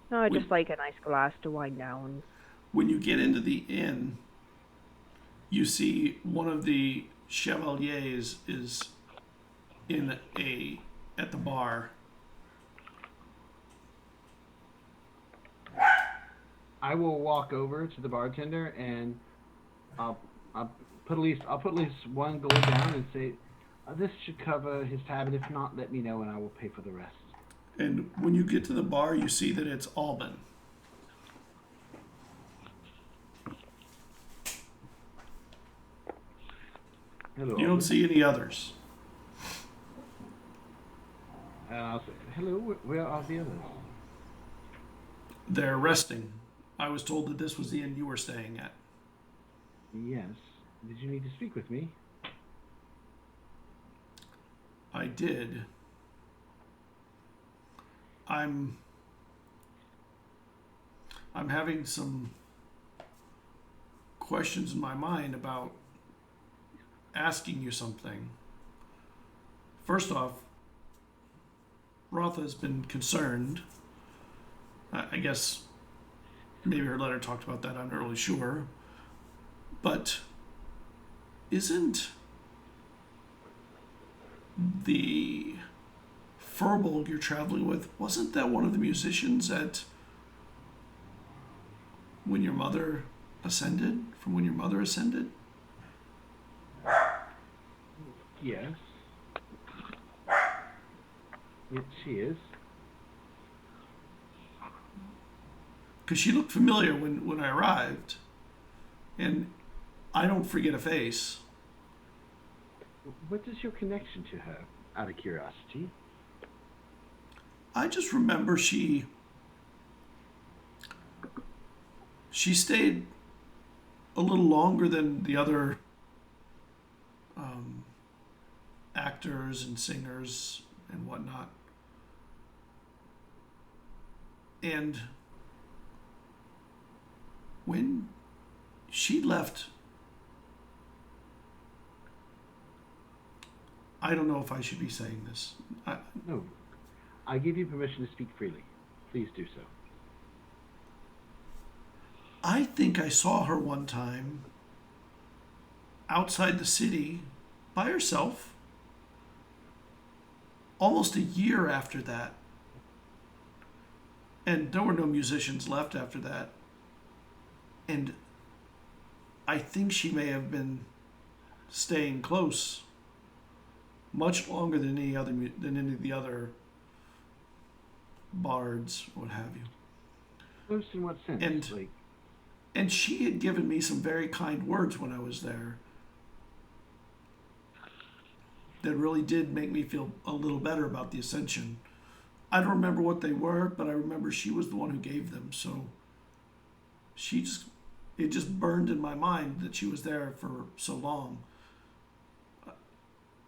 Speaker 3: No, I just like a nice glass to wind down.
Speaker 1: When you get into the inn, you see one of the chevaliers is at the bar.
Speaker 2: I will walk over to the bartender and I'll put at least one gold down and say, this should cover his tab, and if not, let me know and I will pay for the rest.
Speaker 1: And when you get to the bar, you see that it's Alban.
Speaker 2: Hello.
Speaker 1: You don't see any others.
Speaker 2: I'll say, hello, where are the others?
Speaker 1: They're resting. I was told that this was the inn you were staying at.
Speaker 2: Yes. Did you need to speak with me?
Speaker 1: I did. I'm having some questions in my mind about asking you something. First off, Rotha has been concerned. I guess maybe her letter talked about that, I'm not really sure. But isn't the Furbolg you're traveling with, wasn't that one of the musicians at when your mother ascended? From when your mother ascended?
Speaker 2: Yes. Yes, she is.
Speaker 1: Because she looked familiar when I arrived. And I don't forget a face.
Speaker 2: What is your connection to her, out of curiosity?
Speaker 1: I just remember she stayed a little longer than the other actors and singers and whatnot. And when she left, I don't know if I should be saying this.
Speaker 2: No. I give you permission to speak freely. Please do so.
Speaker 1: I think I saw her one time outside the city by herself, almost a year after that. And there were no musicians left after that. And I think she may have been staying close much longer than any of the other bards, what have you.
Speaker 2: Close in what sense?
Speaker 1: And she had given me some very kind words when I was there that really did make me feel a little better about the ascension. I don't remember what they were, but I remember she was the one who gave them. So it just burned in my mind that she was there for so long.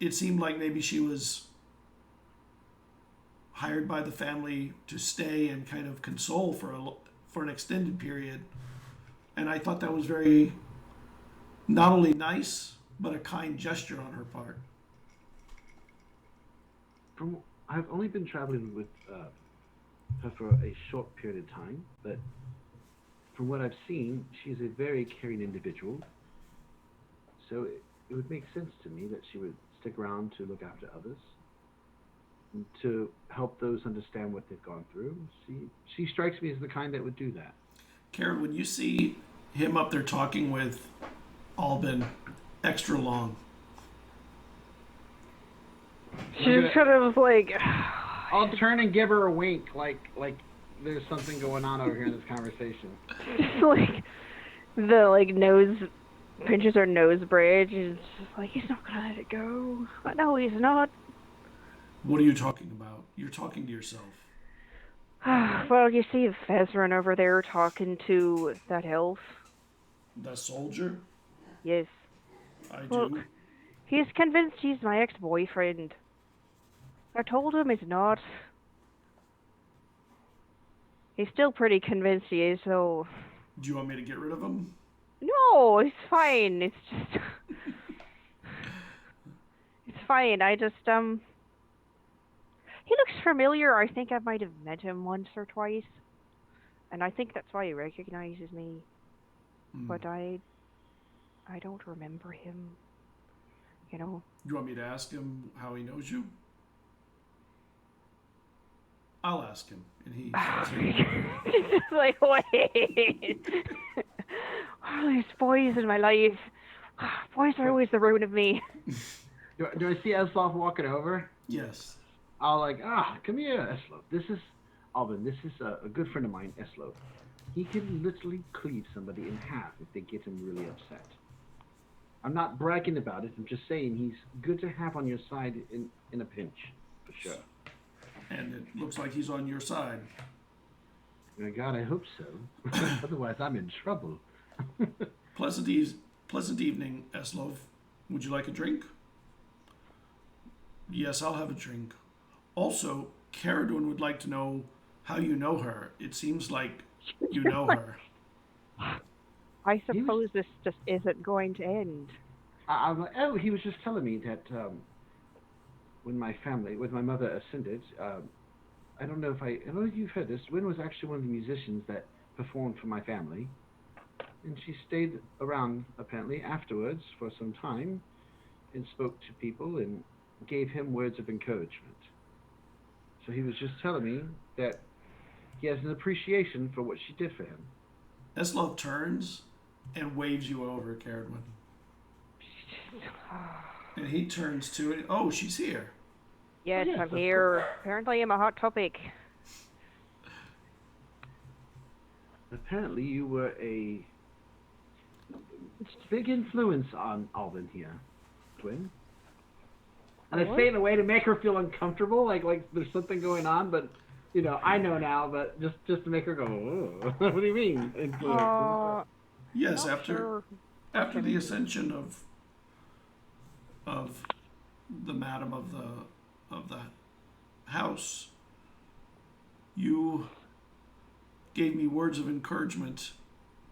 Speaker 1: It seemed like maybe she was hired by the family to stay and kind of console for an extended period. And I thought that was very, not only nice, but a kind gesture on her part.
Speaker 2: I've only been traveling with her for a short period of time, but from what I've seen, she's a very caring individual. So it would make sense to me that she would stick around to look after others. to help those understand what they've gone through. She strikes me as the kind that would do that.
Speaker 1: Karen, when you see him up there talking with Albin extra long,
Speaker 3: She's kind of like.
Speaker 2: I'll turn and give her a wink, like there's something going on over here in this conversation.
Speaker 3: Just like the nose pinches her nose bridge and it's just like, he's not gonna let it go. No, he's not.
Speaker 1: what are you talking about? You're talking to yourself.
Speaker 3: Well, you see Vezran over there talking to that elf.
Speaker 1: The soldier?
Speaker 3: Yes.
Speaker 1: I
Speaker 3: Look,
Speaker 1: do.
Speaker 3: he's convinced he's my ex-boyfriend. I told him he's not. He's still pretty convinced he is, though.
Speaker 1: Do you want me to get rid of him?
Speaker 3: No, it's fine. It's just... It's fine. I just, He looks familiar. I think I might have met him once or twice. And I think that's why he recognizes me. But I don't remember him. You know?
Speaker 1: Do you want me to ask him how he knows you? I'll ask him. And he...
Speaker 3: It's just like, wait. All these boys in my life. Boys are always the ruin of me.
Speaker 2: Do I see Eslov walking over?
Speaker 1: Yes.
Speaker 2: I'll come here, Eslov. This is Alvin. This is a good friend of mine, Eslov. He can literally cleave somebody in half if they get him really upset. I'm not bragging about it. I'm just saying he's good to have on your side in a pinch, for sure.
Speaker 1: And it looks like he's on your side.
Speaker 2: My God, I hope so. Otherwise, I'm in trouble.
Speaker 1: Pleasant evening, Eslov. Would you like a drink? Yes, I'll have a drink. Also, Caradwin would like to know how you know her. It seems like you know her.
Speaker 3: I suppose this just isn't going to end.
Speaker 2: I'm like, oh, he was just telling me that when my mother ascended, I don't know if you've heard this, Wynn was actually one of the musicians that performed for my family. And she stayed around, apparently, afterwards for some time and spoke to people and gave him words of encouragement. So he was just telling me that he has an appreciation for what she did for him.
Speaker 1: Eslov turns and waves you over, Caradwin. And he turns to it. Oh, she's here.
Speaker 3: Yes,
Speaker 2: Yes,
Speaker 3: I'm here. Apparently I'm a hot topic.
Speaker 2: Apparently you were a big influence on Alvin here, Twin. And I say it in a way to make her feel uncomfortable, like there's something going on, but I know now, but just to make her go, oh, what do you mean? Influence?
Speaker 1: Yes,
Speaker 3: Sure.
Speaker 1: after the ascension of the madam of the house, you gave me words of encouragement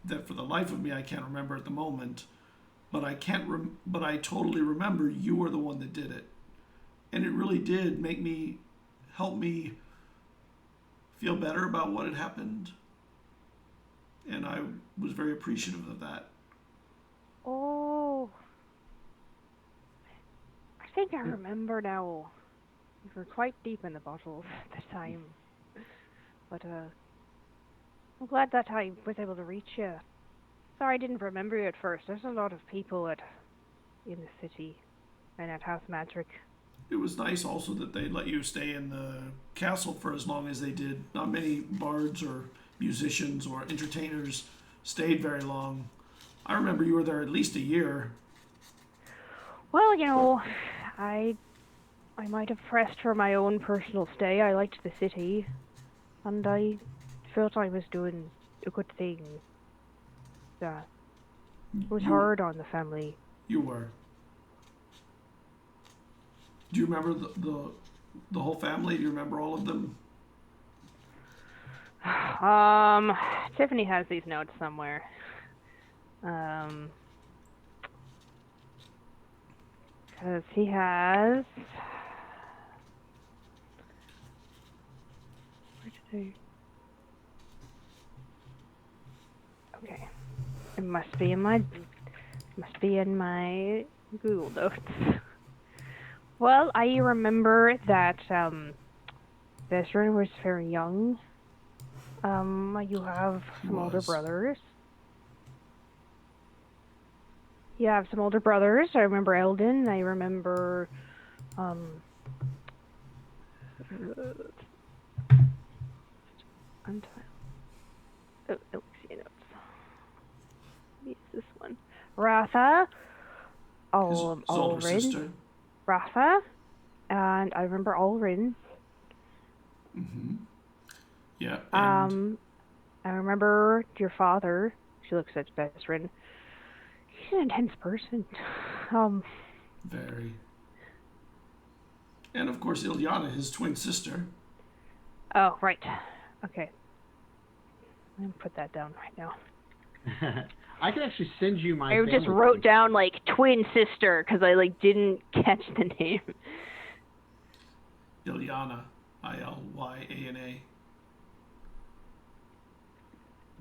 Speaker 1: that for the life of me I can't remember at the moment, but I totally remember you were the one that did it. And it really did help me feel better about what had happened. And I was very appreciative of that.
Speaker 3: Oh. I think I remember now. We were quite deep in the bottle at the time. But, I'm glad that I was able to reach you. Sorry I didn't remember you at first. There's a lot of people in the city and at House Magic.
Speaker 1: It was nice also that they let you stay in the castle for as long as they did. Not many bards or musicians or entertainers stayed very long. I remember you were there at least a year.
Speaker 3: Well, I might have pressed for my own personal stay. I liked the city, and I felt I was doing a good thing. Yeah. It was hard on the family.
Speaker 1: You were. Do you remember the whole family? Do you remember all of them?
Speaker 3: Tiffany has these notes somewhere. Because he has... Where did I... Okay. It must be in my Google Notes. Well, I remember that Vesrin was very young. You have
Speaker 1: He
Speaker 3: some older
Speaker 1: was.
Speaker 3: brothers. You have some older brothers. I remember Eldon. I remember Elixia notes. Maybe it's this one. Ratha.
Speaker 1: His older
Speaker 3: Ulrin.
Speaker 1: sister.
Speaker 3: Ratha. And I remember Ulrin.
Speaker 1: Mm-hmm. Yeah. And
Speaker 3: I remember your father. She looks at Vesrin. He's an intense person.
Speaker 1: very. And of course, Ilyana, his twin sister.
Speaker 3: Oh, right. Okay. I'm gonna put that down right now.
Speaker 2: I can actually send you my.
Speaker 3: I just wrote down like twin sister because I like didn't catch the name.
Speaker 1: Ilyana, Ilyana.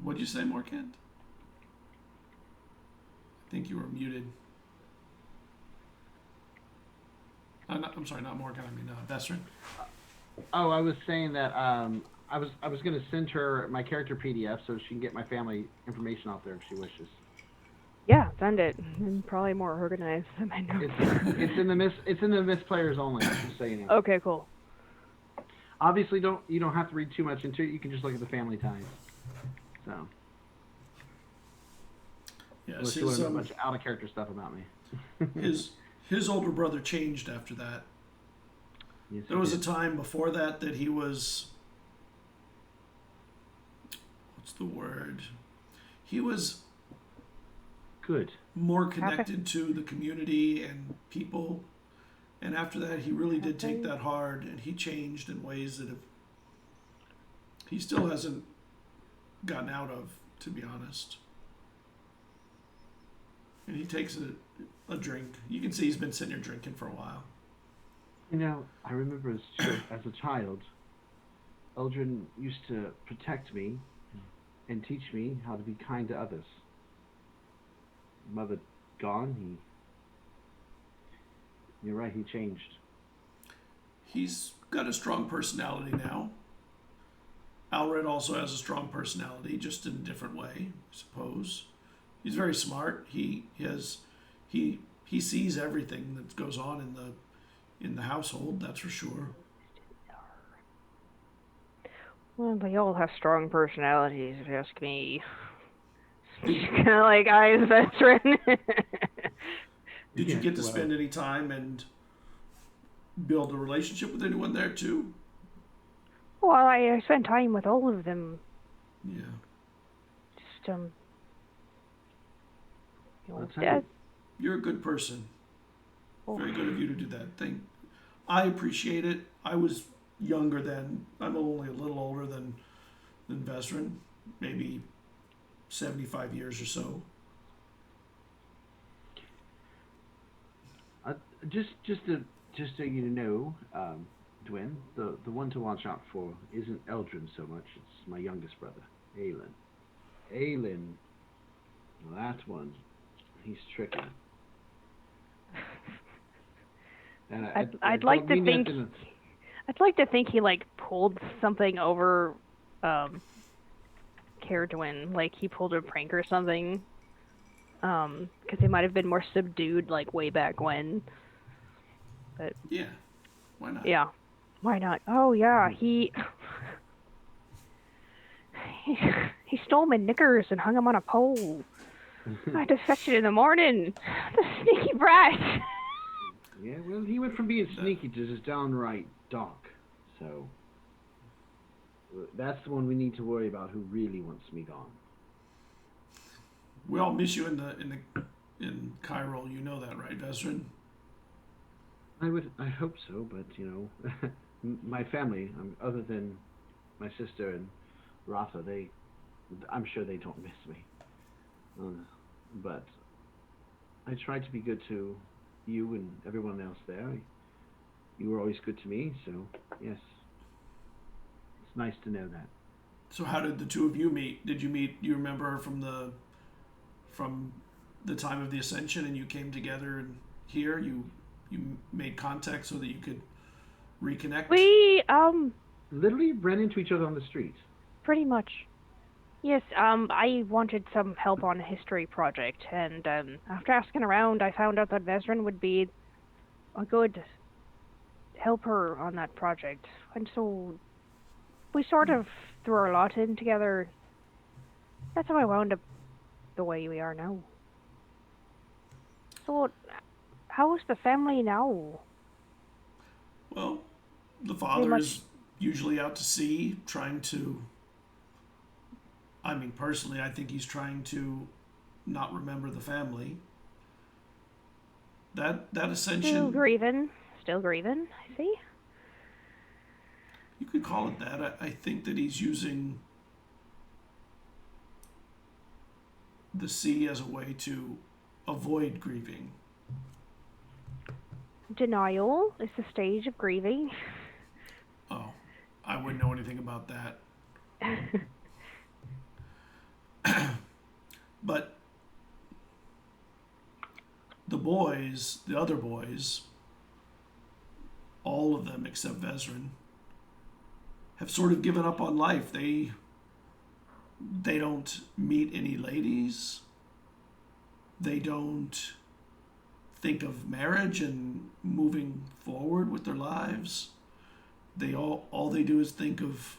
Speaker 1: What'd you say, Morkant? I think you were muted. I'm sorry, not Morgan. I mean, Vesrin.
Speaker 2: Oh, I was saying that I was going to send her my character PDF so she can get my family information out there if she wishes.
Speaker 3: Yeah, send it. And probably more organized than my notes.
Speaker 2: It's in the Myst players only. Just so you know.
Speaker 3: Okay, cool.
Speaker 2: Obviously, you don't have to read too much into it. You can just look at the family ties. So.
Speaker 1: Yes,
Speaker 2: you learn a bunch of out of character stuff about me.
Speaker 1: his older brother changed after that.
Speaker 2: Yes,
Speaker 1: there was a time before that he was. What's the word? He was
Speaker 2: good.
Speaker 1: More connected to the community and people. And after that, he really did take that hard, and he changed in ways that he still hasn't gotten out of, to be honest. And he takes a drink. You can see he's been sitting here drinking for a while.
Speaker 2: You know, I remember as a child, Eldrin used to protect me and teach me how to be kind to others. Mother gone, you're right, he changed.
Speaker 1: He's got a strong personality now. Alred also has a strong personality, just in a different way, I suppose. He's very smart. He sees everything that goes on in the household, that's for sure.
Speaker 3: Well, they all have strong personalities, if you ask me. Kind of like I as veteran.
Speaker 1: Did you get to spend any time and build a relationship with anyone there too?
Speaker 3: Well, I spent time with all of them.
Speaker 1: Yeah.
Speaker 3: Just
Speaker 1: you're a good person. Very good of you to do that thing. I appreciate it. I was younger then. I'm only a little older than Vesrin, maybe 75 years or so.
Speaker 2: Just so you know, Dwyn, the one to watch out for isn't Eldrin so much. It's my youngest brother, Aelin. Aelin, that one, he's tricky. And
Speaker 3: I'd like to think. I'd like to think he like pulled something over, Caradwin, like he pulled a prank or something. Because he might have been more subdued, like way back when. But
Speaker 1: yeah, why not?
Speaker 3: Yeah, why not? Oh yeah, he stole my knickers and hung them on a pole. I had to fetch it in the morning. The sneaky brat.
Speaker 2: Yeah, well, he went from being sneaky to just downright dark. So that's the one we need to worry about. Who really wants me gone?
Speaker 1: We all miss you in Cairo. You know that, right, Vesrin?
Speaker 2: I hope so, but you know, my family, other than my sister and Ratha, I'm sure they don't miss me. But I tried to be good to you and everyone else there. You were always good to me, so yes, it's nice to know that.
Speaker 1: So how did the two of you meet? Did you meet? Do you remember from the time of the Ascension, and you came together and here? You you made contact so that you could reconnect?
Speaker 3: We
Speaker 2: Literally ran into each other on the street.
Speaker 3: pretty much. Yes, I wanted some help on a history project, and after asking around, I found out that Vezran would be a good helper on that project. And so we sort of threw our lot in together. That's how I wound up the way we are now. So, how is the family now?
Speaker 1: Well, the father is usually out to sea trying to. I mean, personally, I think he's trying to not remember the family. That ascension.
Speaker 3: Still grieving, I see.
Speaker 1: You could call it that. I think that he's using the sea as a way to avoid grieving.
Speaker 3: Denial is the stage of grieving.
Speaker 1: Oh, I wouldn't know anything about that. But the other boys, all of them except Vezran, have sort of given up on life. They don't meet any ladies. They don't think of marriage and moving forward with their lives. All they do is think of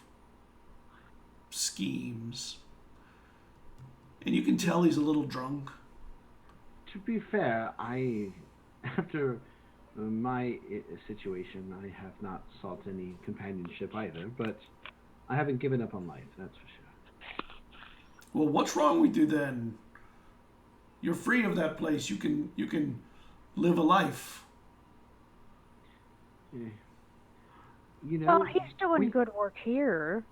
Speaker 1: schemes. And you can tell he's a little drunk.
Speaker 2: To be fair, after my situation, I have not sought any companionship either, but I haven't given up on life, that's for sure.
Speaker 1: Well, what's wrong with you then? You're free of that place. You can live a life.
Speaker 2: Yeah. You know,
Speaker 3: Well, he's doing good work here.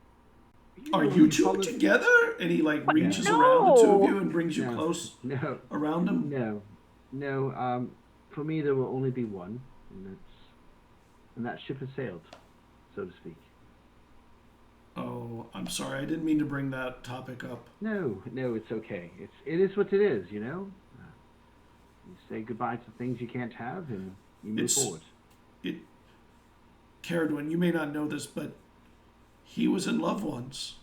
Speaker 1: Are you two together? And he reaches around the two of you and brings you close around him?
Speaker 2: No. For me, there will only be one, and that ship has sailed, so to speak.
Speaker 1: Oh, I'm sorry. I didn't mean to bring that topic up.
Speaker 2: No, it's okay. It is what it is, you know? You say goodbye to things you can't have, and you move forward.
Speaker 1: Caradwin, you may not know this, but he was in love once.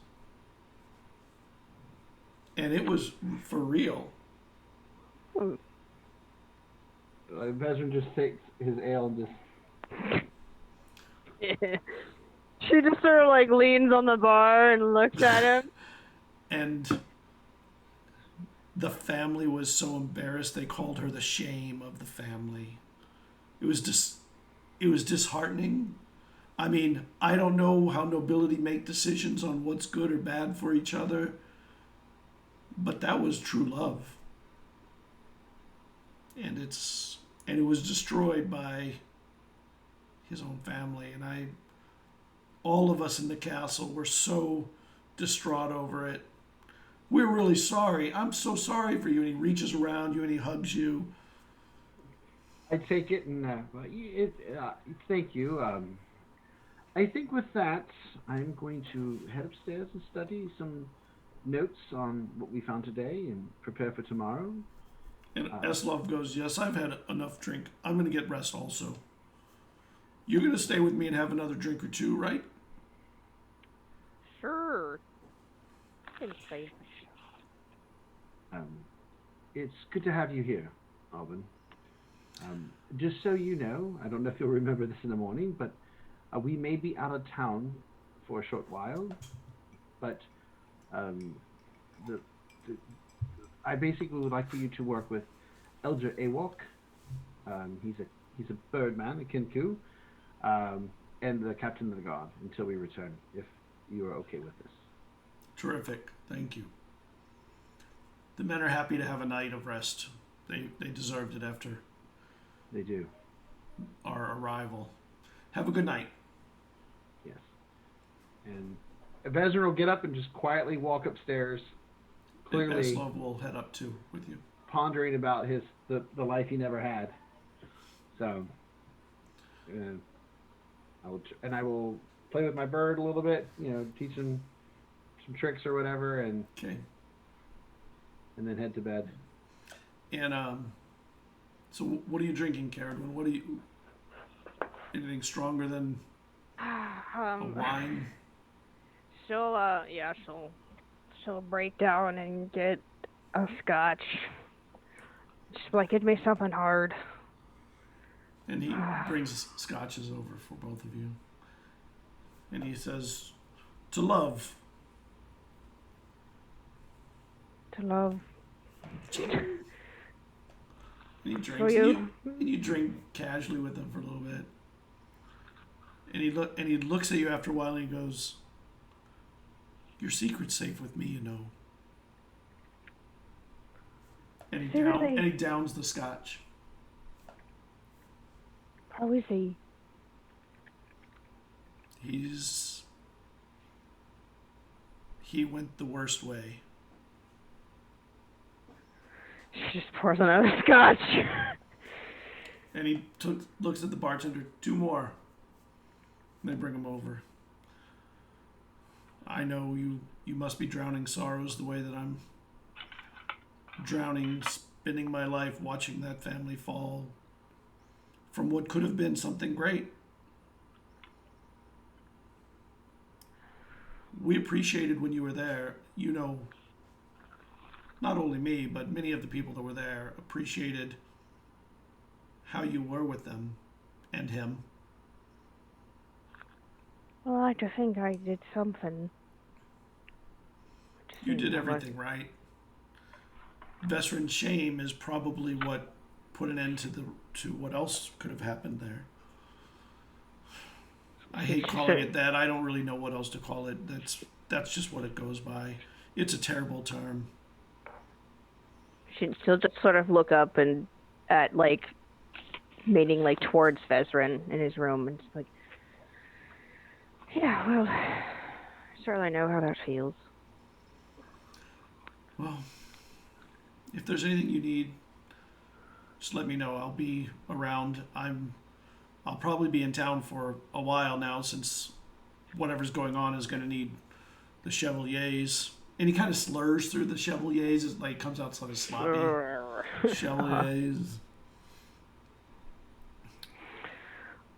Speaker 1: And it was for real.
Speaker 2: Vezran just takes his ale and just...
Speaker 3: She just sort of leans on the bar and looks at him.
Speaker 1: And the family was so embarrassed they called her the shame of the family. It was disheartening. I mean, I don't know how nobility make decisions on what's good or bad for each other, but that was true love. And it was destroyed by his own family, and all of us in the castle were so distraught over it. We're really sorry. I'm so sorry for you. And he reaches around you and he hugs you.
Speaker 2: I take it and thank you. I think with that, I'm going to head upstairs and study some notes on what we found today and prepare for tomorrow.
Speaker 1: And Eslov goes, yes, I've had enough drink. I'm going to get rest also. You're going to stay with me and have another drink or two, right?
Speaker 3: Sure.
Speaker 2: It's good to have you here, Alvin. Just so you know, I don't know if you'll remember this in the morning, but we may be out of town for a short while, but I basically would like for you to work with Elder Awok. He's a birdman, a Kinku, and the captain of the guard until we return, if you are okay with this.
Speaker 1: Terrific. Thank you. The men are happy to have a night of rest. They deserved it after
Speaker 2: They do.
Speaker 1: our arrival. Have a good night.
Speaker 2: Yes. And Vezran will get up and just quietly walk upstairs, clearly
Speaker 1: Eslov will head up too with you.
Speaker 2: pondering about the life he never had. So, I will play with my bird a little bit, teach him some tricks or whatever, and
Speaker 1: Okay.
Speaker 2: then head to bed.
Speaker 1: And So what are you drinking, Caradwin? What are you? Anything stronger than a wine?
Speaker 3: She'll break down and get a scotch. Just like, give me something hard.
Speaker 1: And he brings scotches over for both of you. And he says, "To love."
Speaker 3: To love.
Speaker 1: And he drinks.
Speaker 3: For you.
Speaker 1: And you drink casually with him for a little bit. And he looks at you after a while and he goes, "Your secret's safe with me, you know." And he downs the scotch.
Speaker 3: How is he?
Speaker 1: He went the worst way.
Speaker 3: She just pours another scotch.
Speaker 1: And he looks at the bartender. 2 more. And they bring him over. "I know you must be drowning sorrows the way that I'm drowning, spending my life watching that family fall from what could have been something great. We appreciated when you were there. You know, not only me, but many of the people that were there appreciated how you were with them and him."
Speaker 3: Well, I like to think I did something.
Speaker 1: You did everything right. Veteran shame is probably what put an end to what else could have happened there. I hate calling it that. I don't really know what else to call it. That's just what it goes by. It's a terrible term.
Speaker 3: She'll just sort of look up and at like, meaning like towards Vezran in his room, and just like, yeah, well, I certainly know how that feels.
Speaker 1: Well, if there's anything you need, just let me know. I'll be around. I'll probably be in town for a while now, since whatever's going on is going to need the Chevaliers. And he kind of slurs through the Chevaliers. It like comes out sort of sloppy. Chevaliers.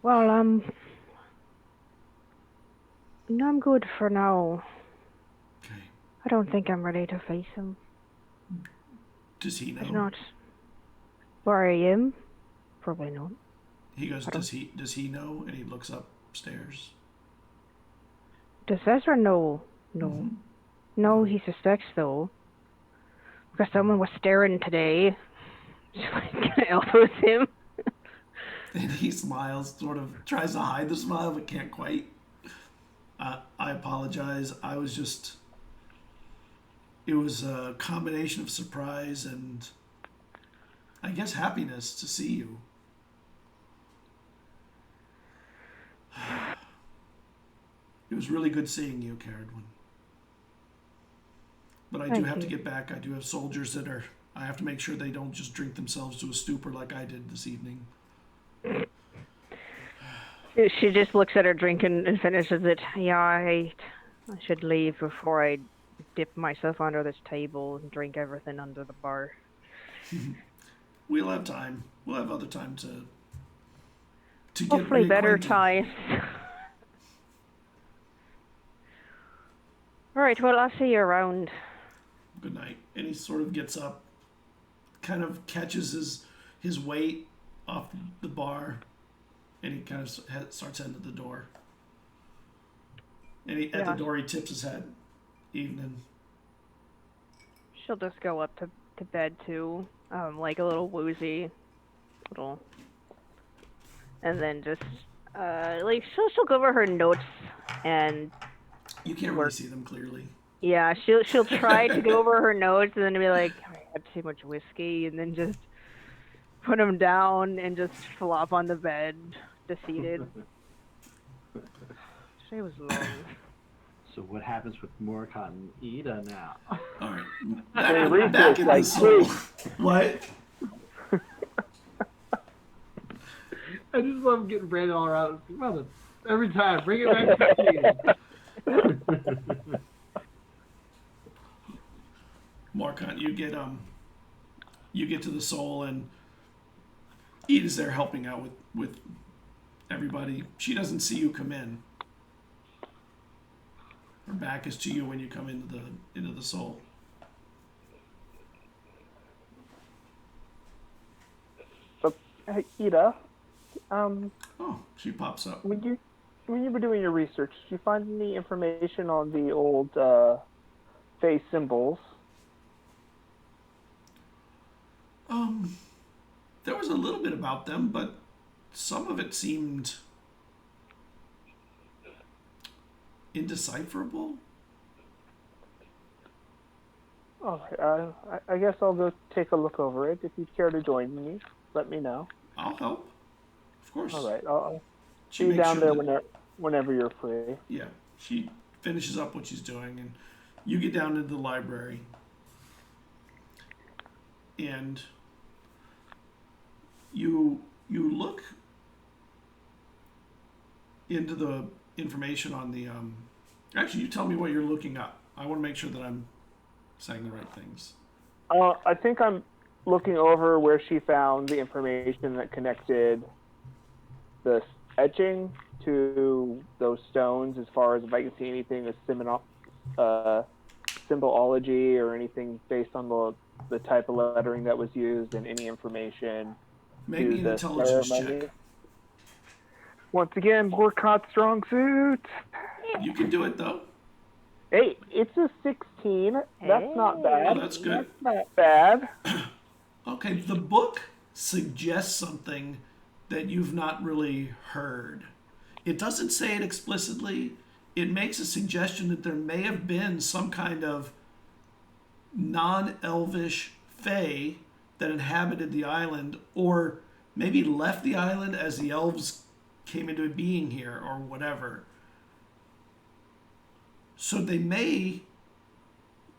Speaker 3: Well, no, I'm good for now.
Speaker 1: Okay.
Speaker 3: I don't think I'm ready to face him.
Speaker 1: Does he know?
Speaker 3: It's not where I am. Probably not.
Speaker 1: He goes, does he know? And he looks upstairs.
Speaker 3: Does Ezra know? No.
Speaker 1: Mm-hmm.
Speaker 3: No, he suspects though. Because someone was staring today. Can I help with him?
Speaker 1: And he smiles, sort of tries to hide the smile, but can't quite. I apologize. It was a combination of surprise and, I guess, happiness to see you. It was really good seeing you, Caradwin. But I do have to get back. I do have soldiers I have to make sure they don't just drink themselves to a stupor like I did this evening.
Speaker 3: She just looks at her drink and finishes it. Yeah, I should leave before I dip myself under this table and drink everything under the bar.
Speaker 1: We'll have time. We'll have other time to get
Speaker 3: hopefully better
Speaker 1: reacquainted.
Speaker 3: times. All right, well, I'll see you around.
Speaker 1: Good night. And he sort of gets up, kind of catches his weight off the bar, and he kind of starts heading to the door. And at the door, he tips his head. Evening.
Speaker 3: She'll just go up to bed too, like a little woozy, and then just like she'll go over her notes and.
Speaker 1: You can't really see them clearly.
Speaker 3: Yeah, she'll try to go over her notes and then be like, I had too much whiskey, and then just put them down and just flop on the bed, defeated. Today was long.
Speaker 2: So what happens with Morcott and Ida now?
Speaker 1: All right, back in the soul. What?
Speaker 2: I just love getting Brandon all around. Mother, every time, bring it back to you.
Speaker 1: Morcott, you get to the soul, and Edith's there helping out with everybody. She doesn't see you come in. Her back is to you when you come into the soul.
Speaker 4: But hey, Ida,
Speaker 1: Oh, she pops up.
Speaker 4: when you were doing your research, did you find any information on the old Fey symbols?
Speaker 1: There was a little bit about them, but some of it seemed indecipherable.
Speaker 4: All right, I guess I'll go take a look over it. If you care to join me, let me know.
Speaker 1: I'll help. Of course.
Speaker 4: All right, I'll
Speaker 1: She
Speaker 4: see you
Speaker 1: makes
Speaker 4: down
Speaker 1: sure
Speaker 4: there
Speaker 1: that-
Speaker 4: whenever you're free.
Speaker 1: Yeah, she finishes up what she's doing, and you get down into the library, and you look into the information on the. Actually, you tell me what you're looking up. I want to make sure that I'm saying the right things.
Speaker 4: I think I'm looking over where she found the information that connected the etching to those stones, as far as if I can see anything as symbolology or anything based on the type of lettering that was used and any information.
Speaker 1: Make me
Speaker 4: to
Speaker 1: an
Speaker 4: the
Speaker 1: intelligence
Speaker 4: ceremony.
Speaker 1: check.
Speaker 4: Once again, Borkot's strong suit.
Speaker 1: You can do it though.
Speaker 4: Hey, it's a 16. That's not bad.
Speaker 1: Oh, that's good.
Speaker 4: That's not bad.
Speaker 1: Okay, the book suggests something that you've not really heard. It doesn't say it explicitly. It makes a suggestion that there may have been some kind of non-elvish fae that inhabited the island, or maybe left the island as the elves came into being here, or whatever. So they may,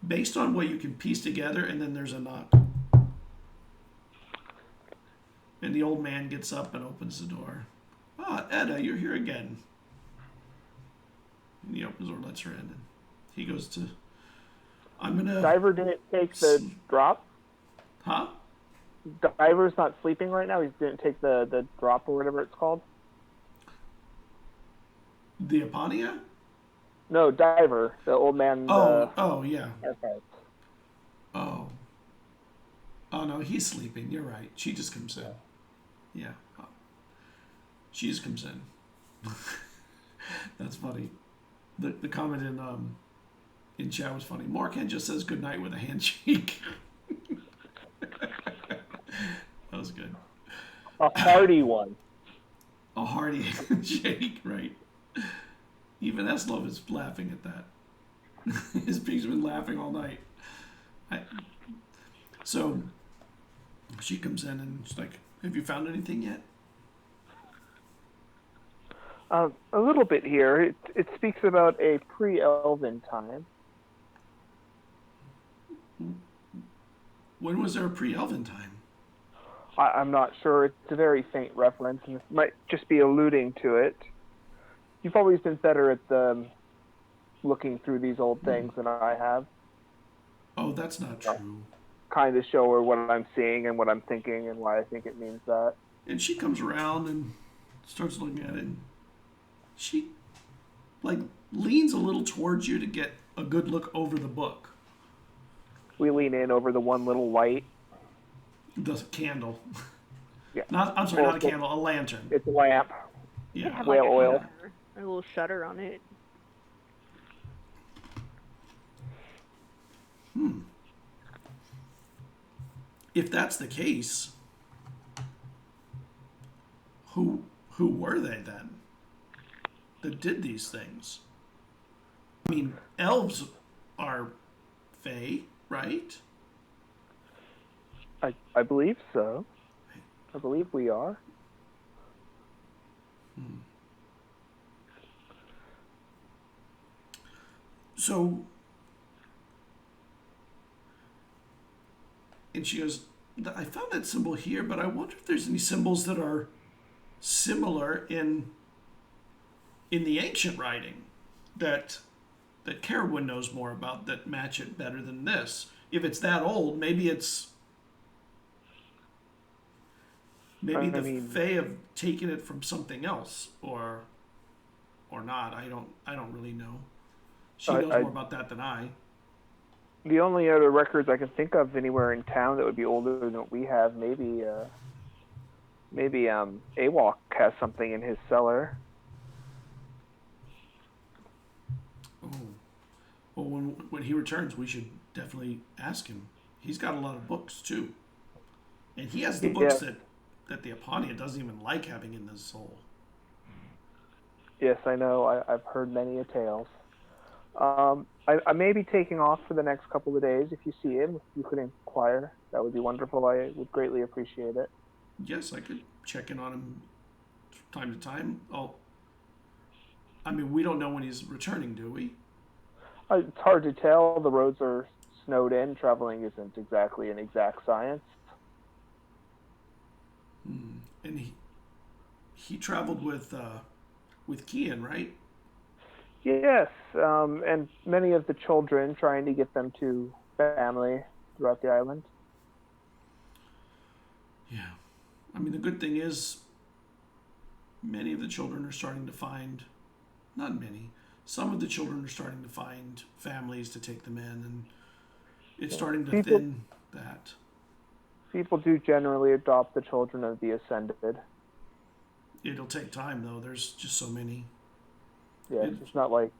Speaker 1: based on what you can piece together, and then there's a knock. And the old man gets up and opens the door. Ah, Edda, you're here again. And he opens the door, lets her in, and he goes to, I'm gonna...
Speaker 4: Diver didn't take the drop.
Speaker 1: Huh?
Speaker 4: Diver's not sleeping right now. He didn't take the drop or whatever it's called.
Speaker 1: The Aponia?
Speaker 4: No, Diver, the old man.
Speaker 1: Oh, yeah.
Speaker 4: Okay.
Speaker 1: Oh. Oh, no, he's sleeping. You're right. She just comes in. Yeah. Oh. She just comes in. That's funny. The comment in chat was funny. Markan just says goodnight with a handshake. That was good.
Speaker 4: A hearty one.
Speaker 1: A hearty handshake, right? Even Eslov is laughing at that. His pig's been laughing all night. So she comes in and she's like, have you found anything yet?
Speaker 4: A little bit here. It speaks about a pre-Elven time.
Speaker 1: When was there a pre-Elven time?
Speaker 4: I'm not sure. It's a very faint reference, and it might just be alluding to it. You've always been better at looking through these old things than I have.
Speaker 1: Oh, that's not true.
Speaker 4: Kind of show her what I'm seeing and what I'm thinking and why I think it means that.
Speaker 1: And she comes around and starts looking at it. And she, leans a little towards you to get a good look over the book.
Speaker 4: We lean in over the one little light.
Speaker 1: The candle.
Speaker 4: Yeah.
Speaker 1: I'm sorry, not a candle, a lantern.
Speaker 4: It's a lamp.
Speaker 1: Yeah.
Speaker 3: Have
Speaker 4: Whale
Speaker 3: a
Speaker 4: oil.
Speaker 3: shutter, a little shutter on it.
Speaker 1: If that's the case, who were they then that did these things? I mean, elves are fae, right?
Speaker 4: I believe so. I believe we are.
Speaker 1: So, and she goes, I found that symbol here, but I wonder if there's any symbols that are similar in the ancient writing that Carowin knows more about that match it better than this. If it's that old, maybe it's Maybe
Speaker 4: I
Speaker 1: the
Speaker 4: mean,
Speaker 1: Fae have taken it from something else, or not. I don't really know. She knows
Speaker 4: I
Speaker 1: more about that than I.
Speaker 4: the only other records I can think of anywhere in town that would be older than what we have, maybe Awok has something in his cellar.
Speaker 1: Oh, well, when he returns, we should definitely ask him. He's got a lot of books too, and he has the books
Speaker 4: Yes,
Speaker 1: that the Aponia doesn't even like having in the soul.
Speaker 4: yes, I know. I've heard many a tales. I may be taking off for the next couple of days. If you see him, if you could inquire. That would be wonderful. I would greatly appreciate it.
Speaker 1: Yes, I could check in on him from time to time. Oh, I mean, we don't know when he's returning, do we?
Speaker 4: It's hard to tell. The roads are snowed in. Traveling isn't exactly an exact science.
Speaker 1: And he traveled with Kian, right?
Speaker 4: Yes, and many of the children trying to get them to family throughout the island.
Speaker 1: Yeah. I mean, the good thing is, many of the children are starting to find, not many, some of the children are starting to find families to take them in, and it's starting to
Speaker 4: People
Speaker 1: thin that.
Speaker 4: people do generally adopt the children of the ascended.
Speaker 1: It'll take time, though. There's just so many.
Speaker 4: Yes,
Speaker 1: It,
Speaker 4: it's not like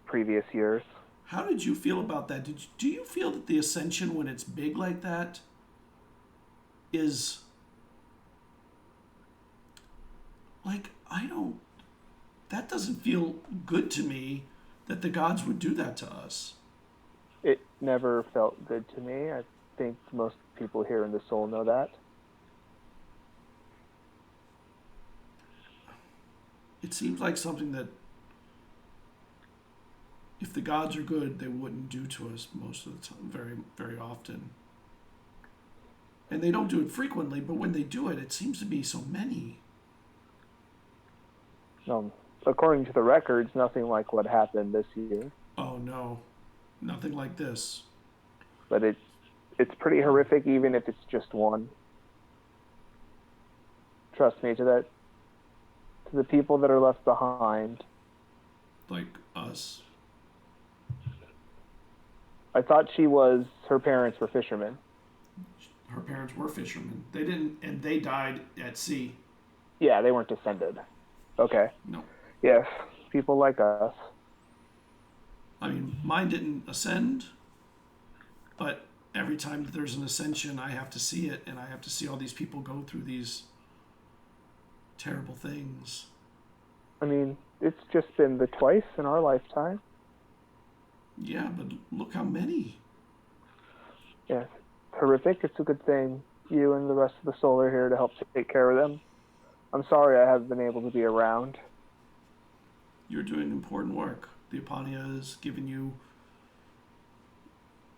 Speaker 4: previous years.
Speaker 1: how did you feel about that? Do you feel that the ascension, when it's big like that, is like, I don't, that doesn't feel good to me that the gods would do that to us.
Speaker 4: It never felt good to me. I think most people here in the soul know that.
Speaker 1: It seems like something that, if the gods are good, they wouldn't do to us most of the time, very, very often. And they don't do it frequently, but when they do it, it seems to be so many.
Speaker 4: According to the records, nothing like what happened this year.
Speaker 1: Oh no, nothing like this.
Speaker 4: But it's pretty horrific, even if it's just one. Trust me, to the people that are left behind.
Speaker 1: Like us.
Speaker 4: I thought her parents were fishermen.
Speaker 1: Her parents were fishermen. They didn't, and they died at sea.
Speaker 4: Yeah, they weren't descended. Okay.
Speaker 1: No.
Speaker 4: Yes, people like us.
Speaker 1: I mean, mine didn't ascend, but every time that there's an ascension, I have to see it, and I have to see all these people go through these terrible things.
Speaker 4: I mean, it's just been the twice in our lifetime.
Speaker 1: Yeah, but look how many.
Speaker 4: Yes, horrific. It's a good thing you and the rest of the soul are here to help take care of them. I'm sorry I haven't been able to be around.
Speaker 1: You're doing important work. The Apania has given you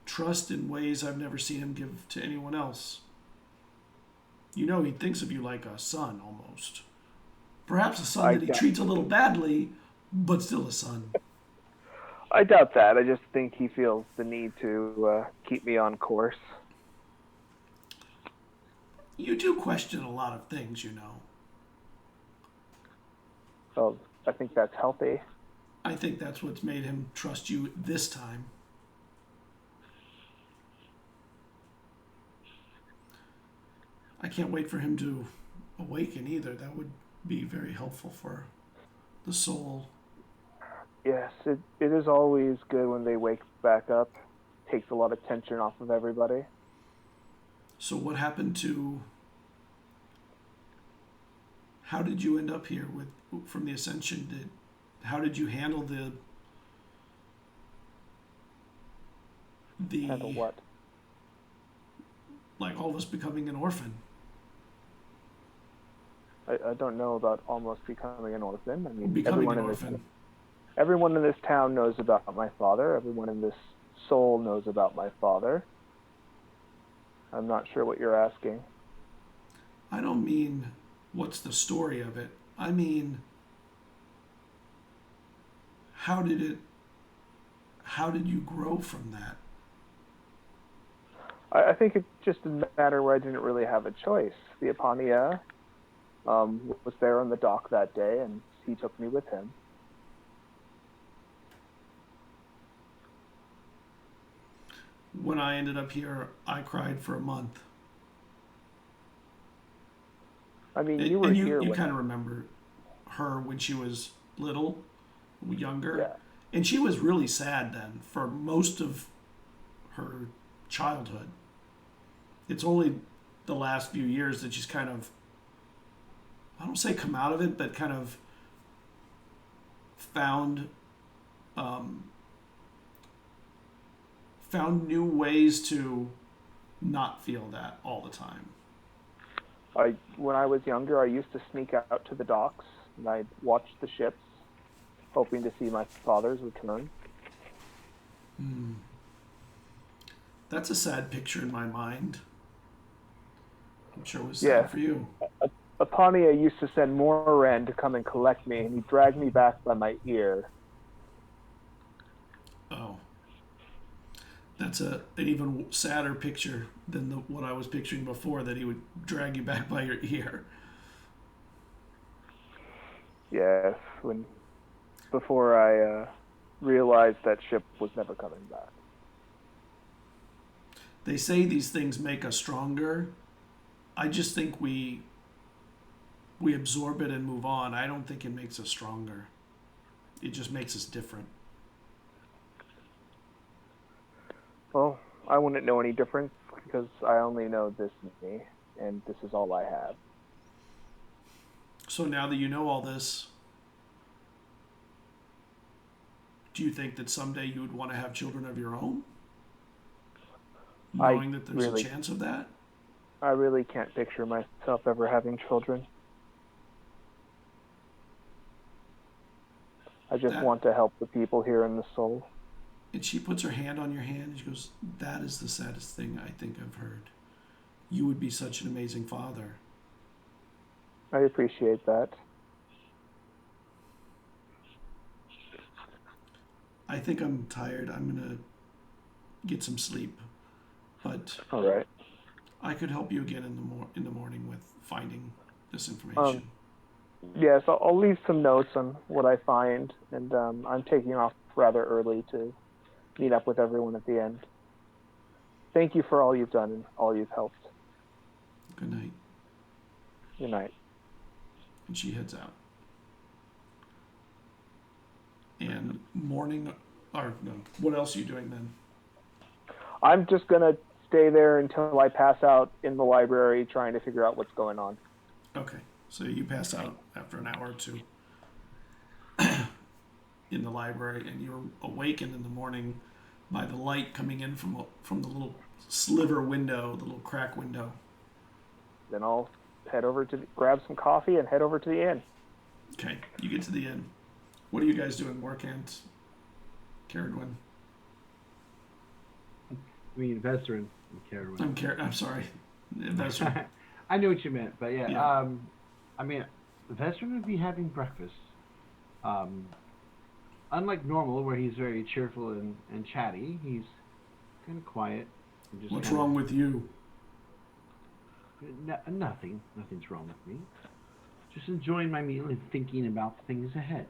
Speaker 1: trust in ways I've never seen him give to anyone else. You know, he thinks of you like a son, almost. Perhaps a son that he treats a little badly, but still a son.
Speaker 4: I doubt that. I just think he feels the need to keep me on course.
Speaker 1: You do question a lot of things, you know.
Speaker 4: So I think that's healthy.
Speaker 1: I think that's what's made him trust you this time. I can't wait for him to awaken either. That would be very helpful for the soul.
Speaker 4: Yes, it is always good when they wake back up. Takes a lot of tension off of everybody.
Speaker 1: So what happened to... How did you end up here from the Ascension? How did you handle the
Speaker 4: Handle what?
Speaker 1: Like all of us becoming an orphan?
Speaker 4: I don't know about almost becoming an orphan. I mean,
Speaker 1: Becoming an orphan.
Speaker 4: Everyone in this town knows about my father. Everyone in this soul knows about my father. I'm not sure what you're asking.
Speaker 1: I don't mean what's the story of it. I mean, how did you grow from that?
Speaker 4: I think it's just a matter where I didn't really have a choice. The Apania was there on the dock that day, and he took me with him.
Speaker 1: When I ended up here, I cried for a month.
Speaker 4: I mean, you were here.
Speaker 1: You kind of remember her when she was little, younger,
Speaker 4: Yeah.
Speaker 1: and she was really sad then for most of her childhood. It's only the last few years that she's kind of, I don't say come out of it, but kind of found found new ways to not feel that all the time.
Speaker 4: When I was younger, I used to sneak out to the docks and I'd watch the ships, hoping to see my father's return.
Speaker 1: That's a sad picture in my mind. I'm sure it was sad for you.
Speaker 4: Apania used to send Moran to come and collect me, and he'd drag me back by my ear.
Speaker 1: Oh. That's an even sadder picture than what I was picturing before, that he would drag you back by your ear.
Speaker 4: Yes, before I realized that ship was never coming back.
Speaker 1: They say these things make us stronger. I just think we absorb it and move on. I don't think it makes us stronger. It just makes us different.
Speaker 4: Well, I wouldn't know any difference because I only know this is me, and this is all I have.
Speaker 1: So now that you know all this, do you think that someday you would want to have children of your own? Knowing that there's a chance of that?
Speaker 4: I really can't picture myself ever having children. I just want to help the people here in the soul.
Speaker 1: And she puts her hand on your hand and she goes, that is the saddest thing I think I've heard. You would be such an amazing father.
Speaker 4: I appreciate that.
Speaker 1: I think I'm tired. I'm going to get some sleep. But
Speaker 4: all right.
Speaker 1: I could help you again in the morning with finding this information.
Speaker 4: Yes, I'll leave some notes on what I find, and I'm taking off rather early to meet up with everyone at the end. Thank you for all you've done and all you've helped.
Speaker 1: Good night.
Speaker 4: Good night.
Speaker 1: And she heads out. And what else are you doing then?
Speaker 4: I'm just going to stay there until I pass out in the library trying to figure out what's going on.
Speaker 1: Okay, so you pass out after an hour or two in the library, and you're awakened in the morning by the light coming in from the little sliver window, the little crack window.
Speaker 4: Then I'll head over to grab some coffee and head over to the inn.
Speaker 1: Okay, you get to the inn. What are you guys doing, Morkant, Caradwin?
Speaker 2: I mean, Vesserin and Caradwin.
Speaker 1: I'm sorry, Vesserin.
Speaker 2: I knew what you meant, but yeah. I mean, Vesserin would be having breakfast. Unlike normal, where he's very cheerful and chatty, he's kind of quiet. And just
Speaker 1: What's wrong with you?
Speaker 2: Nothing. Nothing's wrong with me. Just enjoying my meal and thinking about the things ahead.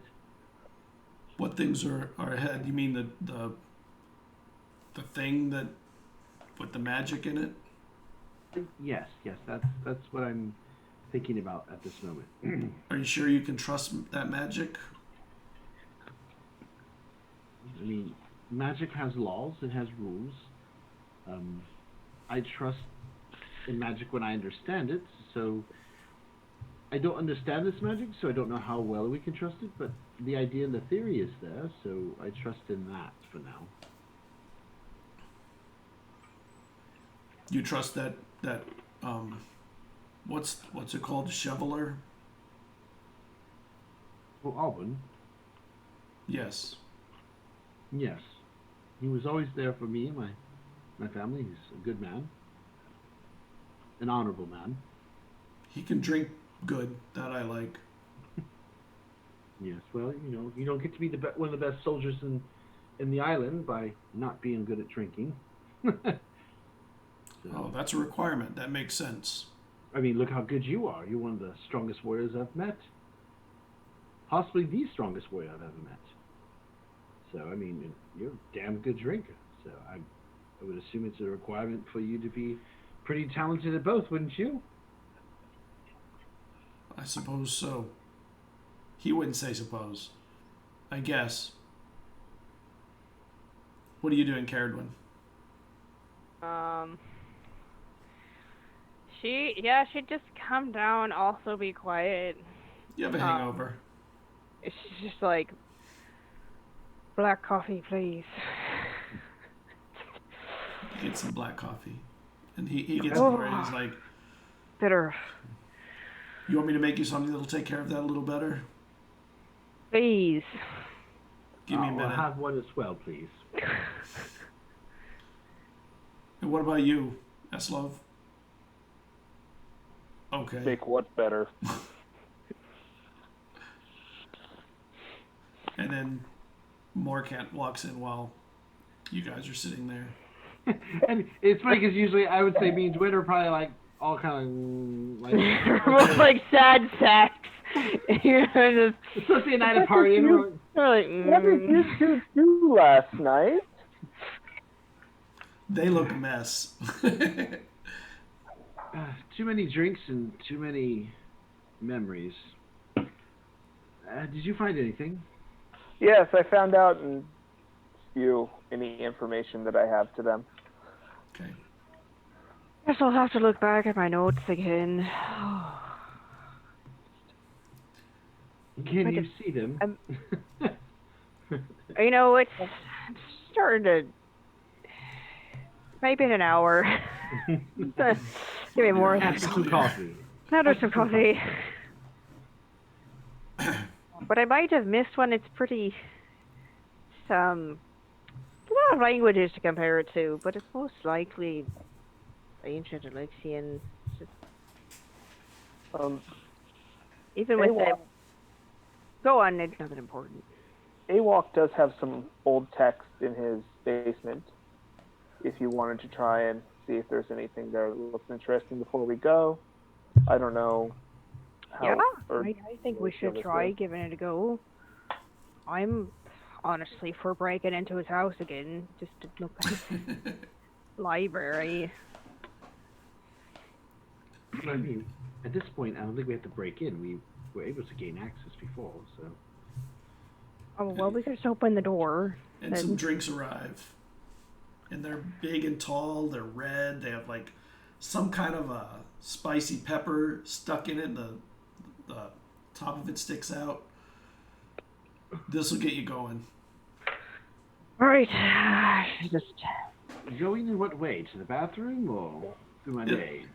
Speaker 1: What things are ahead? You mean the thing that with the magic in it?
Speaker 2: Yes. That's what I'm thinking about at this moment.
Speaker 1: Are you sure you can trust that magic?
Speaker 2: I mean, magic has laws. It has rules. I trust in magic when I understand it. So I don't understand this magic, so I don't know how well we can trust it. But the idea and the theory is there, so I trust in that for now.
Speaker 1: You trust that what's it called, Shoveler?
Speaker 2: Well, Alban.
Speaker 1: Yes.
Speaker 2: Yes. He was always there for me and my family. He's a good man. An honorable man.
Speaker 1: He can drink good. That I like.
Speaker 2: Yes. Well, you don't get to be one of the best soldiers in the island by not being good at drinking. So,
Speaker 1: Oh, that's a requirement. That makes sense.
Speaker 2: I mean, look how good you are. You're one of the strongest warriors I've met. Possibly the strongest warrior I've ever met. So, I mean, you're a damn good drinker. So, I would assume it's a requirement for you to be pretty talented at both, wouldn't you?
Speaker 1: I suppose so. He wouldn't say suppose. I guess. What are you doing, Caradwin?
Speaker 5: She'd just come down, also be quiet.
Speaker 1: You have a hangover.
Speaker 5: She's just like, black coffee, please.
Speaker 1: You get some black coffee. And he gets more and he's like,
Speaker 5: Bitter.
Speaker 1: you want me to make you something that'll take care of that a little better?
Speaker 5: Please.
Speaker 1: Give me a
Speaker 2: I'll
Speaker 1: minute.
Speaker 2: have one as well, please.
Speaker 1: And what about you, Eslov? Okay.
Speaker 4: Make what better?
Speaker 1: And then Morcant walks in while you guys are sitting there.
Speaker 2: And it's funny because usually I would say me and Dwight are probably like all kind of like
Speaker 5: More like sad sex. You know, just
Speaker 2: it's supposed to be a night of partying.
Speaker 5: we're like,
Speaker 4: What did you two do last night?
Speaker 1: They look a mess.
Speaker 2: Too many drinks and too many memories. Did you find anything?
Speaker 4: Yes, I found out and spew any information that I have to them.
Speaker 1: Okay.
Speaker 5: Guess I'll have to look back at my notes again.
Speaker 2: Can you see them?
Speaker 5: You know, it's starting to. Maybe in an hour. Give me more.
Speaker 2: After some coffee.
Speaker 5: After some coffee. But I might have missed one. It's pretty. A lot of languages to compare it to, but it's most likely ancient Elixian. Even with the. Go on, it's nothing important.
Speaker 4: Awok does have some old text in his basement. If you wanted to try and see if there's anything there that looks interesting before we go. I don't know how.
Speaker 5: Yeah, I think we should try giving it a go. I'm honestly for breaking into his house again, just to look at his library.
Speaker 2: I mean, at this point, I don't think we have to break in. We were able to gain access before, so.
Speaker 5: Oh, well, we could just open the door.
Speaker 1: And some drinks arrive. And they're big and tall. They're red. They have like some kind of a spicy pepper stuck in it. And the top of it sticks out. This will get you going.
Speaker 5: All right, just.
Speaker 2: Going in what way? To the bathroom or through my day?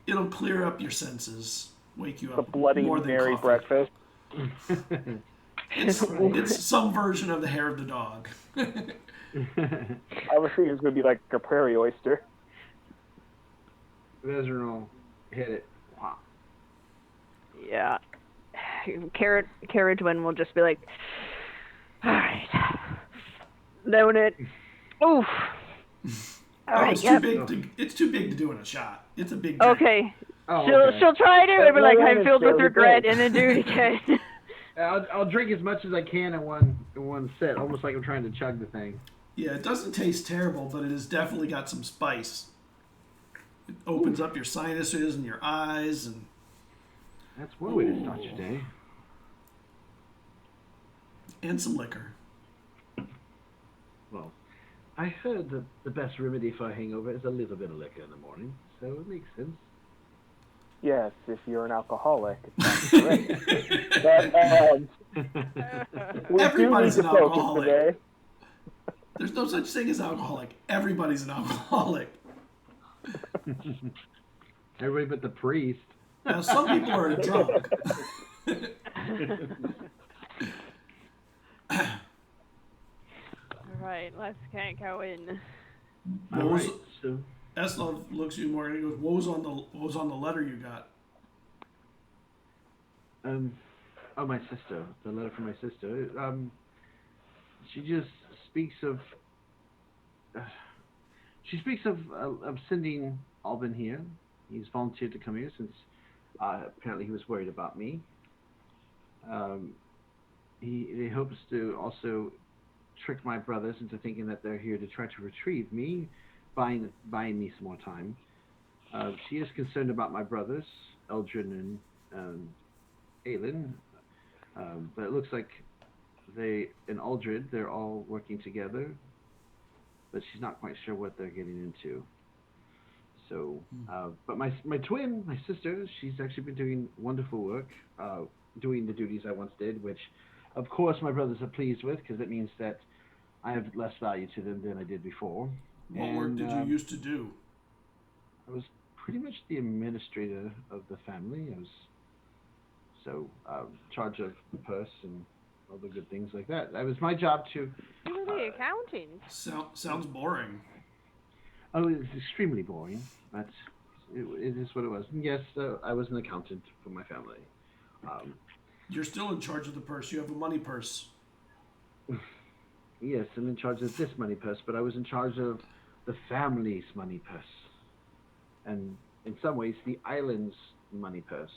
Speaker 1: It'll clear up your senses. Wake you
Speaker 4: The
Speaker 1: up
Speaker 4: Bloody
Speaker 1: more than
Speaker 4: Mary
Speaker 1: coffee.
Speaker 4: breakfast.
Speaker 1: It's some version of the hair of the dog.
Speaker 4: I was thinking it was going to be like a prairie oyster.
Speaker 2: Vezran will hit it. Wow.
Speaker 5: Yeah. Caradwin will just be like, all right, loan it. Oof. All right,
Speaker 1: It's too big to do in a shot. It's a big drink.
Speaker 5: Okay.
Speaker 2: Oh,
Speaker 5: She'll try to, and be like,
Speaker 4: Well,
Speaker 5: I'm
Speaker 4: it's
Speaker 5: filled with
Speaker 4: very
Speaker 5: regret,
Speaker 4: big.
Speaker 5: and then do it again.
Speaker 2: I'll drink as much as I can in one sit, almost like I'm trying to chug the thing.
Speaker 1: Yeah, it doesn't taste terrible, but it has definitely got some spice. It opens up your sinuses and your eyes, and
Speaker 2: That's one way to start your day.
Speaker 1: some liquor.
Speaker 2: Well, I heard that the best remedy for a hangover is a little bit of liquor in the morning, so it makes sense.
Speaker 4: Yes, if you're an alcoholic. That's great. But, we
Speaker 1: Everybody's
Speaker 4: do need
Speaker 1: an
Speaker 4: to focus
Speaker 1: alcoholic.
Speaker 4: today.
Speaker 1: There's no such thing as alcoholic. Everybody's an alcoholic.
Speaker 2: Everybody but the priest.
Speaker 1: Now, some people are drunk.
Speaker 5: All right, let's get going.
Speaker 1: What was,
Speaker 2: Alright, so
Speaker 1: Eslov looks at you more and he goes, what was on the letter you got?
Speaker 2: oh, my sister. The letter from my sister. She just speaks of She speaks of sending Alban here. He's volunteered to come here since apparently he was worried about me. He hopes to also trick my brothers into thinking that they're here to try to retrieve me, buying me some more time. She is concerned about my brothers, Eldrin and Aelin, but it looks like they and Aldred, they're all working together, but she's not quite sure what they're getting into. So, but my twin, my sister, she's actually been doing wonderful work, doing the duties I once did, which, of course, my brothers are pleased with, because it means that I have less value to them than I did before.
Speaker 1: What work did you used to do?
Speaker 2: I was pretty much the administrator of the family. I was in charge of the purse and all the good things like that. It was my job to...
Speaker 5: You were the accountant.
Speaker 1: Sounds boring.
Speaker 2: Oh, it was extremely boring, but it is what it was. And yes, I was an accountant for my family.
Speaker 1: You're still in charge of the purse. You have a money purse.
Speaker 2: Yes, I'm in charge of this money purse, but I was in charge of the family's money purse. And in some ways, the island's money purse.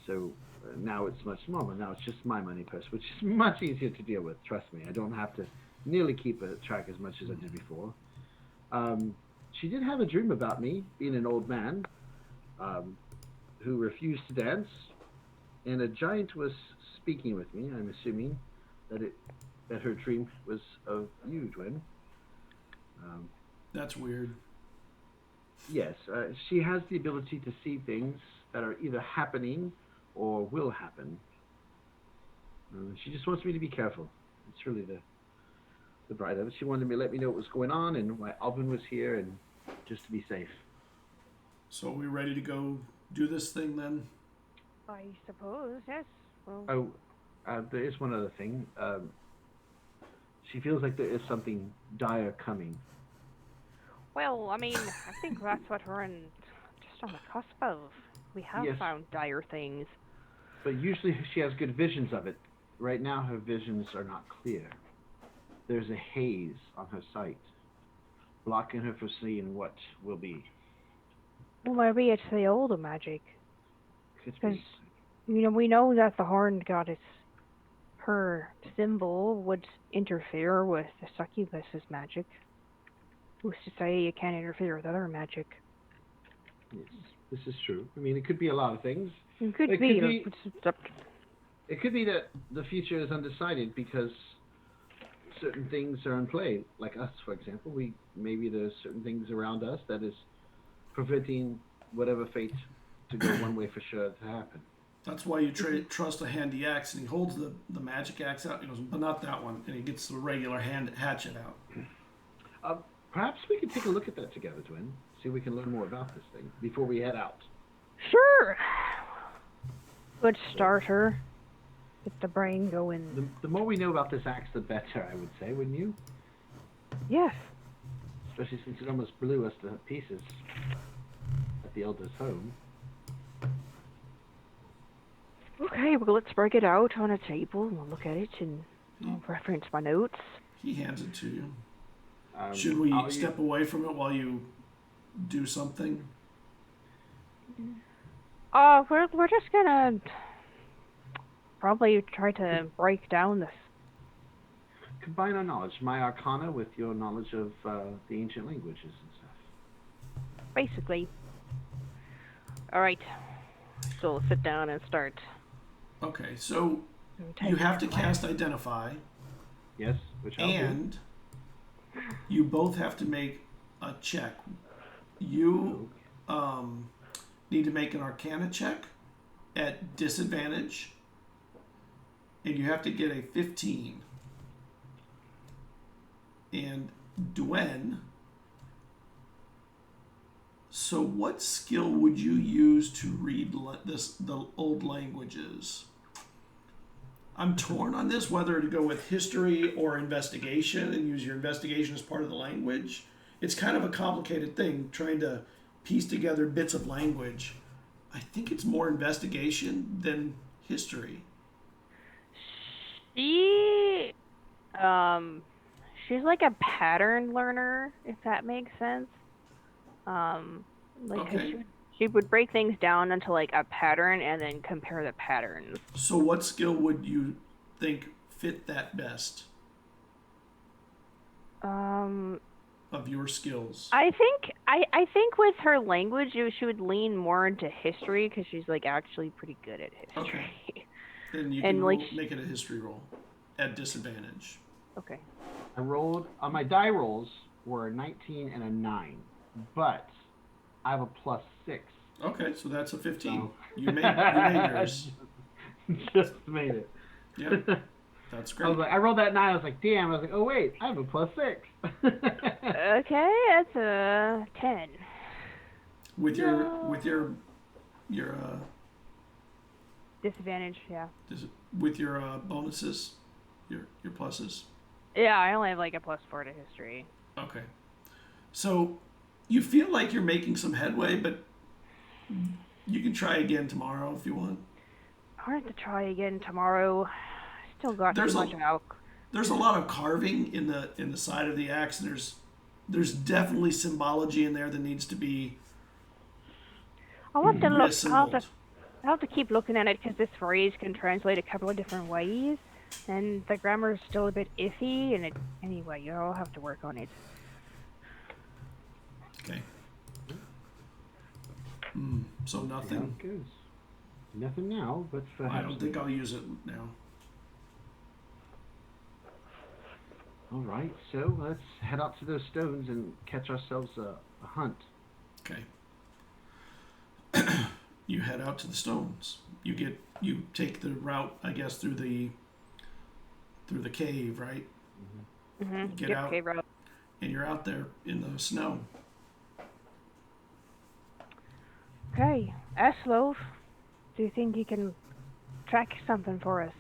Speaker 2: So now it's much smaller. Now it's just my money purse, which is much easier to deal with. Trust me, I don't have to nearly keep a track as much as I did before. She did have a dream about me being an old man who refused to dance, and a giant was speaking with me. I'm assuming that her dream was of you, Dwayne.
Speaker 1: That's weird.
Speaker 2: Yes, she has the ability to see things that are either happening or will happen. She just wants me to be careful. It's really the bright of it. She wanted me to let me know what was going on and why Alban was here, and just to be safe.
Speaker 1: So are we ready to go do this thing then?
Speaker 5: I suppose, yes. Well,
Speaker 2: There is one other thing. She feels like there is something dire coming.
Speaker 5: well, I mean, I think that's what we're just on the cusp of. We have found dire things.
Speaker 2: But usually she has good visions of it. Right now her visions are not clear. There's a haze on her sight, blocking her from seeing what will be.
Speaker 5: Well, maybe it's the older magic.
Speaker 2: Because,
Speaker 5: we know that the Horned Goddess, her symbol would interfere with the succubus's magic. Who's to say you can't interfere with other magic?
Speaker 2: yes, this is true. I mean, it could be a lot of things.
Speaker 5: It could
Speaker 2: It
Speaker 5: be.
Speaker 2: It could be that the future is undecided because certain things are in play, like us, for example. Maybe there's certain things around us that is preventing whatever fate to go one way for sure to happen.
Speaker 1: That's why you trust a handy axe, and he holds the magic axe out. He goes, but not that one, and he gets the regular hatchet out.
Speaker 2: Perhaps we could take a look at that together, Twin. See if we can learn more about this thing before we head out.
Speaker 5: Sure. Good starter. Get the brain going.
Speaker 2: The more we know about this axe, the better, I would say, wouldn't you?
Speaker 5: Yes.
Speaker 2: Especially since it almost blew us to pieces at the Elder's home.
Speaker 5: Okay, well, let's break it out on a table and we'll look at it and I'll reference my notes.
Speaker 1: He hands it to you. Should we step away from it while you do something?
Speaker 5: We're just gonna probably try to break down this.
Speaker 2: Combine our knowledge, my arcana, with your knowledge of the ancient languages and stuff.
Speaker 5: Basically. Alright. So we'll sit down and start.
Speaker 1: Okay, so you have to cast Identify.
Speaker 2: Yes, which I'll do.
Speaker 1: You both have to make a check. You need to make an Arcana check at disadvantage, and you have to get a 15. And Dwen, so what skill would you use to read the old languages? I'm torn on this, whether to go with history or investigation and use your investigation as part of the language. It's kind of a complicated thing, trying to piece together bits of language. I think it's more investigation than history.
Speaker 3: she's like a pattern learner, if that makes sense. Like 'cause
Speaker 1: Okay.
Speaker 3: she would break things down into like a pattern and then compare the patterns.
Speaker 1: So what skill would you think fit that best of your skills?
Speaker 3: I think with her language, she would lean more into history because she's like actually pretty good at history.
Speaker 1: Okay. Then you
Speaker 3: And,
Speaker 1: can
Speaker 3: like,
Speaker 1: make it a history roll at disadvantage.
Speaker 3: Okay.
Speaker 2: I rolled on my die rolls were a 19 and a 9, but I have a +6.
Speaker 1: Okay, so that's a 15.
Speaker 2: So-
Speaker 1: You made yours.
Speaker 2: Just made it.
Speaker 1: Yeah, that's
Speaker 2: I
Speaker 1: great.
Speaker 2: was like, I rolled that 9. I was like, damn. I was like, oh wait, I have a +6.
Speaker 3: Okay, that's a 10.
Speaker 1: With your
Speaker 3: Disadvantage, yeah.
Speaker 1: with your bonuses, your pluses.
Speaker 3: Yeah, I only have like a +4 to history.
Speaker 1: Okay. So you feel like you're making some headway, but you can try again tomorrow if you want.
Speaker 3: I'll have to try again tomorrow. Still got
Speaker 1: There's
Speaker 3: too
Speaker 1: a-
Speaker 3: much out.
Speaker 1: There's a lot of carving in the side of the axe, and there's definitely symbology in there that needs to be
Speaker 3: I'll have to look.
Speaker 1: reassembled.
Speaker 3: I'll have to keep looking at it because this phrase can translate a couple of different ways, and the grammar is still a bit iffy. And anyway, I'll have to work on it.
Speaker 1: Okay. So
Speaker 2: How
Speaker 1: nothing.
Speaker 2: it goes. Nothing now, but
Speaker 1: I don't think I'll use it now.
Speaker 2: All right, so let's head out to those stones and catch ourselves a hunt.
Speaker 1: Okay. You head out to the stones. You take the route, I guess, through the cave, right?
Speaker 3: Mm-hmm.
Speaker 1: Get out.
Speaker 3: Okay, bro.
Speaker 1: And you're out there in the snow.
Speaker 3: Okay, Aslov, do you think you can track something for us?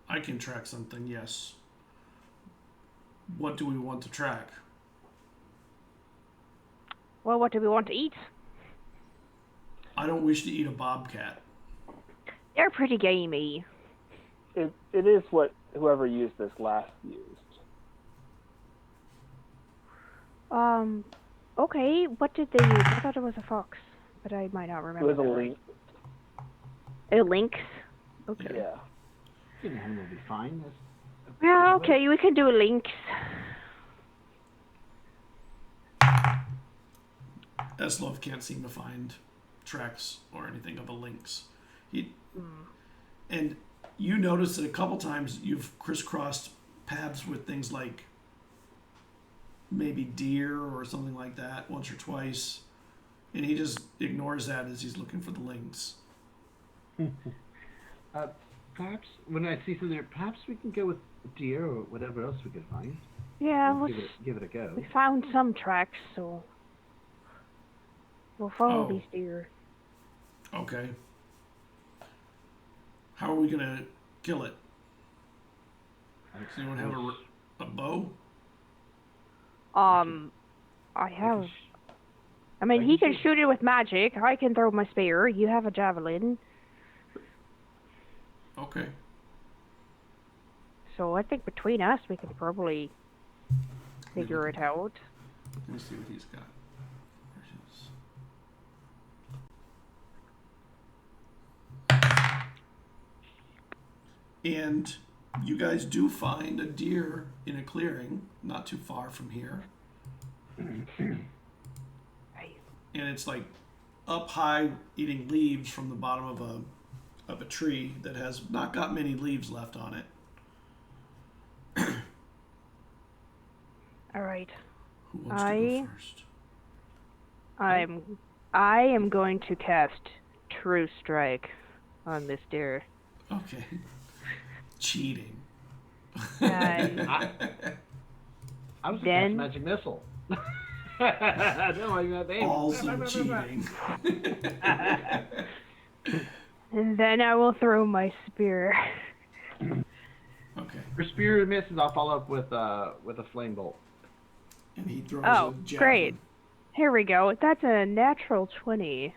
Speaker 1: I can track something, yes. What do we want to track?
Speaker 3: Well, what do we want to eat?
Speaker 1: I don't wish to eat a bobcat.
Speaker 3: They're pretty gamey.
Speaker 4: It is what whoever used this last used.
Speaker 3: Okay, what did they use? I thought it was a fox, but I might not
Speaker 4: It
Speaker 3: remember.
Speaker 4: was a link.
Speaker 3: A lynx? Okay.
Speaker 4: Yeah.
Speaker 2: An animal will be fine.
Speaker 3: Yeah, okay, we can do a lynx.
Speaker 1: Eslov can't seem to find tracks or anything of a lynx. And you notice that a couple times you've crisscrossed paths with things like maybe deer or something like that once or twice, and he just ignores that as he's looking for the lynx.
Speaker 2: Perhaps when I see something there, perhaps we can go with deer or whatever else we can find.
Speaker 3: Yeah,
Speaker 2: Let's give it a go.
Speaker 3: we found some tracks, so we'll follow
Speaker 1: Oh.
Speaker 3: these deer.
Speaker 1: Okay. How are we gonna kill it? Does anyone have a bow?
Speaker 3: I have. I mean, he can shoot it with magic. I can throw my spear. You have a javelin.
Speaker 1: Okay.
Speaker 3: So I think between us, we could probably figure it out.
Speaker 1: Let me see what he's got. And you guys do find a deer in a clearing not too far from here.
Speaker 3: Hey,
Speaker 1: And it's like up high eating leaves from the bottom of a tree that has not got many leaves left on it.
Speaker 3: all right.
Speaker 1: Who wants to go first?
Speaker 3: I am going to cast True Strike on this deer.
Speaker 1: Okay. Cheating.
Speaker 3: And
Speaker 2: I was just
Speaker 3: Then-
Speaker 2: magic missile. No, I got aim.
Speaker 1: Awesome cheating.
Speaker 3: and then I will throw my spear.
Speaker 1: Okay.
Speaker 2: For spear misses, I'll follow up with a flame bolt.
Speaker 1: And he throws
Speaker 3: Oh,
Speaker 1: a javelin.
Speaker 3: great. Here we go. That's a natural 20.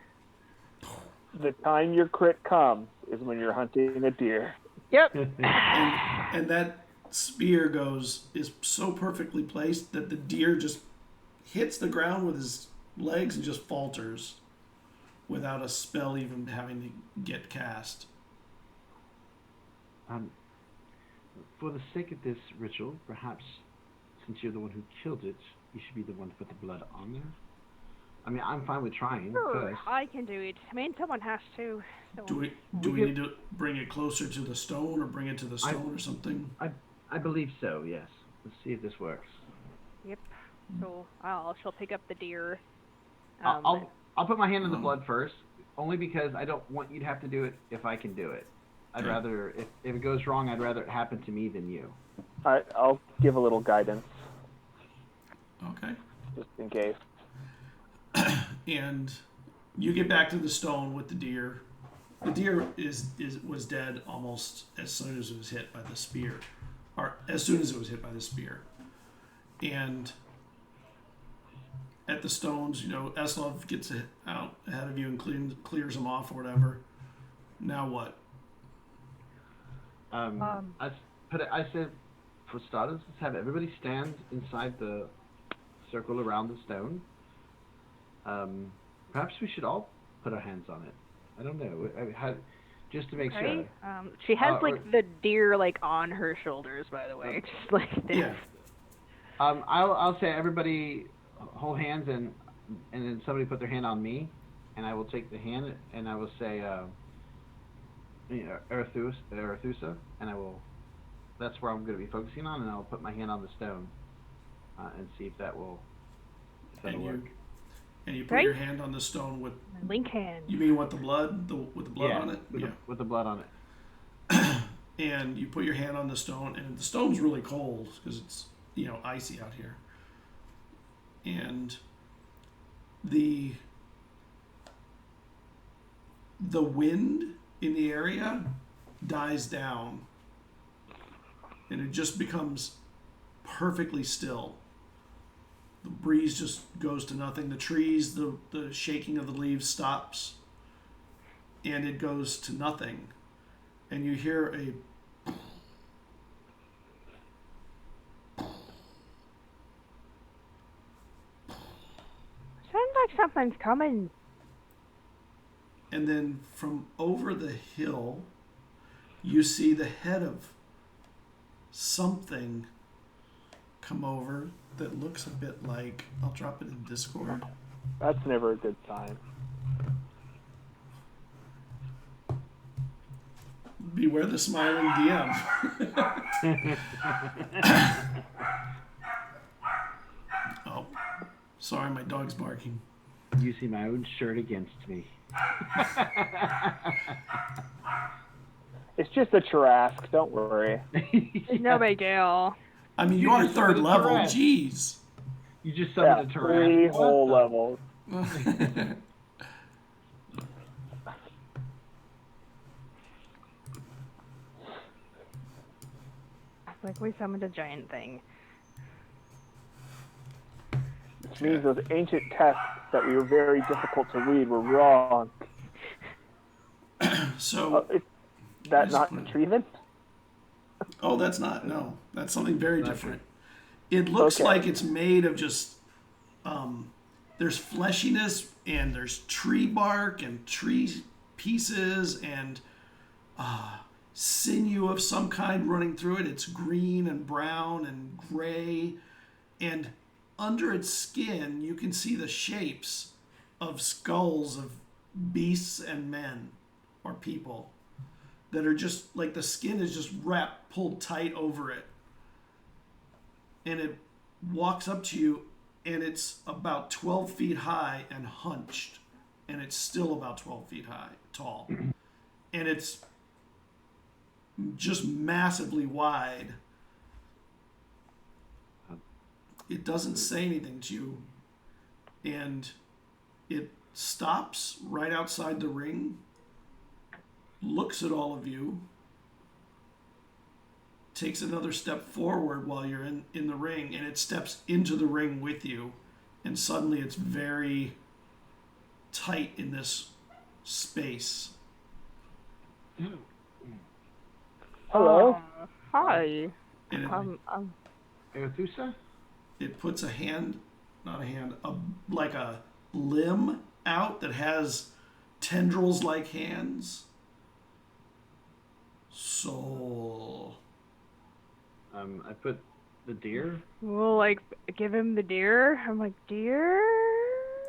Speaker 4: The time your crit comes is when you're hunting a deer.
Speaker 3: Yep.
Speaker 1: and that spear is so perfectly placed that the deer just hits the ground with his legs and just falters without a spell even having to get cast.
Speaker 2: For the sake of this ritual, perhaps since you're the one who killed it, you should be the one to put the blood on there. I mean, I'm fine with trying
Speaker 3: Sure,
Speaker 2: first.
Speaker 3: I can do it. I mean, someone has to. So.
Speaker 1: Do we need to bring it closer to the stone or bring it to the stone or something?
Speaker 2: I believe so, yes. Let's see if this works.
Speaker 3: Yep. So she'll pick up the deer.
Speaker 2: I'll put my hand in the blood first, only because I don't want you to have to do it if I can do it. I'd rather, if it goes wrong, I'd rather it happen to me than you.
Speaker 4: I'll give a little guidance.
Speaker 1: Okay.
Speaker 4: Just in case.
Speaker 1: And you get back to the stone with the deer. The deer was dead almost as soon as it was hit by the spear. Or as soon as it was hit by the spear. And at the stones, Eslov gets out ahead of you and clears them off or whatever. Now what?
Speaker 2: I said, for starters, let's have everybody stand inside the circle around the stone. Perhaps we should all put our hands on it. I don't know. Just to make sure.
Speaker 3: She has the deer on her shoulders, by the way, just like this.
Speaker 1: Yeah.
Speaker 2: I'll say everybody hold hands and then somebody put their hand on me, and I will take the hand and I will say Arethusa, and that's where I'm going to be focusing on, and I'll put my hand on the stone and see if that'll work.
Speaker 1: And you put your hand on the stone with
Speaker 3: link hand.
Speaker 1: You mean with the blood? With the blood on it?
Speaker 2: With the blood on it.
Speaker 1: And you put your hand on the stone, and the stone's really cold because it's icy out here. And the wind in the area dies down, and it just becomes perfectly still. The breeze just goes to nothing. The trees, the shaking of the leaves stops, and it goes to nothing. And you hear a
Speaker 3: Sounds like something's coming.
Speaker 1: And then from over the hill, you see the head of something come over that looks a bit like, I'll drop it in Discord.
Speaker 4: That's never a good sign.
Speaker 1: Beware the smiling DM. Oh, sorry, my dog's barking.
Speaker 2: You see my own shirt against me.
Speaker 4: It's just a Trask, don't worry.
Speaker 3: No big deal.
Speaker 1: I mean, you are third level, jeez.
Speaker 2: You just summoned a Tarrasque.
Speaker 4: 3 whole levels.
Speaker 3: Like we summoned a giant thing.
Speaker 4: Which means those ancient texts that we were very difficult to read were wrong.
Speaker 1: So...
Speaker 4: is that not Treven?
Speaker 1: Oh, that's not. No, that's something very different. It looks like it's made of just. There's fleshiness and there's tree bark and tree pieces and sinew of some kind running through it. It's green and brown and gray, and under its skin you can see the shapes of skulls of beasts and men or people that are just like the skin is just pulled tight over it, and it walks up to you, and it's about 12 feet high and hunched, and it's still about 12 feet tall, and it's just massively wide. It doesn't say anything to you, and it stops right outside the ring, looks at all of you, takes another step forward while you're in the ring, and it steps into the ring with you, and suddenly it's very tight in this space.
Speaker 4: Hello.
Speaker 5: Hi.
Speaker 1: And
Speaker 2: Arethusa?
Speaker 1: it puts like a limb out that has tendrils like hands. Soul.
Speaker 2: I put the deer.
Speaker 5: We'll like give him the deer. I'm like, deer?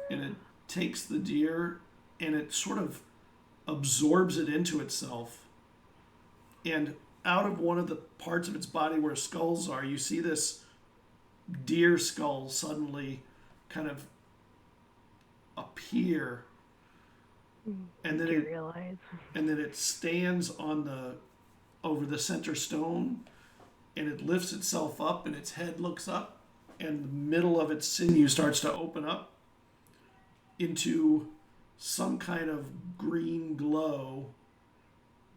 Speaker 1: And it takes the deer and it sort of absorbs it into itself. And out of one of the parts of its body where skulls are, you see this deer skull suddenly kind of appear. And then it stands over the center stone, and it lifts itself up, and its head looks up, and the middle of its sinew starts to open up into some kind of green glow.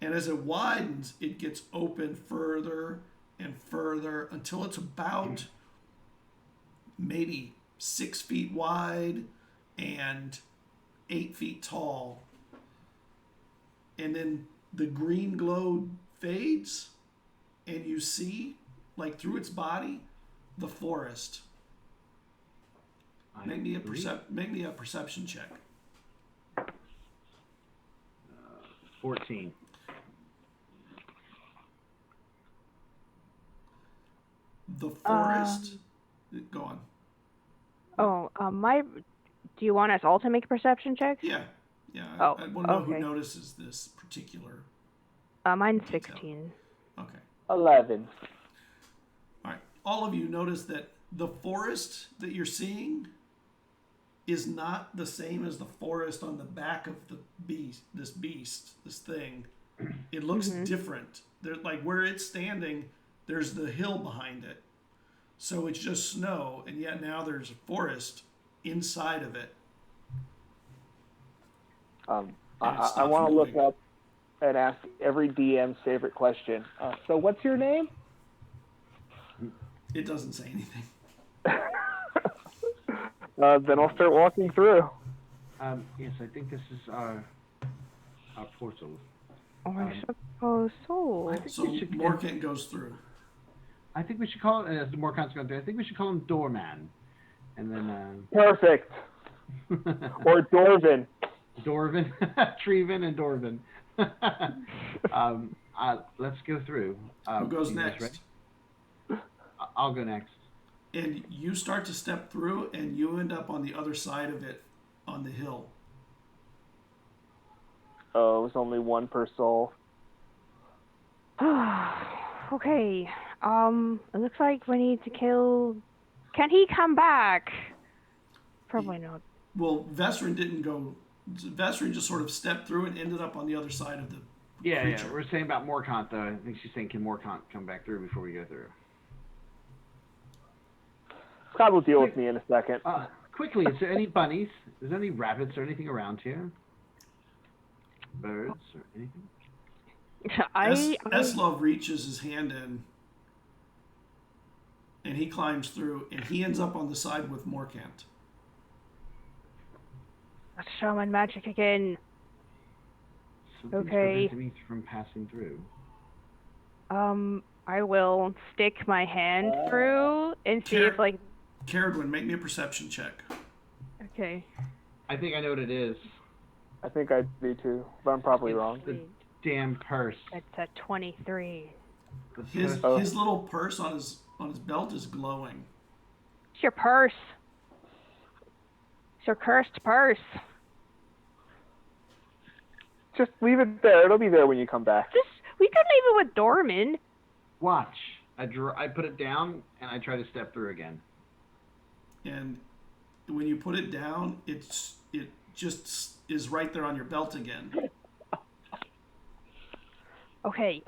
Speaker 1: And as it widens, it gets open further and further until it's about maybe 6 feet wide and 8 feet tall. And then the green glow fades, and you see, like through its body, the forest. Make me a perception check.
Speaker 2: 14.
Speaker 1: The forest. Go on.
Speaker 5: Do you want us all to make perception checks?
Speaker 1: Yeah.
Speaker 5: Oh,
Speaker 1: I want to know
Speaker 5: okay.
Speaker 1: who notices this particular.
Speaker 5: Mine's
Speaker 1: detail.
Speaker 5: 16.
Speaker 1: Okay.
Speaker 4: 11.
Speaker 1: All right. All of you notice that the forest that you're seeing is not the same as the forest on the back of the beast. This thing. It looks different. Like where it's standing, there's the hill behind it. So it's just snow, and yet now there's a forest inside of it.
Speaker 4: I want to look up and ask every DM's favorite question. So what's your name?
Speaker 1: It doesn't say anything.
Speaker 4: Then I'll start walking through.
Speaker 2: Yes, I think this is our portal.
Speaker 5: I suppose so.
Speaker 2: I think
Speaker 1: So
Speaker 2: we should,
Speaker 1: Morkant goes through.
Speaker 2: I think we should call it, as Morkant's going through, I think we should call him Doorman. And then...
Speaker 4: Perfect. Or Dorvin.
Speaker 2: Dorvin. Treven and Dorvin. Let's go through.
Speaker 1: Who goes
Speaker 2: you guys
Speaker 1: next?
Speaker 2: ready? I'll go next.
Speaker 1: And you start to step through, and you end up on the other side of it, on the hill.
Speaker 4: Oh, it was only one per soul.
Speaker 5: Okay. It looks like we need to kill... Can he come back? Probably not.
Speaker 1: Well, Vesrin didn't go... Vesrin just sort of stepped through and ended up on the other side of the creature.
Speaker 2: Yeah. We're saying about Morkant, though. I think she's saying, can Morkant come back through before we go through?
Speaker 4: Scott will deal with me in a second.
Speaker 2: Quickly, is there any bunnies? Is there any rabbits or anything around here? Birds or anything?
Speaker 1: Eslov reaches his hand in, and he climbs through, and he ends up on the side with Morkant.
Speaker 5: That's shaman magic again.
Speaker 2: Something's
Speaker 5: Okay.
Speaker 2: preventing me from passing through.
Speaker 5: I will stick my hand through and see if, like...
Speaker 1: Caradwin, make me a perception check.
Speaker 5: Okay.
Speaker 2: I think I know what it is.
Speaker 4: I think I do too, but I'm probably wrong.
Speaker 2: The damn purse.
Speaker 5: It's a 23.
Speaker 1: His little purse on his belt is glowing.
Speaker 5: It's your purse. It's your cursed purse.
Speaker 4: Just leave it there. It'll be there when you come back.
Speaker 5: We could leave it with Dorman.
Speaker 2: Watch. I put it down and I try to step through again.
Speaker 1: And when you put it down, it just is right there on your belt again.
Speaker 5: Okay.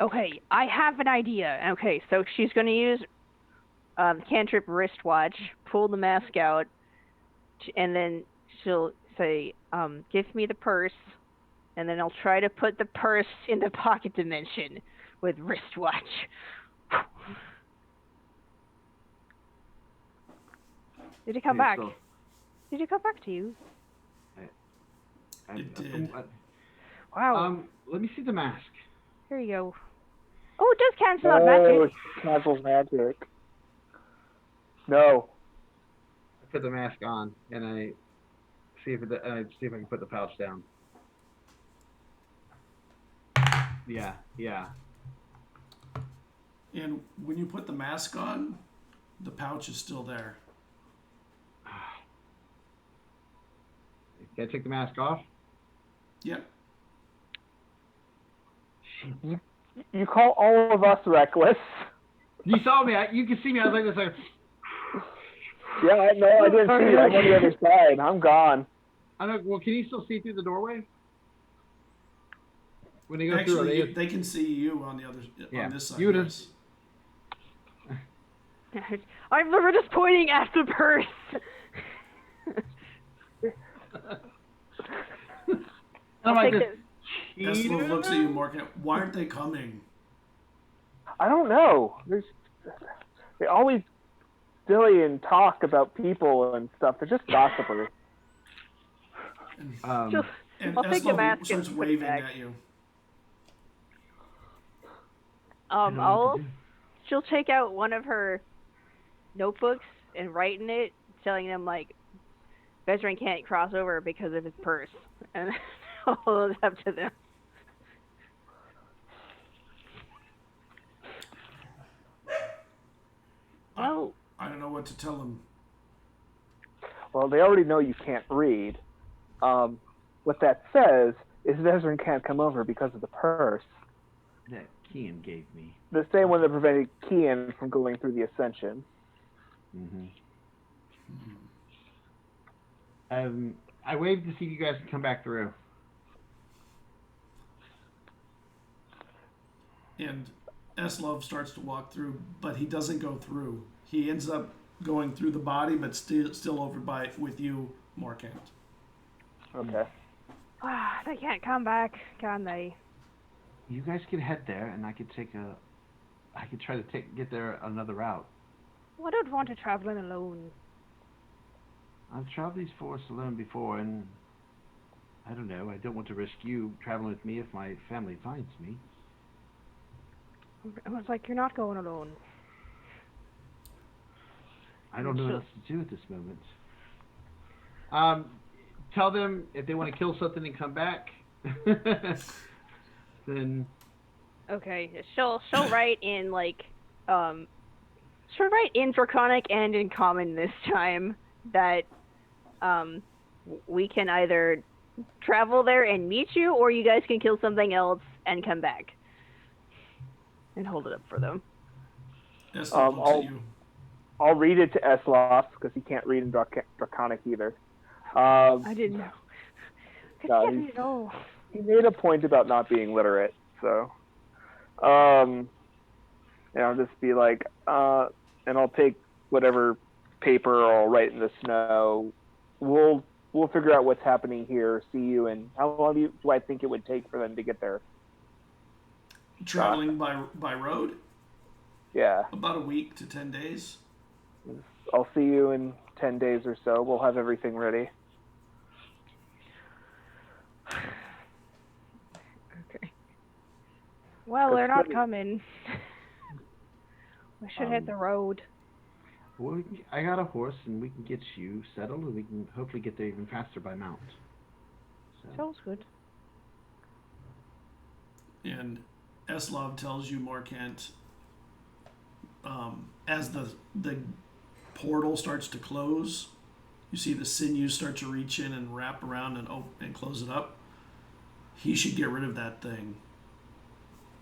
Speaker 5: I have an idea. Okay, so she's going to use cantrip wristwatch, pull the mask out, and then she'll say, give me the purse, and then I'll try to put the purse in the pocket dimension with wristwatch. Did it come back? Did it come back to you?
Speaker 1: It did.
Speaker 5: Wow.
Speaker 2: Let me see the mask.
Speaker 5: Here you go. Oh, it does cancel out magic.
Speaker 4: Cancels magic. No.
Speaker 2: I put the mask on and I see if I can put the pouch down. Yeah.
Speaker 1: And when you put the mask on, the pouch is still there.
Speaker 2: Can I take the mask off?
Speaker 1: Yep.
Speaker 4: You call all of us reckless.
Speaker 2: You saw me. You can see me. I was like this. Like,
Speaker 4: Yeah, no, I didn't see you. I'm on the other side. I'm gone.
Speaker 2: I don't. Well, can you still see through the doorway? When they go
Speaker 1: Actually,
Speaker 2: through,
Speaker 1: they can see you on the other on this side.
Speaker 2: You would have.
Speaker 1: Yes.
Speaker 5: I'm literally just pointing at the purse.
Speaker 2: I'm like this.
Speaker 1: Eslo looks at you, Morgan. Why aren't they coming?
Speaker 4: I don't know. They always silly and talk about people and stuff. They're just gossipers.
Speaker 1: And
Speaker 5: I'll take the mask
Speaker 1: starts
Speaker 5: and put it
Speaker 1: waving
Speaker 5: back.
Speaker 1: at you.
Speaker 5: She'll take out one of her notebooks and write in it, telling them like, Veteran can't cross over because of his purse, and all it's up to them. Well,
Speaker 1: I don't know what to tell them.
Speaker 4: Well, they already know you can't read. What that says is Veteran can't come over because of the purse.
Speaker 2: That Kian gave me.
Speaker 4: The same one that prevented Kian from going through the Ascension.
Speaker 2: Mm-hmm. I waved to see if you guys can come back through.
Speaker 1: And Eslov starts to walk through, but he doesn't go through. He ends up going through the body, but still over with you, Morkant.
Speaker 4: Okay.
Speaker 5: they can't come back, can they?
Speaker 2: You guys could head there, and I could try to get there another route.
Speaker 5: Well, I don't want to travel in alone.
Speaker 2: I've traveled these forests alone before, and I don't know. I don't want to risk you traveling with me if my family finds me.
Speaker 5: It was like, you're not going alone.
Speaker 2: I don't know what else to do at this moment. Tell them if they want to kill something and come back. Then.
Speaker 5: Okay, she'll write in she'll write in Draconic and in Common this time that we can either travel there and meet you, or you guys can kill something else and come back. And hold it up for them.
Speaker 1: Eslov looks at you.
Speaker 4: I'll read it to Eslov because he can't read in Draconic either.
Speaker 5: I didn't know.
Speaker 4: He made a point about not being literate, so. And I'll just be like, and I'll take whatever paper or I'll write in the snow. We'll figure out what's happening here. See you. And how long do I think it would take for them to get there?
Speaker 1: Traveling by road?
Speaker 4: Yeah.
Speaker 1: About a week to 10 days.
Speaker 4: I'll see you in 10 days or so. We'll have everything ready.
Speaker 5: Okay. Well, they're not coming. We should hit the road.
Speaker 2: Well, I got a horse, and we can get you settled, and we can hopefully get there even faster by mount.
Speaker 5: Sounds good.
Speaker 1: And Eslov tells you, Morkant, as the portal starts to close, you see the sinews start to reach in and wrap around and close it up. He should get rid of that thing.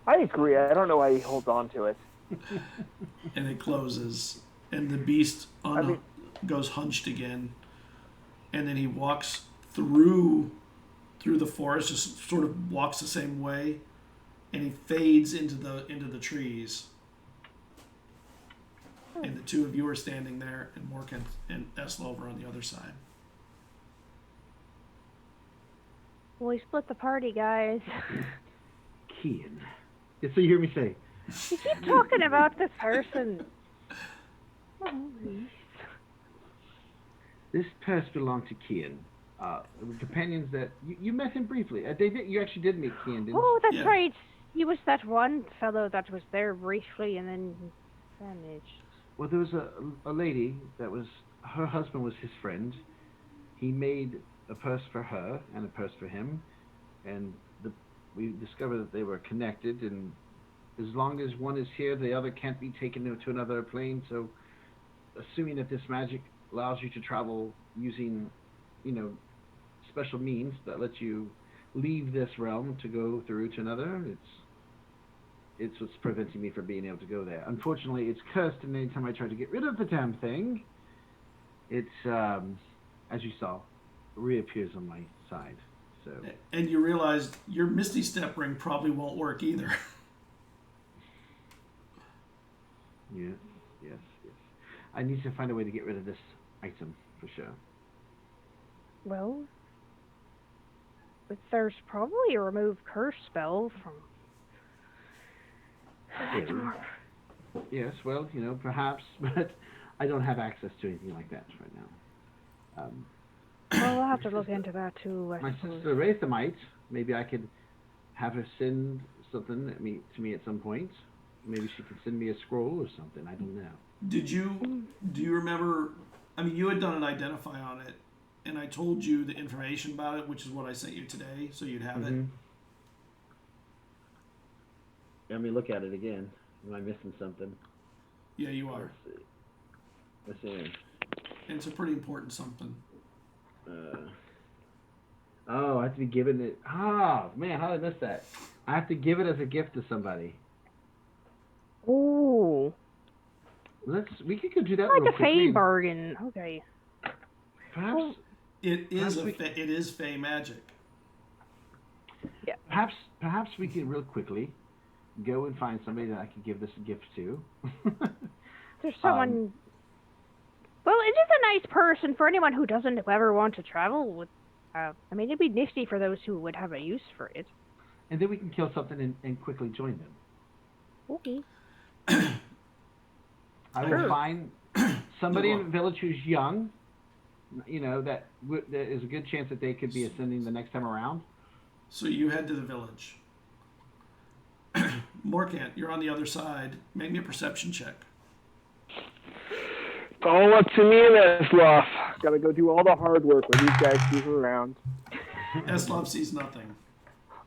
Speaker 4: I agree. I don't know why he holds on to it.
Speaker 1: And it closes, and the beast goes hunched again, and then he walks through the forest, just sort of walks the same way, and he fades into the trees. And the two of you are standing there, and Morkant and Eslov are on the other side.
Speaker 5: Well, we split the party, guys.
Speaker 2: Kian. That's what you hear me say.
Speaker 5: You keep talking about this person.
Speaker 2: This purse belonged to Kian. The companions that you met him briefly. You actually did meet Kian, didn't you?
Speaker 5: Oh, that's right. He was that one fellow that was there briefly and then vanished.
Speaker 2: Well, there was a lady that was, her husband was his friend. He made a purse for her and a purse for him, and we discovered that they were connected, and as long as one is here, the other can't be taken to another plane. So, assuming that this magic allows you to travel using, special means that let you leave this realm to go through to another, it's what's preventing me from being able to go there. Unfortunately, it's cursed, and anytime I try to get rid of the damn thing, it's, as you saw, reappears on my side. So.
Speaker 1: And you realized your Misty Step ring probably won't work either.
Speaker 2: Yes. I need to find a way to get rid of this item, for sure.
Speaker 5: Well, but there's probably a remove curse spell from...
Speaker 2: Yes, well, perhaps, but I don't have access to anything like that right now.
Speaker 5: Well, I'll have to look into that too.
Speaker 2: My sister Wraitha might. Maybe I could have her send something to me at some point. Maybe she could send me a scroll or something. I don't know.
Speaker 1: Do you remember? I mean, you had done an identify on it, and I told you the information about it, which is what I sent you today, so you'd have it.
Speaker 2: Let me look at it again. Am I missing something?
Speaker 1: Yeah, you are.
Speaker 2: Let's see.
Speaker 1: And it's a pretty important something.
Speaker 2: I have to be given it. Oh, man, how did I miss that? I have to give it as a gift to somebody.
Speaker 5: Ooh.
Speaker 2: We could go do that.
Speaker 5: Like a Fey bargain. Okay.
Speaker 2: Perhaps
Speaker 1: it is Fey magic.
Speaker 5: Yeah.
Speaker 2: Perhaps we could real quickly go and find somebody that I could give this gift to.
Speaker 5: There's someone. Well, it is a nice person for anyone who doesn't ever want to travel with. I mean, it'd be nifty for those who would have a use for it.
Speaker 2: And then we can kill something and quickly join them.
Speaker 5: Okay.
Speaker 2: I will find somebody in the village who's young. That there is a good chance that they could be ascending the next time around.
Speaker 1: So you head to the village. Morkant, you're on the other side. Make me a perception check.
Speaker 4: Oh, up to me, Eslov. Gotta go do all the hard work when these guys move around.
Speaker 1: Eslov sees nothing.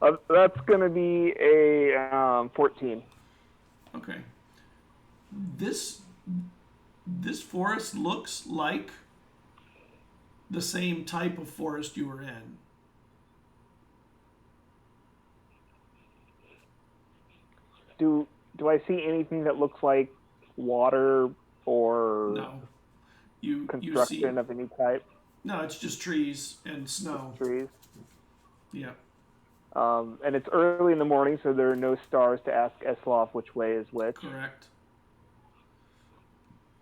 Speaker 4: That's gonna be a 14.
Speaker 1: Okay. This forest looks like the same type of forest you were in.
Speaker 4: Do I see anything that looks like water or
Speaker 1: No.
Speaker 4: construction of any type?
Speaker 1: No, it's just trees and snow.
Speaker 4: Trees.
Speaker 1: Yeah.
Speaker 4: And it's early in the morning, so there are no stars to ask Eslov which way is which.
Speaker 1: Correct.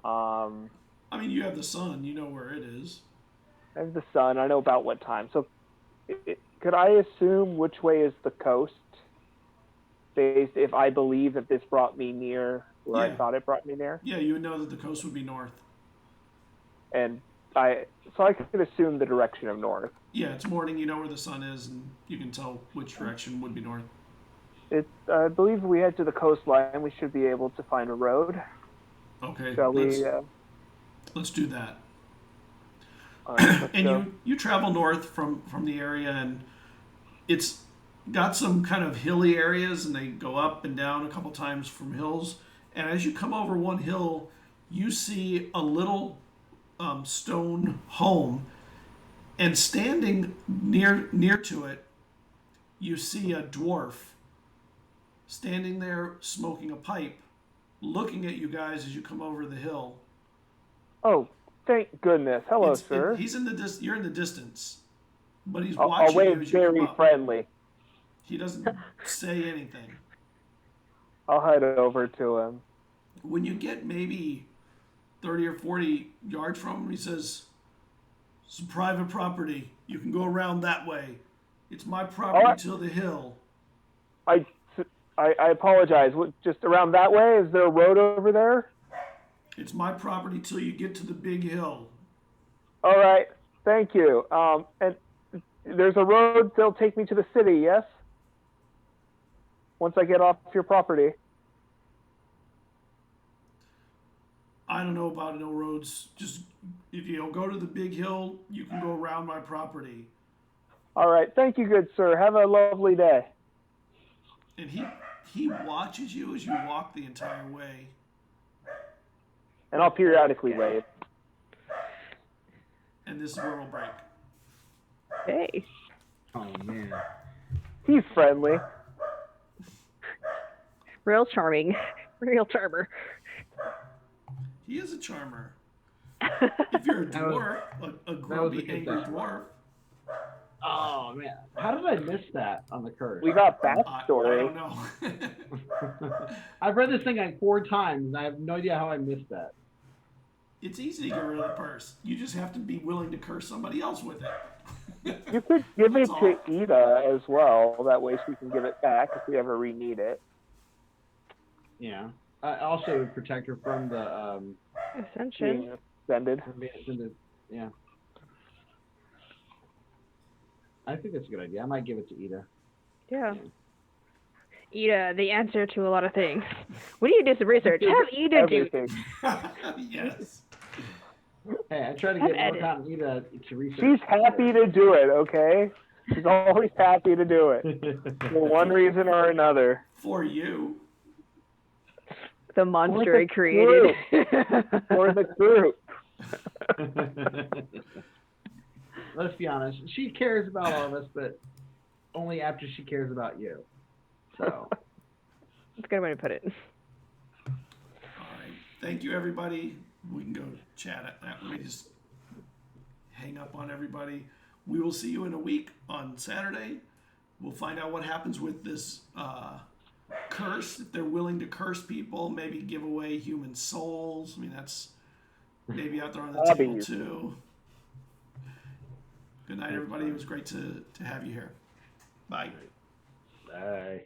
Speaker 4: I
Speaker 1: I mean, you have the sun. You know where it is.
Speaker 4: have the sun. I know about what time. So could I assume which way is the coast? Based if I believe that this brought me near where I thought it brought me near?
Speaker 1: Yeah, you would know that the coast would be north.
Speaker 4: And I could assume the direction of north.
Speaker 1: Yeah, it's morning. You know where the sun is, and you can tell which direction would be north.
Speaker 4: I believe if we head to the coastline, we should be able to find a road.
Speaker 1: Okay.
Speaker 4: Shall we?
Speaker 1: Let's do that.
Speaker 4: Let's
Speaker 1: And
Speaker 4: go.
Speaker 1: you travel north from the area, and it's got some kind of hilly areas, and they go up and down a couple times from hills. And as you come over one hill, you see a little stone home, and standing near to it, you see a dwarf standing there smoking a pipe, looking at you guys as you come over the hill.
Speaker 4: Oh, thank goodness! Hello, sir.
Speaker 1: He's in the you're in the distance, but he's
Speaker 4: I'll
Speaker 1: watching you
Speaker 4: wave
Speaker 1: as you come
Speaker 4: very
Speaker 1: up.
Speaker 4: friendly.
Speaker 1: He doesn't say anything.
Speaker 4: I'll head over to him.
Speaker 1: When you get maybe 30 or 40 yards from him, he says, "It's private property. You can go around that way. It's my property till the hill."
Speaker 4: I apologize. Just around that way? Is there a road over there?
Speaker 1: It's my property till you get to the big hill.
Speaker 4: All right. Thank you. And there's a road that'll take me to the city, yes? once I get off your property.
Speaker 1: I don't know about no roads. Just if you go to the big hill, you can go around my property.
Speaker 4: All right. Thank you, good sir. Have a lovely day.
Speaker 1: And he watches you as you walk the entire way.
Speaker 4: And I'll periodically wave.
Speaker 1: And this is where we'll break.
Speaker 5: Hey.
Speaker 2: Oh man.
Speaker 4: He's friendly.
Speaker 5: Real charming. Real charmer.
Speaker 1: He is a charmer. If you're a dwarf, a grumpy, angry dwarf.
Speaker 2: Oh man, how did I miss that on the curse?
Speaker 4: We got
Speaker 1: I
Speaker 4: backstory.
Speaker 1: don't know.
Speaker 2: I've read this thing like 4 times, and I have no idea how I missed that.
Speaker 1: It's easy to get rid of the purse. You just have to be willing to curse somebody else with it.
Speaker 4: You could give it
Speaker 1: That's
Speaker 4: to
Speaker 1: all.
Speaker 4: Ida as well. That way she can give it back if we ever re-need it.
Speaker 2: Yeah. Also, it would protect her from the
Speaker 5: Ascension.
Speaker 4: Being extended.
Speaker 2: from being ascended. Yeah. I think that's a good idea. I might give it to Ida.
Speaker 5: Yeah. Ida, the answer to a lot of things. We need to do some research. Have Ida do.
Speaker 4: Everything.
Speaker 1: Yes.
Speaker 2: Hey, I try to
Speaker 5: Have
Speaker 2: get more
Speaker 5: edit.
Speaker 2: time with Ida to research.
Speaker 4: She's happy to do it, okay? She's always happy to do it. For one reason or another.
Speaker 1: For you.
Speaker 5: The monster
Speaker 4: the
Speaker 5: he created.
Speaker 4: For the group.
Speaker 2: Let's be honest. She cares about all of us, but only after she cares about you. So.
Speaker 5: That's a good way to put it.
Speaker 1: All right. Thank you, everybody. We can go chat at that. Let me just hang up on everybody. We will see you in a week on Saturday. We'll find out what happens with this curse. If they're willing to curse people, maybe give away human souls. I mean, that's maybe out there on the table too. Good night, everybody. It was great to have you here. Bye.
Speaker 2: Bye.